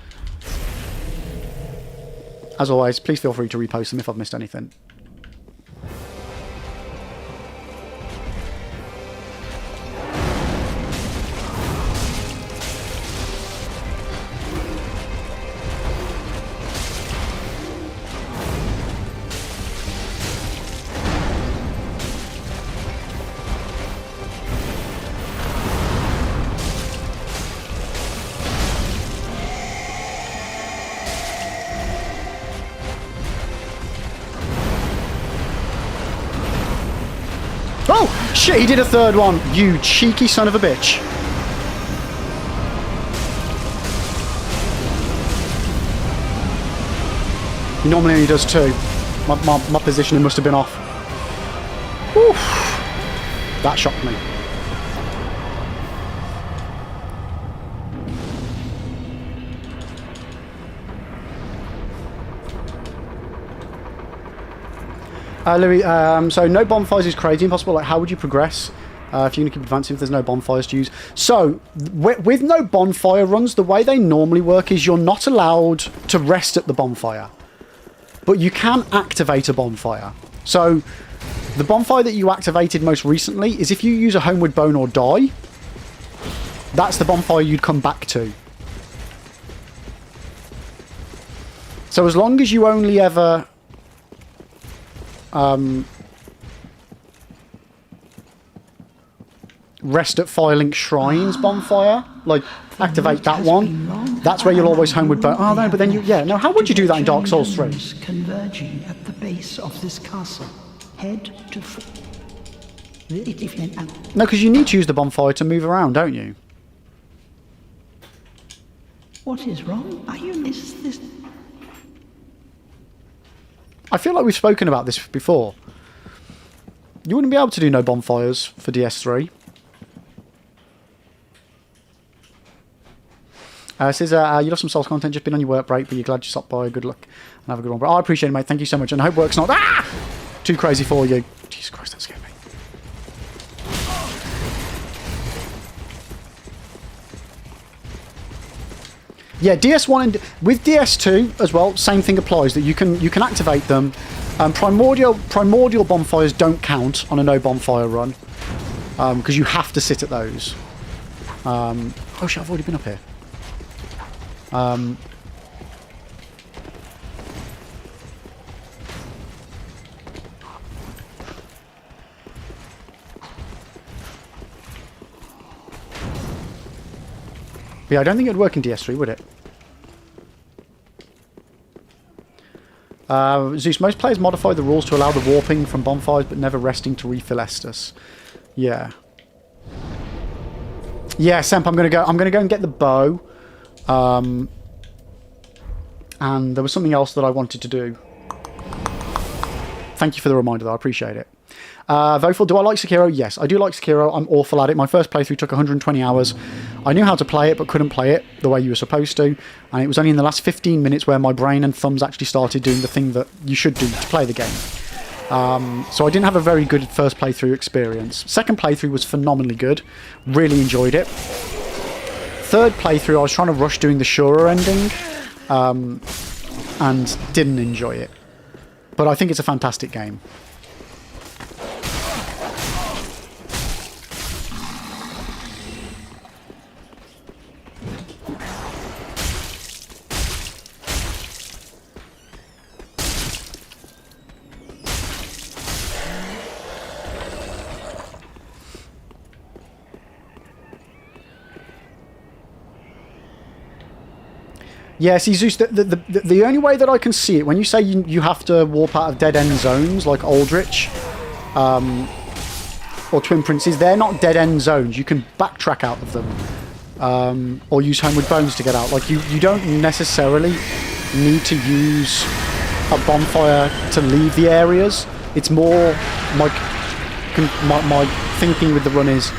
As always, please feel free to repost them if I've missed anything. Oh, shit, he did a third one. You cheeky son of a bitch. He normally only does two. My positioning must have been off. Oof. That shocked me. Louis, so no bonfires is crazy impossible. Like, how would you progress if you're going to keep advancing if there's no bonfires to use? So, with no bonfire runs, the way they normally work is you're not allowed to rest at the bonfire. But you can activate a bonfire. So, The bonfire that you activated most recently is if you use a homeward bone or die, that's the bonfire you'd come back to. So as long as you only ever rest at Firelink Shrine's bonfire, like activate that one, that's where you'll always homeward bone. Oh no, but then you, yeah, no, how would you do that in Dark Souls 3? Converging at the base of this castle. Head to No, because you need to use the bonfire to move around, don't you? What is wrong? Are you this? I feel like we've spoken about this before. You wouldn't be able to do no bonfires for DS3. Says, you love some Souls content, just been on your work break, but you're glad you stopped by. Good luck and have a good one. But I appreciate it, mate. Thank you so much. And I hope work's not too crazy for you. Jesus Christ, that scared me. Yeah, DS1 and with DS2 as well, same thing applies, that you can activate them. Primordial bonfires don't count on a no bonfire run because you have to sit at those. Oh shit, I've already been up here. Yeah, I don't think it would work in DS3, would it? Zeus, most players modify the rules to allow the warping from bonfires, but never resting to refill Estus. Yeah. Yeah, Semp, I'm gonna go and get the bow. And there was something else that I wanted to do. Thank you for the reminder, though. I appreciate it. Voful, do I like Sekiro? Yes, I do like Sekiro. I'm awful at it. My first playthrough took 120 hours. I knew how to play it, but couldn't play it the way you were supposed to. And it was only in the last 15 minutes where my brain and thumbs actually started doing the thing that you should do to play the game. So I didn't have a very good first playthrough experience. Second playthrough was phenomenally good. Really enjoyed it. Third playthrough, I was trying to rush doing the Shura ending. And didn't enjoy it. But I think it's a fantastic game. Yeah, see, Zeus, the only way that I can see it, when you say you have to warp out of dead-end zones like Aldrich or Twin Princes, they're not dead-end zones. You can backtrack out of them or use Homeward Bones to get out. Like, you don't necessarily need to use a bonfire to leave the areas. It's more my thinking with the run is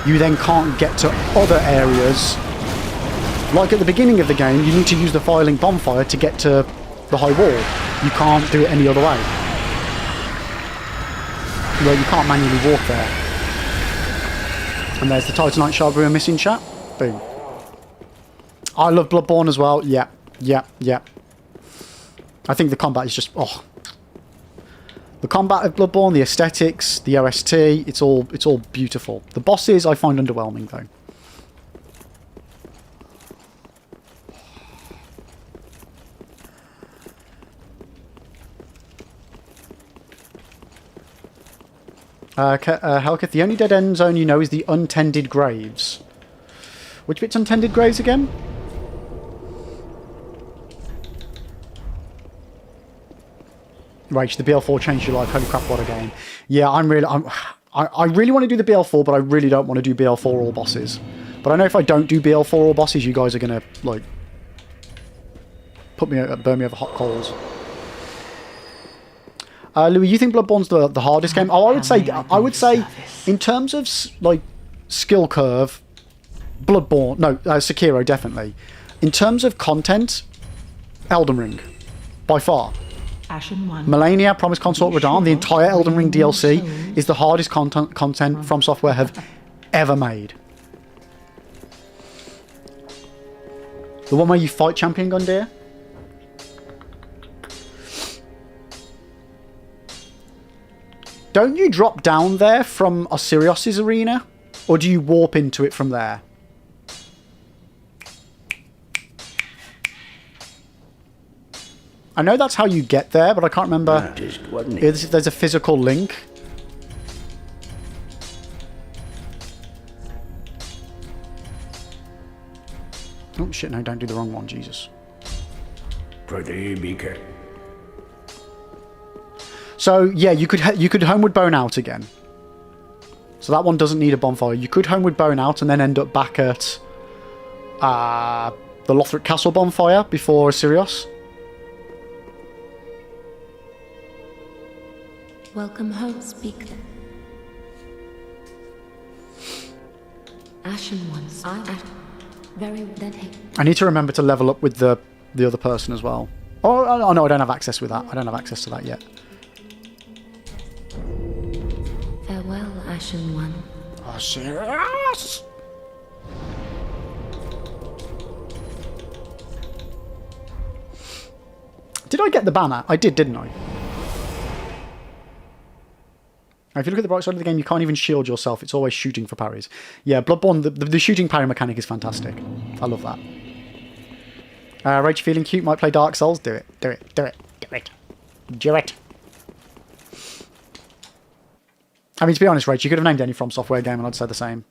you then can't get to other areas. Like at the beginning of the game, you need to use the Firelink bonfire to get to the high wall. You can't do it any other way. Well, you can't manually walk there. And there's the Titanite shard we were missing, chat. Boom. I love Bloodborne as well. Yeah. I think the combat is just... oh. The combat of Bloodborne, the aesthetics, the OST, it's all beautiful. The bosses I find underwhelming, though. Helkith, the only dead-end zone you know is the untended graves. Which bit's untended graves again? Right, the BL4 changed your life. Holy crap, what a game. Yeah, I really want to do the BL4, but I really don't want to do BL4 all bosses. But I know if I don't do BL4 all bosses, you guys are going to, like, burn me over hot coals. Louis, you think Bloodborne's the hardest game? Oh, I would say, in terms of like skill curve, Bloodborne, no, Sekiro definitely. In terms of content, Elden Ring, by far. Melania, Promised Consort, Radahn, the entire Elden Ring DLC is the hardest content From Software have ever made. The one where you fight Champion Gundyr. Don't you drop down there from Osirios' arena? Or do you warp into it from there? I know that's how you get there, but I can't remember Artist, wasn't he? if there's a physical link. Oh shit, no, don't do the wrong one, Jesus. Pretty be careful. So, yeah, you could Homeward Bone Out again. So that one doesn't need a bonfire. You could Homeward Bone Out and then end up back at the Lothric Castle bonfire before Osirios. Welcome home, speak then. Ashen ones. Very then hey. I need to remember to level up with the other person as well. Oh no, I don't have access with that. I don't have access to that yet. Farewell, Ashen One. Osirios! Did I get the banner? I did, didn't I? Now, if you look at the bright side of the game, you can't even shield yourself. It's always shooting for parries. Yeah, Bloodborne, the shooting parry mechanic is fantastic. I love that. Rach, feeling cute? Might play Dark Souls? Do it. Do it. Do it. Do it. Do it. I mean, to be honest, Rach, you could have named any From Software game and I'd say the same.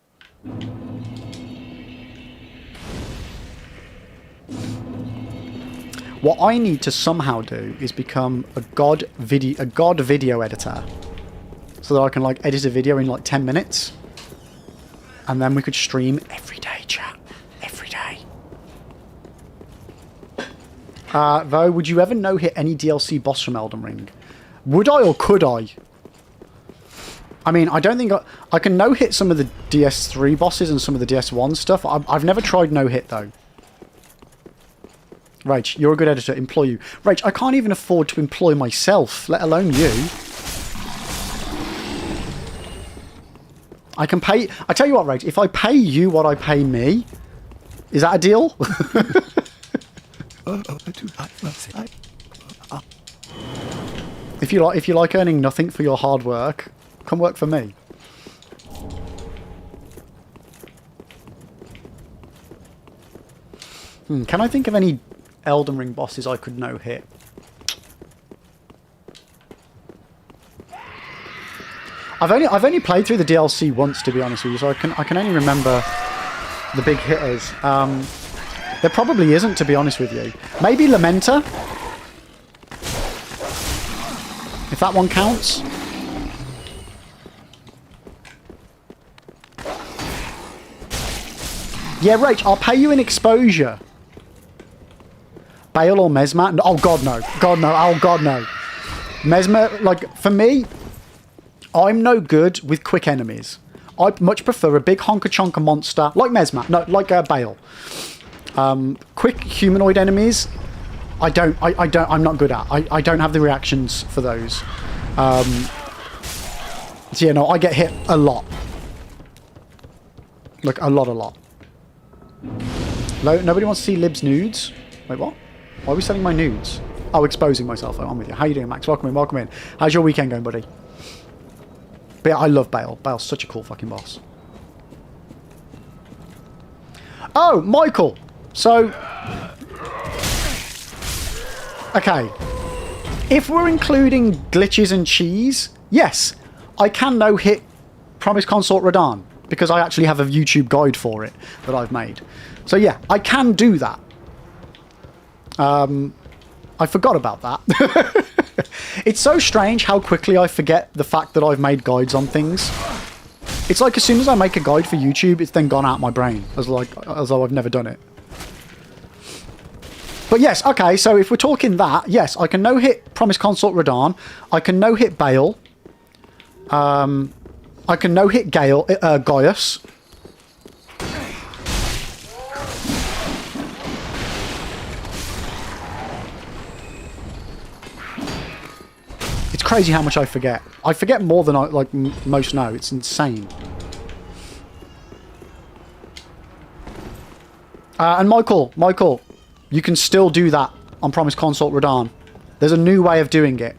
What I need to somehow do is become a god video editor. So that I can like edit a video in like 10 minutes. And then we could stream every day, chat. Every day. Though, would you ever no-hit any DLC boss from Elden Ring? Would I or could I? I mean, I don't think I can no-hit some of the DS3 bosses and some of the DS1 stuff. I've never tried no-hit, though. Rach, you're a good editor. Employ you. Rach, I can't even afford to employ myself, let alone you. I can pay... I tell you what, Rach, if I pay you what I pay me, is that a deal? If you like earning nothing for your hard work, come work for me. Can I think of any Elden Ring bosses I could no-hit? I've only played through the DLC once, to be honest with you, so I can only remember the big hitters. There probably isn't, to be honest with you. Maybe Lamenta, if that one counts. Yeah, Rach, I'll pay you in exposure. Bale or Mesmer? No, oh, God, no. God, no. Oh, God, no. Mesmer, like, for me, I'm no good with quick enemies. I much prefer a big honka-chonka monster, like Mesmer. No, like Bale. Quick humanoid enemies, I'm not good at. I don't have the reactions for those. So, yeah, no, I get hit a lot. Like, a lot. Nobody wants to see Lib's nudes? Wait, what? Why are we selling my nudes? Oh, exposing myself. Oh, I'm with you. How you doing, Max? Welcome in, welcome in. How's your weekend going, buddy? But yeah, I love Bale. Bale's such a cool fucking boss. Oh, Michael! So... Okay. If we're including glitches and cheese, yes, I can no-hit Promise Consort Radahn, because I actually have a YouTube guide for it that I've made. So yeah, I can do that. I forgot about that. It's so strange how quickly I forget the fact that I've made guides on things. It's like as soon as I make a guide for YouTube, it's then gone out my brain, as though I've never done it. But yes, okay, so if we're talking that, yes, I can no-hit Promise Consort Radahn. I can no-hit Bale. I can no-hit Gaius. It's crazy how much I forget. I forget more than most know. It's insane. And Michael, you can still do that on Promise Consort Radahn. There's a new way of doing it.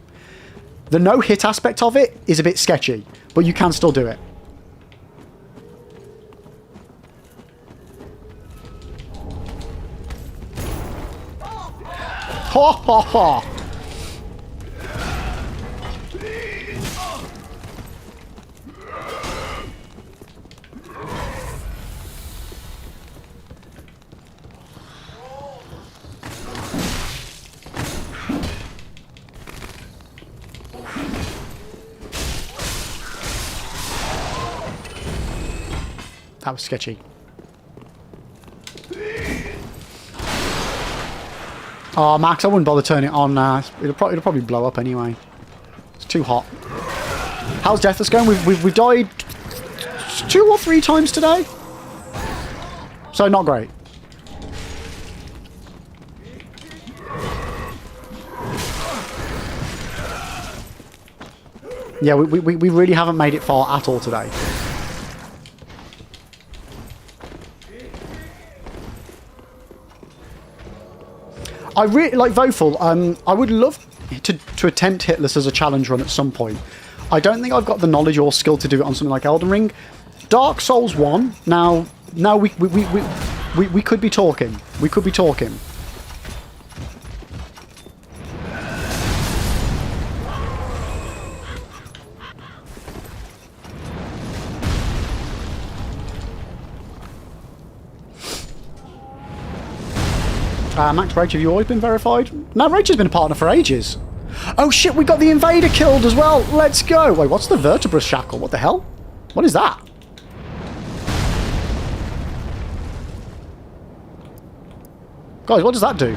The no-hit aspect of it is a bit sketchy, but you can still do it. Ha ha ha! That was sketchy. Oh, Max, I wouldn't bother turning it on now. It'll probably blow up anyway. It's too hot. How's Deathless going? We've died 2 or 3 times today. So not great. Yeah, we really haven't made it far at all today. I really like Voful. I would love to attempt Hitless as a challenge run at some point. I don't think I've got the knowledge or skill to do it on something like Elden Ring. Dark Souls 1. Now we could be talking. We could be talking. Max Rage, have you always been verified? No, Rage has been a partner for ages. Oh shit, we got the Invader killed as well. Let's go. Wait, what's the Vertebra Shackle? What the hell? What is that? Guys, what does that do?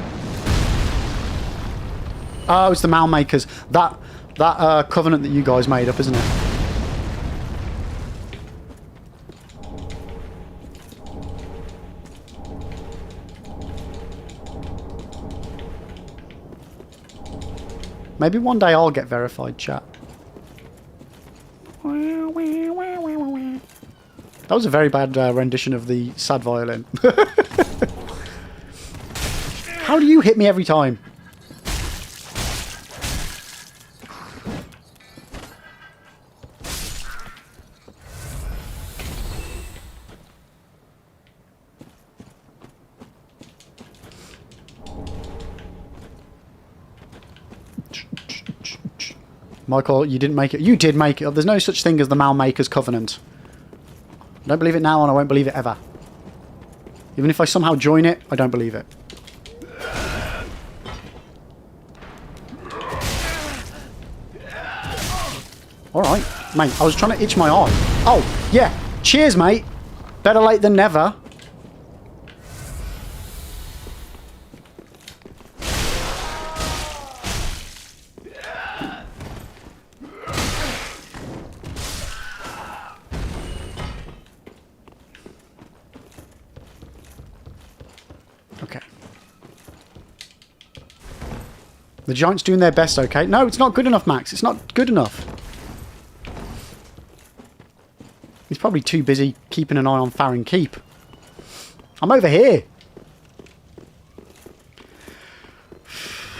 Oh, it's the Mal Makers. That covenant that you guys made up, isn't it? Maybe one day I'll get verified, chat. That was a very bad rendition of the sad violin. How do you hit me every time? Michael, you didn't make it. You did make it. There's no such thing as the Mal Maker's Covenant. I don't believe it now, and I won't believe it ever. Even if I somehow join it, I don't believe it. Alright, mate, I was trying to itch my eye. Oh, yeah. Cheers, mate. Better late than never. Okay. The Giant's doing their best, okay? No, it's not good enough, Max. It's not good enough. He's probably too busy keeping an eye on Farron Keep. I'm over here.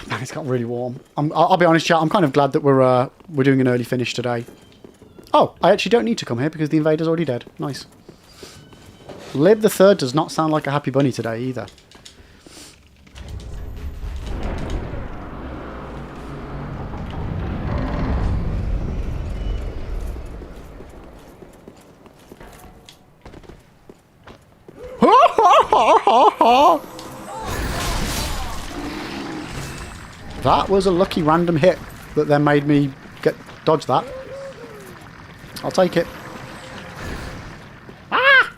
Man, it's got really warm. I'll be honest, chat. I'm kind of glad that we're doing an early finish today. Oh, I actually don't need to come here because the invader's already dead. Nice. Lib the Third does not sound like a happy bunny today either. That was a lucky random hit that then made me dodge that. I'll take it. Ah!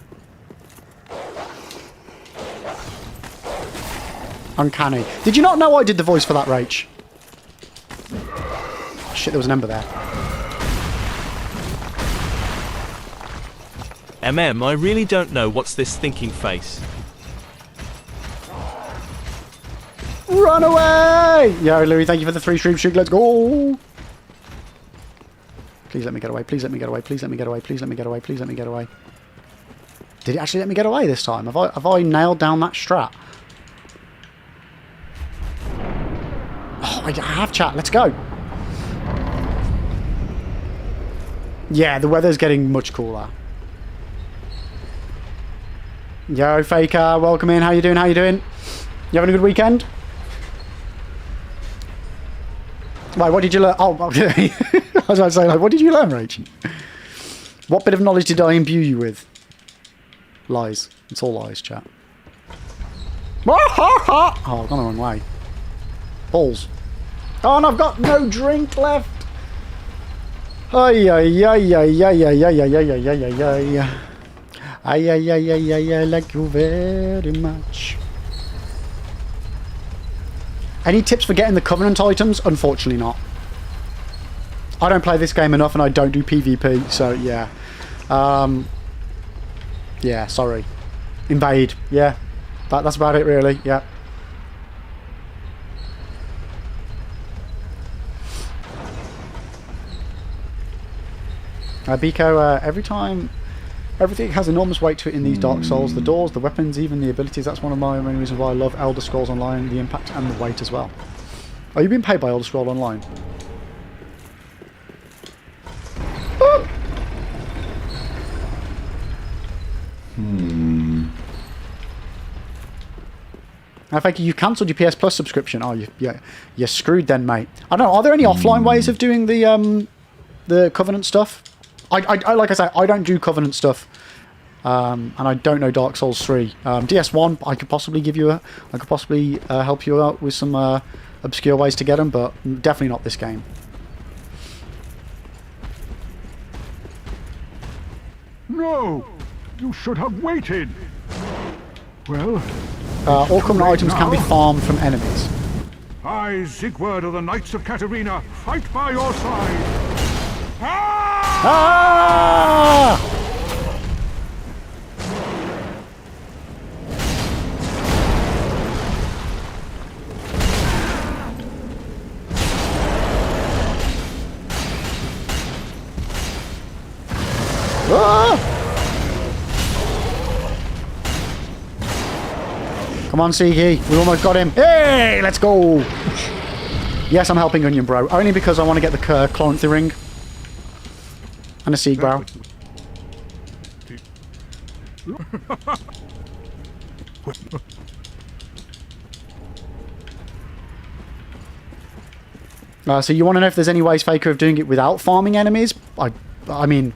Uncanny. Did you not know I did the voice for that, Rach? Shit, there was an ember there. I really don't know what's this thinking face. Run away! Yo, Louis, thank you for the 3 stream shoot. Let's go! Please let me get away. Please let me get away. Please let me get away. Please let me get away. Please let me get away. Did it actually let me get away this time? Have I nailed down that strat? Oh, I have, chat. Let's go. Yeah, the weather's getting much cooler. Yo, Faker, welcome in. How you doing? How you doing? You having a good weekend? Right, what did you learn? Oh, okay. I was about to say, like, what did you learn, Rach? What bit of knowledge did I imbue you with? Lies. It's all lies, chat. Oh, I've gone the wrong way. Balls. Oh, and I've got no drink left. Ay, ay, ay, ay, ay, ay, ay, ay, ay, ay, ay, ay, ay. Ay, ay, ay, ay, ay, I like you very much. Any tips for getting the Covenant items? Unfortunately not. I don't play this game enough and I don't do PvP, so yeah. Yeah, sorry. Invade, yeah. That's about it really, yeah. Biko, everything has enormous weight to it in these Dark Souls. The doors, the weapons, even the abilities. That's one of my main reasons why I love Elder Scrolls Online, the impact and the weight as well. Are you being paid by Elder Scrolls Online? I think you cancelled your PS Plus subscription. Oh, you're screwed then, mate. I don't know. Are there any offline ways of doing the Covenant stuff? I like I say, I don't do Covenant stuff, and I don't know Dark Souls 3. DS1, I could possibly give you I could possibly help you out with some obscure ways to get them, but definitely not this game. No! You should have waited! Well... all Covenant items can be farmed from enemies. I, Sigurd of the Knights of Katarina, fight by your side! Ah! Ah! Come on, Siki. We almost got him. Hey, let's go. Yes, I'm helping Onion Bro. Only because I want to get the Cloranthy ring. And a Sieg Brow. So you want to know if there's any ways, Faker, of doing it without farming enemies? I mean,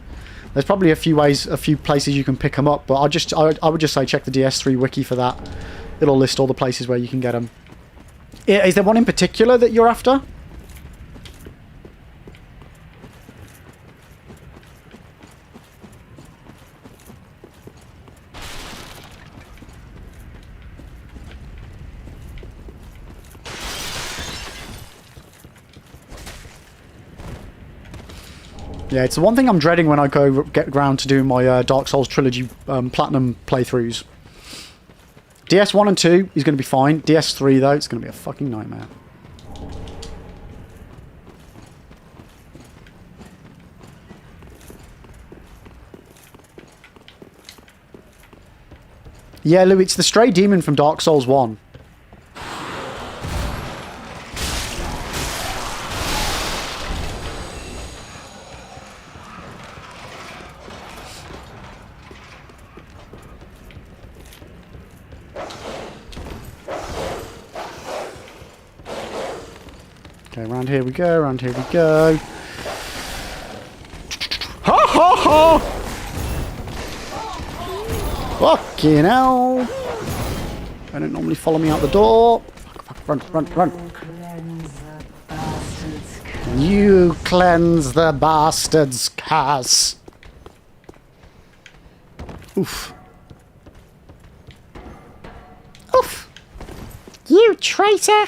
there's probably a few ways, a few places you can pick them up, but I would just say check the DS3 wiki for that. It'll list all the places where you can get them. Is there one in particular that you're after? Yeah, it's the one thing I'm dreading when I get around to doing my Dark Souls Trilogy Platinum playthroughs. DS1 and 2 is going to be fine. DS3, though, it's going to be a fucking nightmare. Yeah, Lou, it's the stray demon from Dark Souls 1. Okay, round here we go, round here we go. Ha ha ha! Fucking hell! They don't normally follow me out the door. Fuck, run, run, run. You cleanse the bastard's curse. Oof. Oof. You traitor!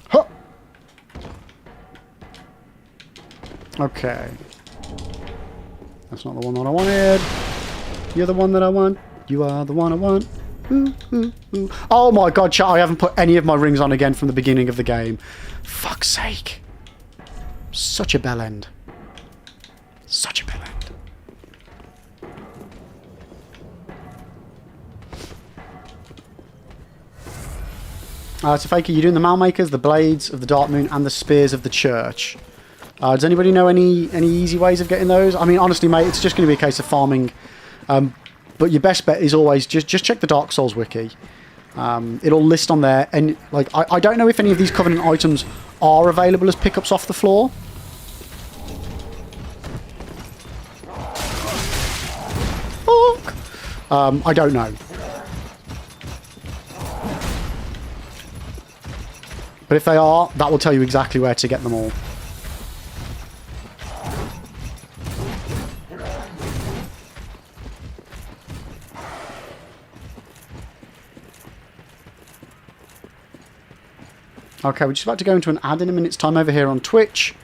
Huh. Okay. That's not the one that I wanted. You're the one that I want. You are the one I want. Ooh, ooh, ooh. Oh my god, chat, I haven't put any of my rings on again from the beginning of the game. Fuck's sake. Such a bell end. Such a bell end. So Faker, you're doing the Malmakers, the Blades of the Dark Moon, and the Spears of the Church. Does anybody know any easy ways of getting those? I mean, honestly, mate, it's just going to be a case of farming. But your best bet is always just check the Dark Souls wiki. It'll list on there. And like, I don't know if any of these Covenant items are available as pickups off the floor. Fuck. I don't know. But if they are, that will tell you exactly where to get them all. Okay, we're just about to go into an ad in a minute's time over here on Twitch.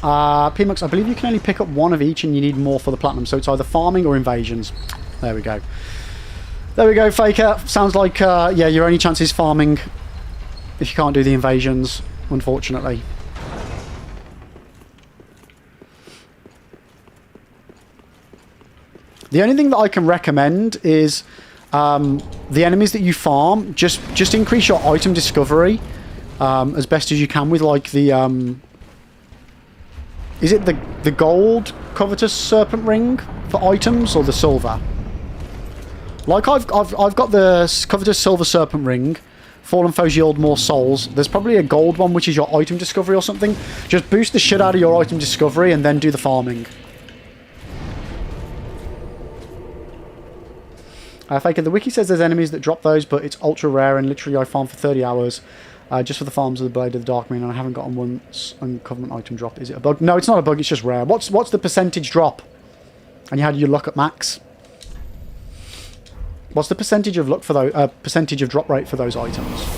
PMux, I believe you can only pick up one of each and you need more for the platinum, so it's either farming or invasions. There we go. There we go, Faker. Sounds like, yeah, your only chance is farming if you can't do the invasions, unfortunately. The only thing that I can recommend is the enemies that you farm, just increase your item discovery as best as you can with like the... is it the gold covetous serpent ring for items or the silver? Like I've got the covetous silver serpent ring. Fallen foes yield more souls. There's probably a gold one which is your item discovery or something. Just boost the shit out of your item discovery and then do the farming. Faker, the wiki says there's enemies that drop those, but it's ultra rare and literally I farm for 30 hours. Just for the farms of the Blade of the Dark Moon, and I haven't gotten once on Covenant item drop. Is it a bug? No, it's not a bug, it's just rare. What's the percentage drop? And how do you look at max? What's the percentage of luck for those percentage of drop rate for those items?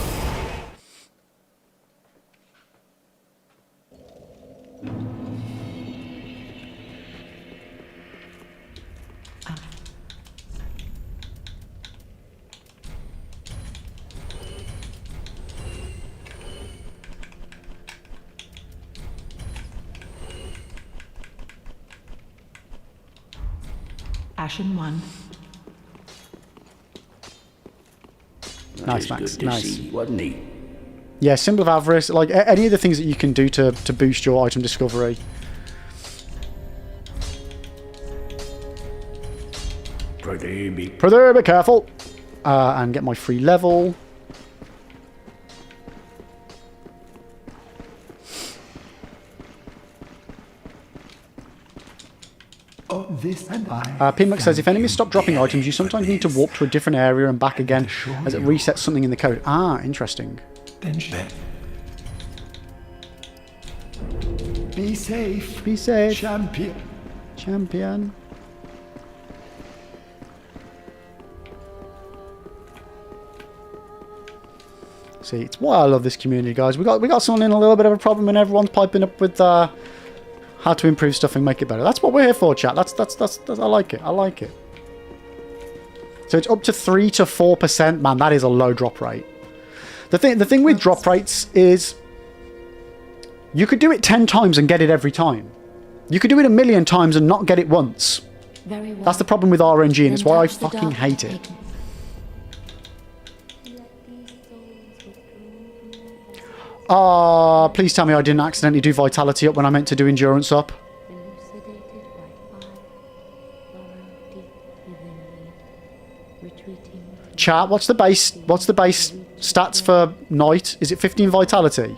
Ashen 1. Nice, Max. Nice. See, wasn't he? Yeah, Symbol of Avarice. Like, any of the things that you can do to boost your item discovery. Brother, be careful. And get my free level. This and PMux says, if enemies stop dropping items, you sometimes need to warp to a different area and back again as it resets something in the code. Ah, interesting. Be safe. Be safe. Champion. Champion. See, it's why I love this community, guys. We got someone in a little bit of a problem and everyone's piping up with how to improve stuff and make it better. That's what we're here for, chat. That's I like it. I like it. So it's up to 3 to 4%. Man, that is a low drop rate. The thing with drop rates is you could do it 10 times and get it every time. You could do it 1,000,000 times and not get it once. Very well. That's the problem with RNG, and it's why I Then touch the fucking dark hate it. Please tell me I didn't accidentally do Vitality up when I meant to do Endurance up. Chat, what's the base stats for Knight? Is it 15 Vitality?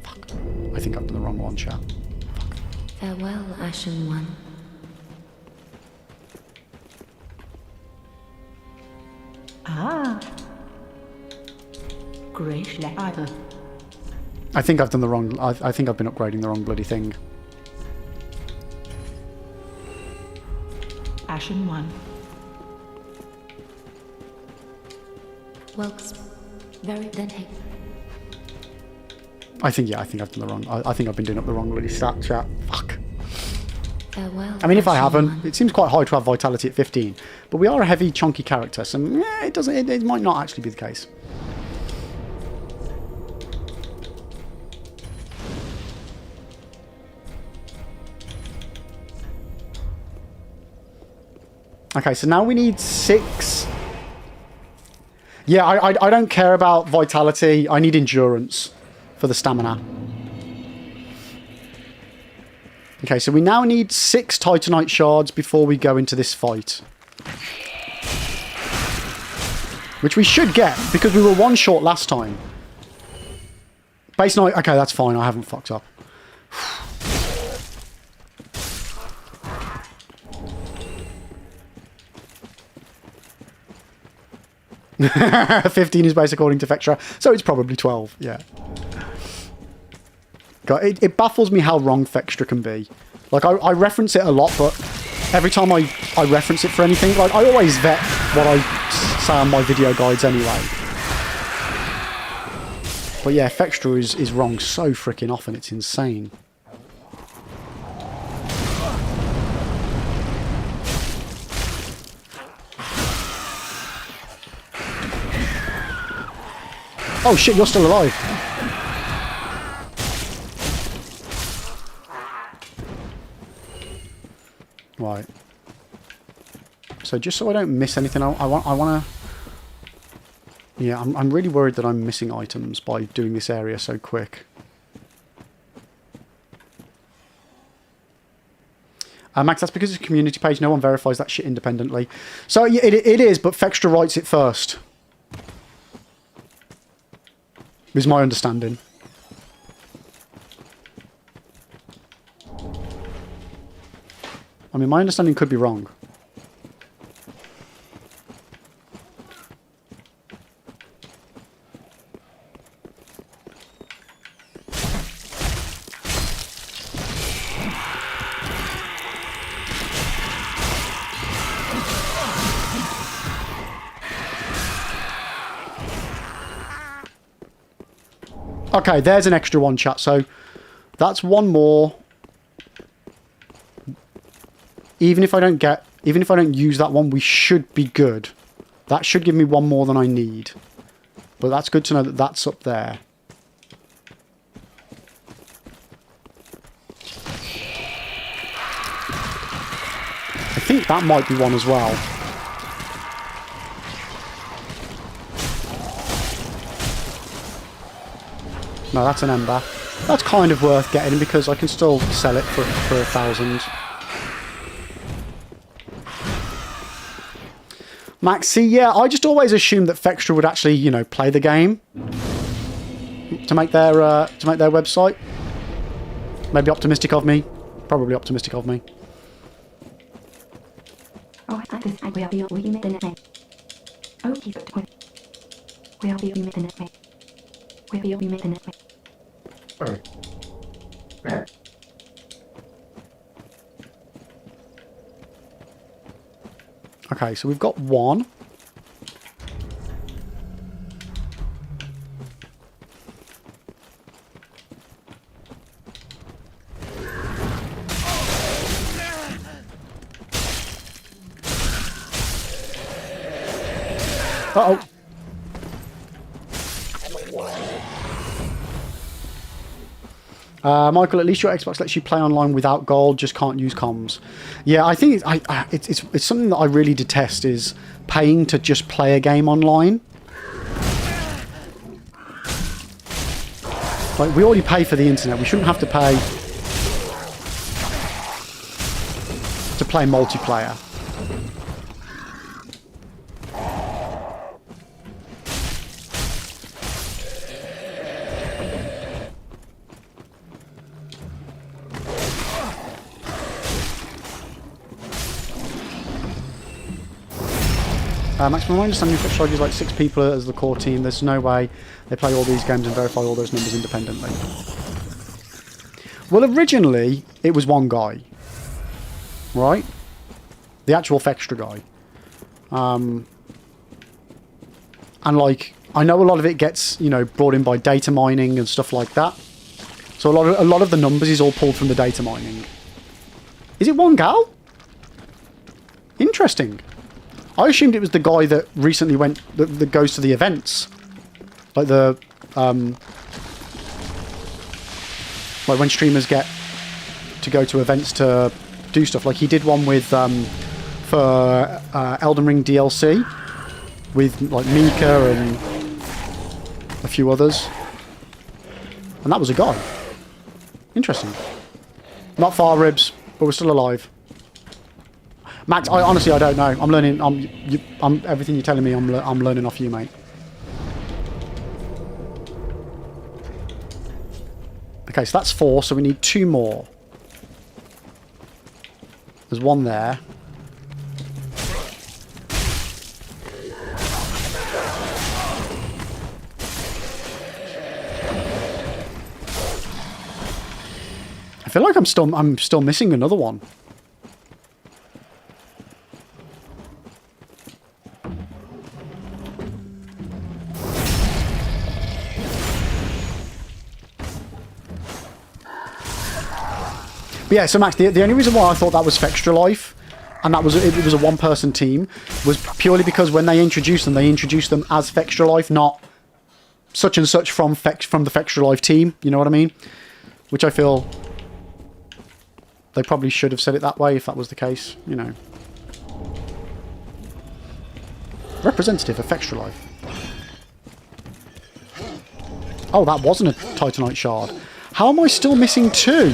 Fuck. I think I've done the wrong one, chat. Farewell, Ashen One. Ah. Great letter. I think I've done the wrong... I think I've been upgrading the wrong bloody thing. Ashen 1. Well, very then hey. I think I've done the wrong... I think I've been doing up the wrong bloody stat, chat. Fuck. farewell. I mean, if I First haven't, Sin. it seems quite high to have vitality at 15. But we are a heavy, chunky character, so it doesn't. It might not actually be the case. Okay, so now we need 6. Yeah, I don't care about vitality. I need endurance for the stamina. Okay, so we now need 6 Titanite shards before we go into this fight. Which we should get, because we were 1 short last time. Base Knight... Okay, that's fine. I haven't fucked up. 15 is base according to Vectra, so it's probably 12, yeah. God, it baffles me how wrong Vectra can be. Like, I reference it a lot, but every time I reference it for anything, like, I always vet what I say on my video guides anyway. But yeah, Vectra is wrong so freaking often, it's insane. Oh shit, you're still alive. Right. So just so I don't miss anything, I want to... Yeah, I'm really worried that I'm missing items by doing this area so quick. Max, that's because it's a community page. No one verifies that shit independently. So yeah, it is, but Vextra writes it first. Is my understanding. I mean, my understanding could be wrong. Okay, there's an extra one, chat. So that's one more. Even if I don't use that one, we should be good. That should give me one more than I need. But that's good to know that that's up there. I think that might be one as well. No, that's an ember. That's kind of worth getting because I can still sell it for 1,000. Max, see, yeah, I just always assumed that Vextra would actually, you know, play the game to make their website. Maybe optimistic of me. Probably optimistic of me. Oh, I will be with the net. Oh, keep it. We'll be with the net. We'll be with the net. Okay, so we've got one. Uh-oh. Michael, at least your Xbox lets you play online without gold, just can't use comms. Yeah, I think it's something that I really detest is paying to just play a game online. Like, we already pay for the internet. We shouldn't have to pay to play multiplayer. Max, from my understanding, Fletch is like 6 people as the core team. There's no way they play all these games and verify all those numbers independently. Well, originally, it was one guy. Right? The actual Vextra guy. And, like, I know a lot of it gets, you know, brought in by data mining and stuff like that. So a lot of the numbers is all pulled from the data mining. Is it one gal? Interesting. I assumed it was the guy that recently went, that goes to the events. Like the, like when streamers get to go to events to do stuff. Like he did one with, for Elden Ring DLC with like Mika and a few others. And that was a guy. Interesting. Not far, Ribs, but we're still alive. Max, honestly, I don't know. I'm learning. I'm everything you're telling me. I'm learning off you, mate. Okay, so that's 4. So we need 2 more. There's 1 there. I feel like I'm still missing another one. But yeah, so Max, the only reason why I thought that was Fextra Life, and that was it was a one-person team, was purely because when they introduced them as Fextra Life, not such and such from the Fextra Life team. You know what I mean? Which I feel they probably should have said it that way if that was the case. You know, representative of Fextra Life. Oh, that wasn't a Titanite shard. How am I still missing 2?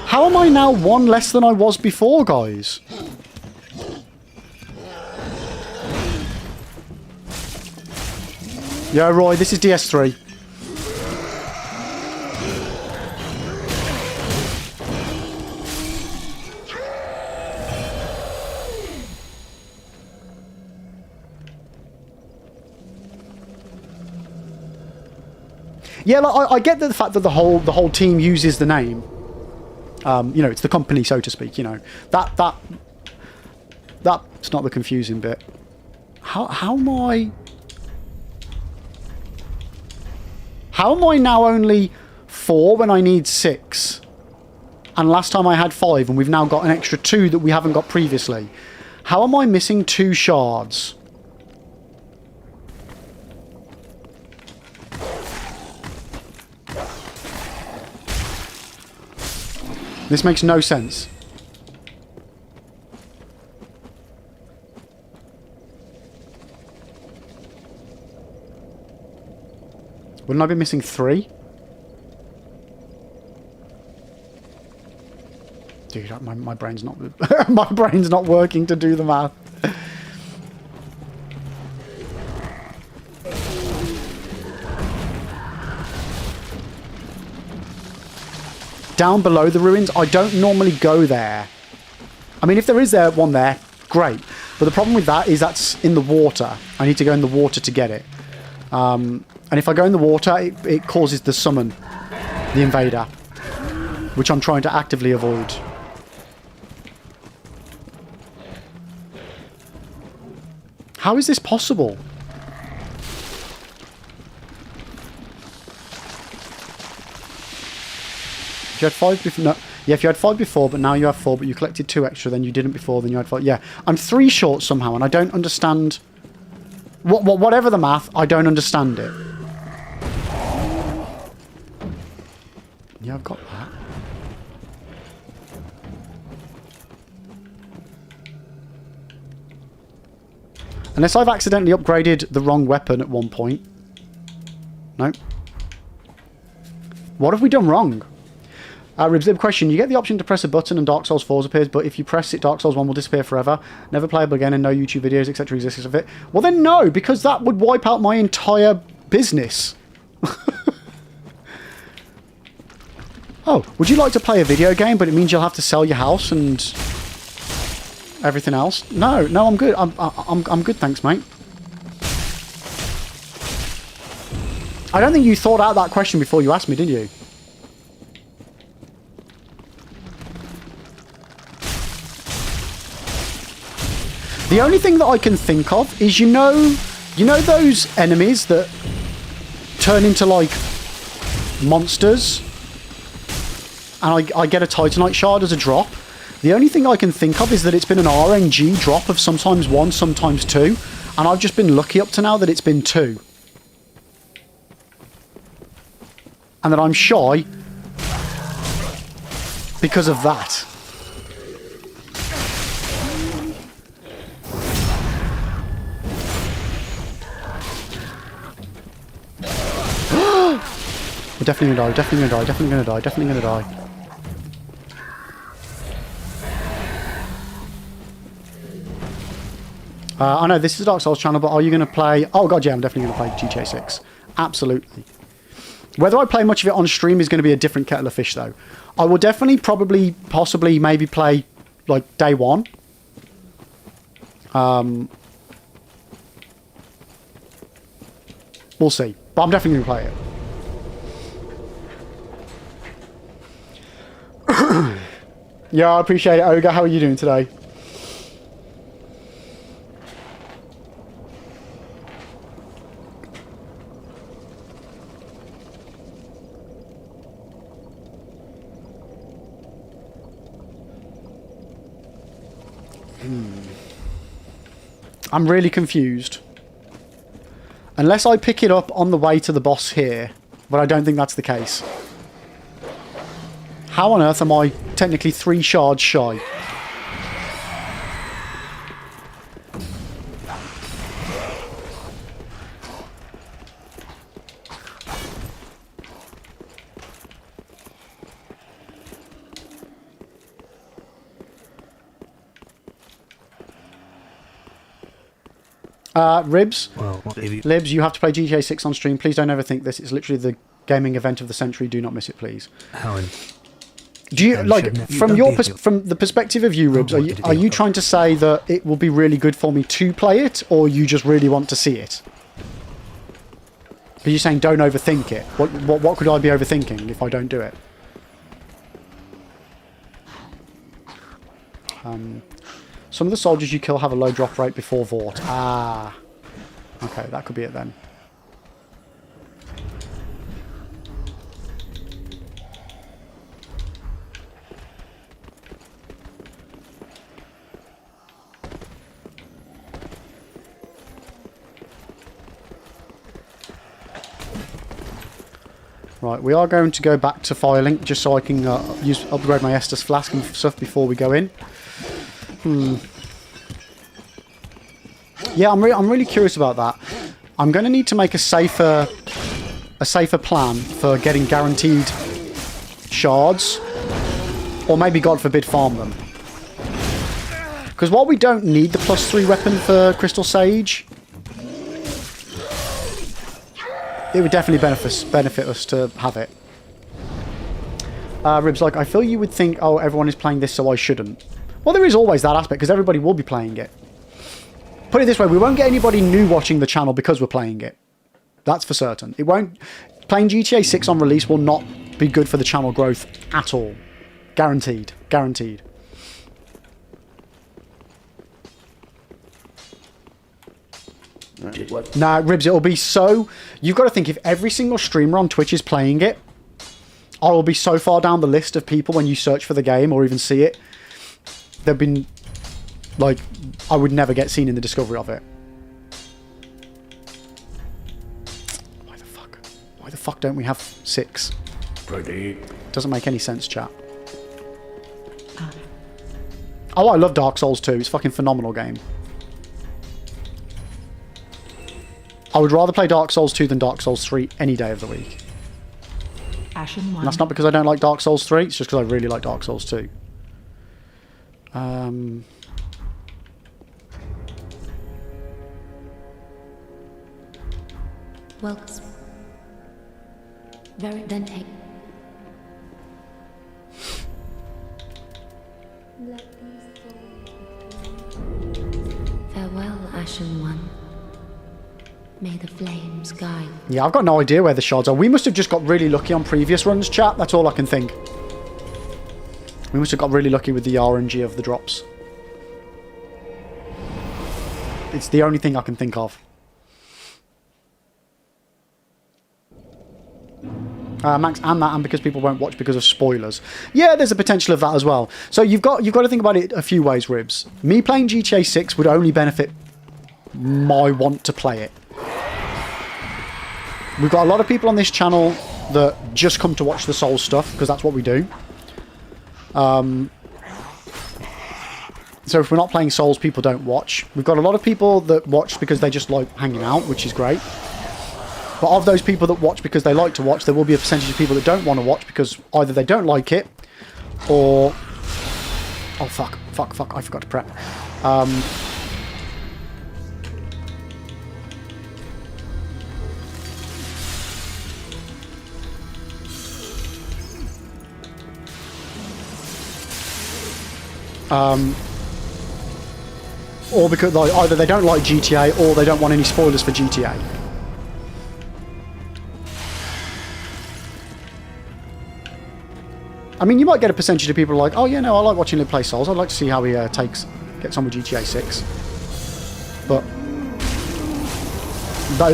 How am I now 1 less than I was before, guys? Yeah, Roy, this is DS3. Yeah, like, I get the fact that the whole team uses the name. You know, it's the company, so to speak. You know, that's not the confusing bit. How am I? How am I now only 4 when I need 6? And last time I had 5, and we've now got an extra 2 that we haven't got previously. How am I missing 2 shards? This makes no sense. Wouldn't I be missing 3? Dude, my brain's not my brain's not working to do the math. Down below the ruins, I don't normally go there. I mean, if there is one there, great. But the problem with that is that's in the water. I need to go in the water to get it. And if I go in the water, it causes the summon, the invader, which I'm trying to actively avoid. How is this possible? If you had 5 before, no, yeah, if you had 5 before, but now you have 4, but you collected 2 extra, then you didn't before, then you had 5. Yeah, I'm 3 short somehow, and I don't understand. Whatever the math, I don't understand it. Yeah, I've got that. Unless I've accidentally upgraded the wrong weapon at one point. No. What have we done wrong? Ribzib question, you get the option to press a button and Dark Souls 4 appears, but if you press it, Dark Souls 1 will disappear forever, never playable again, and no YouTube videos, etc. exists of it. Well then no, because that would wipe out my entire business. Oh, would you like to play a video game, but it means you'll have to sell your house and everything else? No, I'm good. I'm good, thanks, mate. I don't think you thought out that question before you asked me, did you? The only thing that I can think of is, you know those enemies that turn into, like, monsters? and I get a Titanite shard as a drop, the only thing I can think of is that it's been an RNG drop of sometimes 1, sometimes 2, and I've just been lucky up to now that it's been 2. And that I'm shy because of that. We're definitely gonna die, definitely gonna die, definitely gonna die, definitely gonna die. I know this is a Dark Souls channel, but are you going to play... Oh god, yeah, I'm definitely going to play GTA 6. Absolutely. Whether I play much of it on stream is going to be a different kettle of fish, though. I will definitely, probably, possibly, maybe play, like, day 1. We'll see. But I'm definitely going to play it. Yeah, I appreciate it, Ogre. How are you doing today? I'm really confused. Unless I pick it up on the way to the boss here, but I don't think that's the case. How on earth am I technically 3 shards shy? Ribs, Well, Libs, you have to play GTA 6 on stream. Please don't overthink this. It's literally the gaming event of the century. Do not miss it, please. Do you like from your from the perspective of you, Ribs? Are you trying to say that it will be really good for me to play it, or you just really want to see it? Are you saying don't overthink it? What could I be overthinking if I don't do it? Some of the soldiers you kill have a low drop rate before Vort. Ah. Okay, that could be it then. Right, we are going to go back to filing just so I can upgrade my Estus flask and stuff before we go in. Yeah, I'm really curious about that. I'm going to need to make a safer plan for getting guaranteed shards, or maybe, God forbid, farm them. Because while we don't need the +3 weapon for Crystal Sage, it would definitely benefit us to have it. Ribs, like, I feel you would think, oh, everyone is playing this, so I shouldn't. Well, there is always that aspect, because everybody will be playing it. Put it this way, we won't get anybody new watching the channel because we're playing it. That's for certain. It won't... Playing GTA 6 on release will not be good for the channel growth at all. Guaranteed. Guaranteed. Nah, Ribs, it'll be so... You've got to think, if every single streamer on Twitch is playing it, I will be so far down the list of people when you search for the game or even see it. They've been... Like, I would never get seen in the discovery of it. Why the fuck? Why the fuck don't we have 6? Doesn't make any sense, chat. Oh, I love Dark Souls 2. It's a fucking phenomenal game. I would rather play Dark Souls 2 than Dark Souls 3 any day of the week. And that's not because I don't like Dark Souls 3, it's just because I really like Dark Souls 2. Welcome. Very then take. Farewell, Ashen One. May the flames guide. Yeah, I've got no idea where the shards are. We must have just got really lucky on previous runs, chat. That's all I can think. We must have got really lucky with the RNG of the drops. It's the only thing I can think of. Max, and because people won't watch because of spoilers. Yeah, there's a potential of that as well. So you've got to think about it a few ways, Ribs. Me playing GTA 6 would only benefit my want to play it. We've got a lot of people on this channel that just come to watch the Souls stuff, because that's what we do. So if we're not playing Souls, people don't watch. We've got a lot of people that watch because they just like hanging out, which is great. But of those people that watch because they like to watch, there will be a percentage of people that don't want to watch because either they don't like it, or... Oh, fuck, I forgot to prep. Or because like, either they don't like GTA or they don't want any spoilers for GTA. I mean, you might get a percentage of people like, oh yeah, no, I like watching him play Souls. I'd like to see how he gets on with GTA 6. But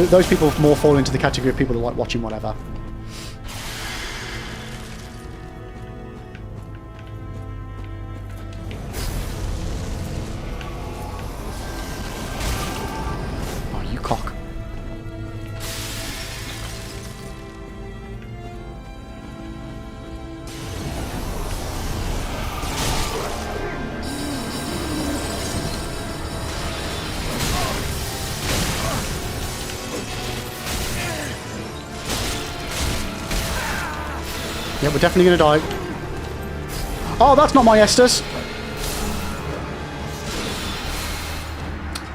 those people more fall into the category of people that like watching whatever. Cock. Yeah, we're definitely gonna die. Oh, that's not my Estus.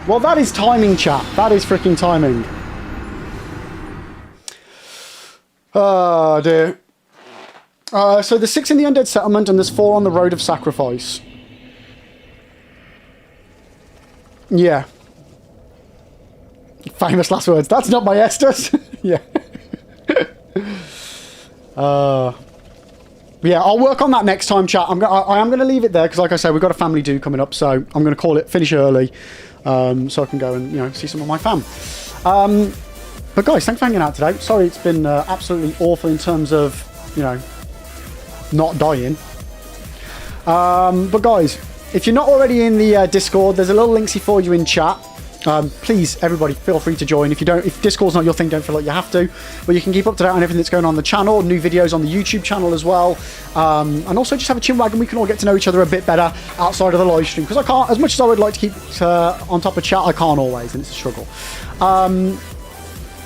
Well, that is timing, chat. That is freaking timing. Oh, dear. So there's 6 in the Undead Settlement and there's 4 on the Road of Sacrifice. Yeah. Famous last words. That's not my Estus. Yeah. Yeah, I'll work on that next time, chat. I am going to leave it there because, like I said, we've got a family do coming up, so I'm going to call it finish early. So I can go and, you know, see some of my fam. But guys, thanks for hanging out today. Sorry it's been absolutely awful in terms of, you know, not dying. But guys, if you're not already in the Discord, there's a little linksy for you in chat. Please, everybody, feel free to join. If Discord's not your thing, don't feel like you have to. But you can keep up to date on everything that's going on the channel, new videos on the YouTube channel as well. And also just have a chinwag and we can all get to know each other a bit better outside of the live stream. Because I can't, as much as I would like to keep on top of chat, I can't always, and it's a struggle.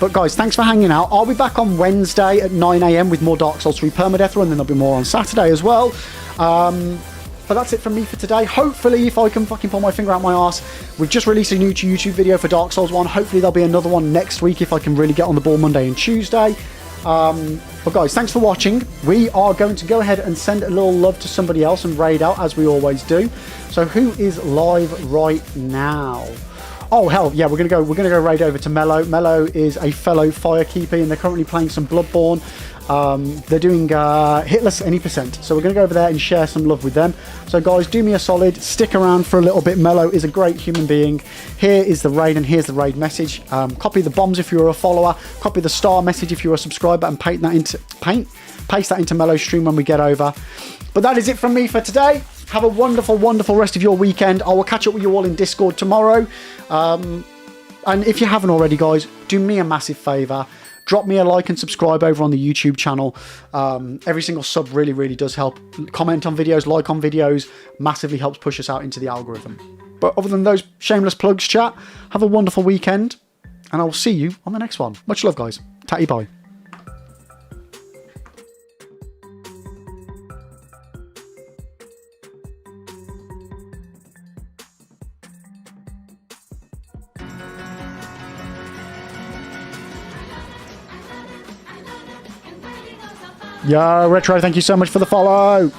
But guys, thanks for hanging out. I'll be back on Wednesday at 9 AM with more Dark Souls 3 Permadeath, and then there'll be more on Saturday as well. But that's it from me for today. Hopefully, if I can fucking pull my finger out my arse, we've just released a new YouTube video for Dark Souls 1. Hopefully there'll be another one next week if I can really get on the ball Monday and Tuesday. But guys, thanks for watching. We are going to go ahead and send a little love to somebody else and raid out, as we always do. So who is live right now? Oh hell yeah, we're gonna go raid over to Mello. Mello is a fellow Firekeeper and they're currently playing some Bloodborne. They're doing hitless any percent, so we're going to go over there and share some love with them. So guys, do me a solid, stick around for a little bit. Mello is a great human being. Here is the raid, and here's the raid message. Copy the bombs if you're a follower, copy the star message if you're a subscriber, and paste that into Mello's stream when we get over. But that is it from me for today. Have a wonderful rest of your weekend. I will catch up with you all in Discord tomorrow. And if you haven't already, guys, do me a massive favour. Drop me a like and subscribe over on the YouTube channel. Every single sub really does help. Comment on videos, like on videos, massively helps push us out into the algorithm. But other than those shameless plugs, chat, have a wonderful weekend, and I will see you on the next one. Much love, guys. Tatty bye. Yo, Retro, thank you so much for the follow.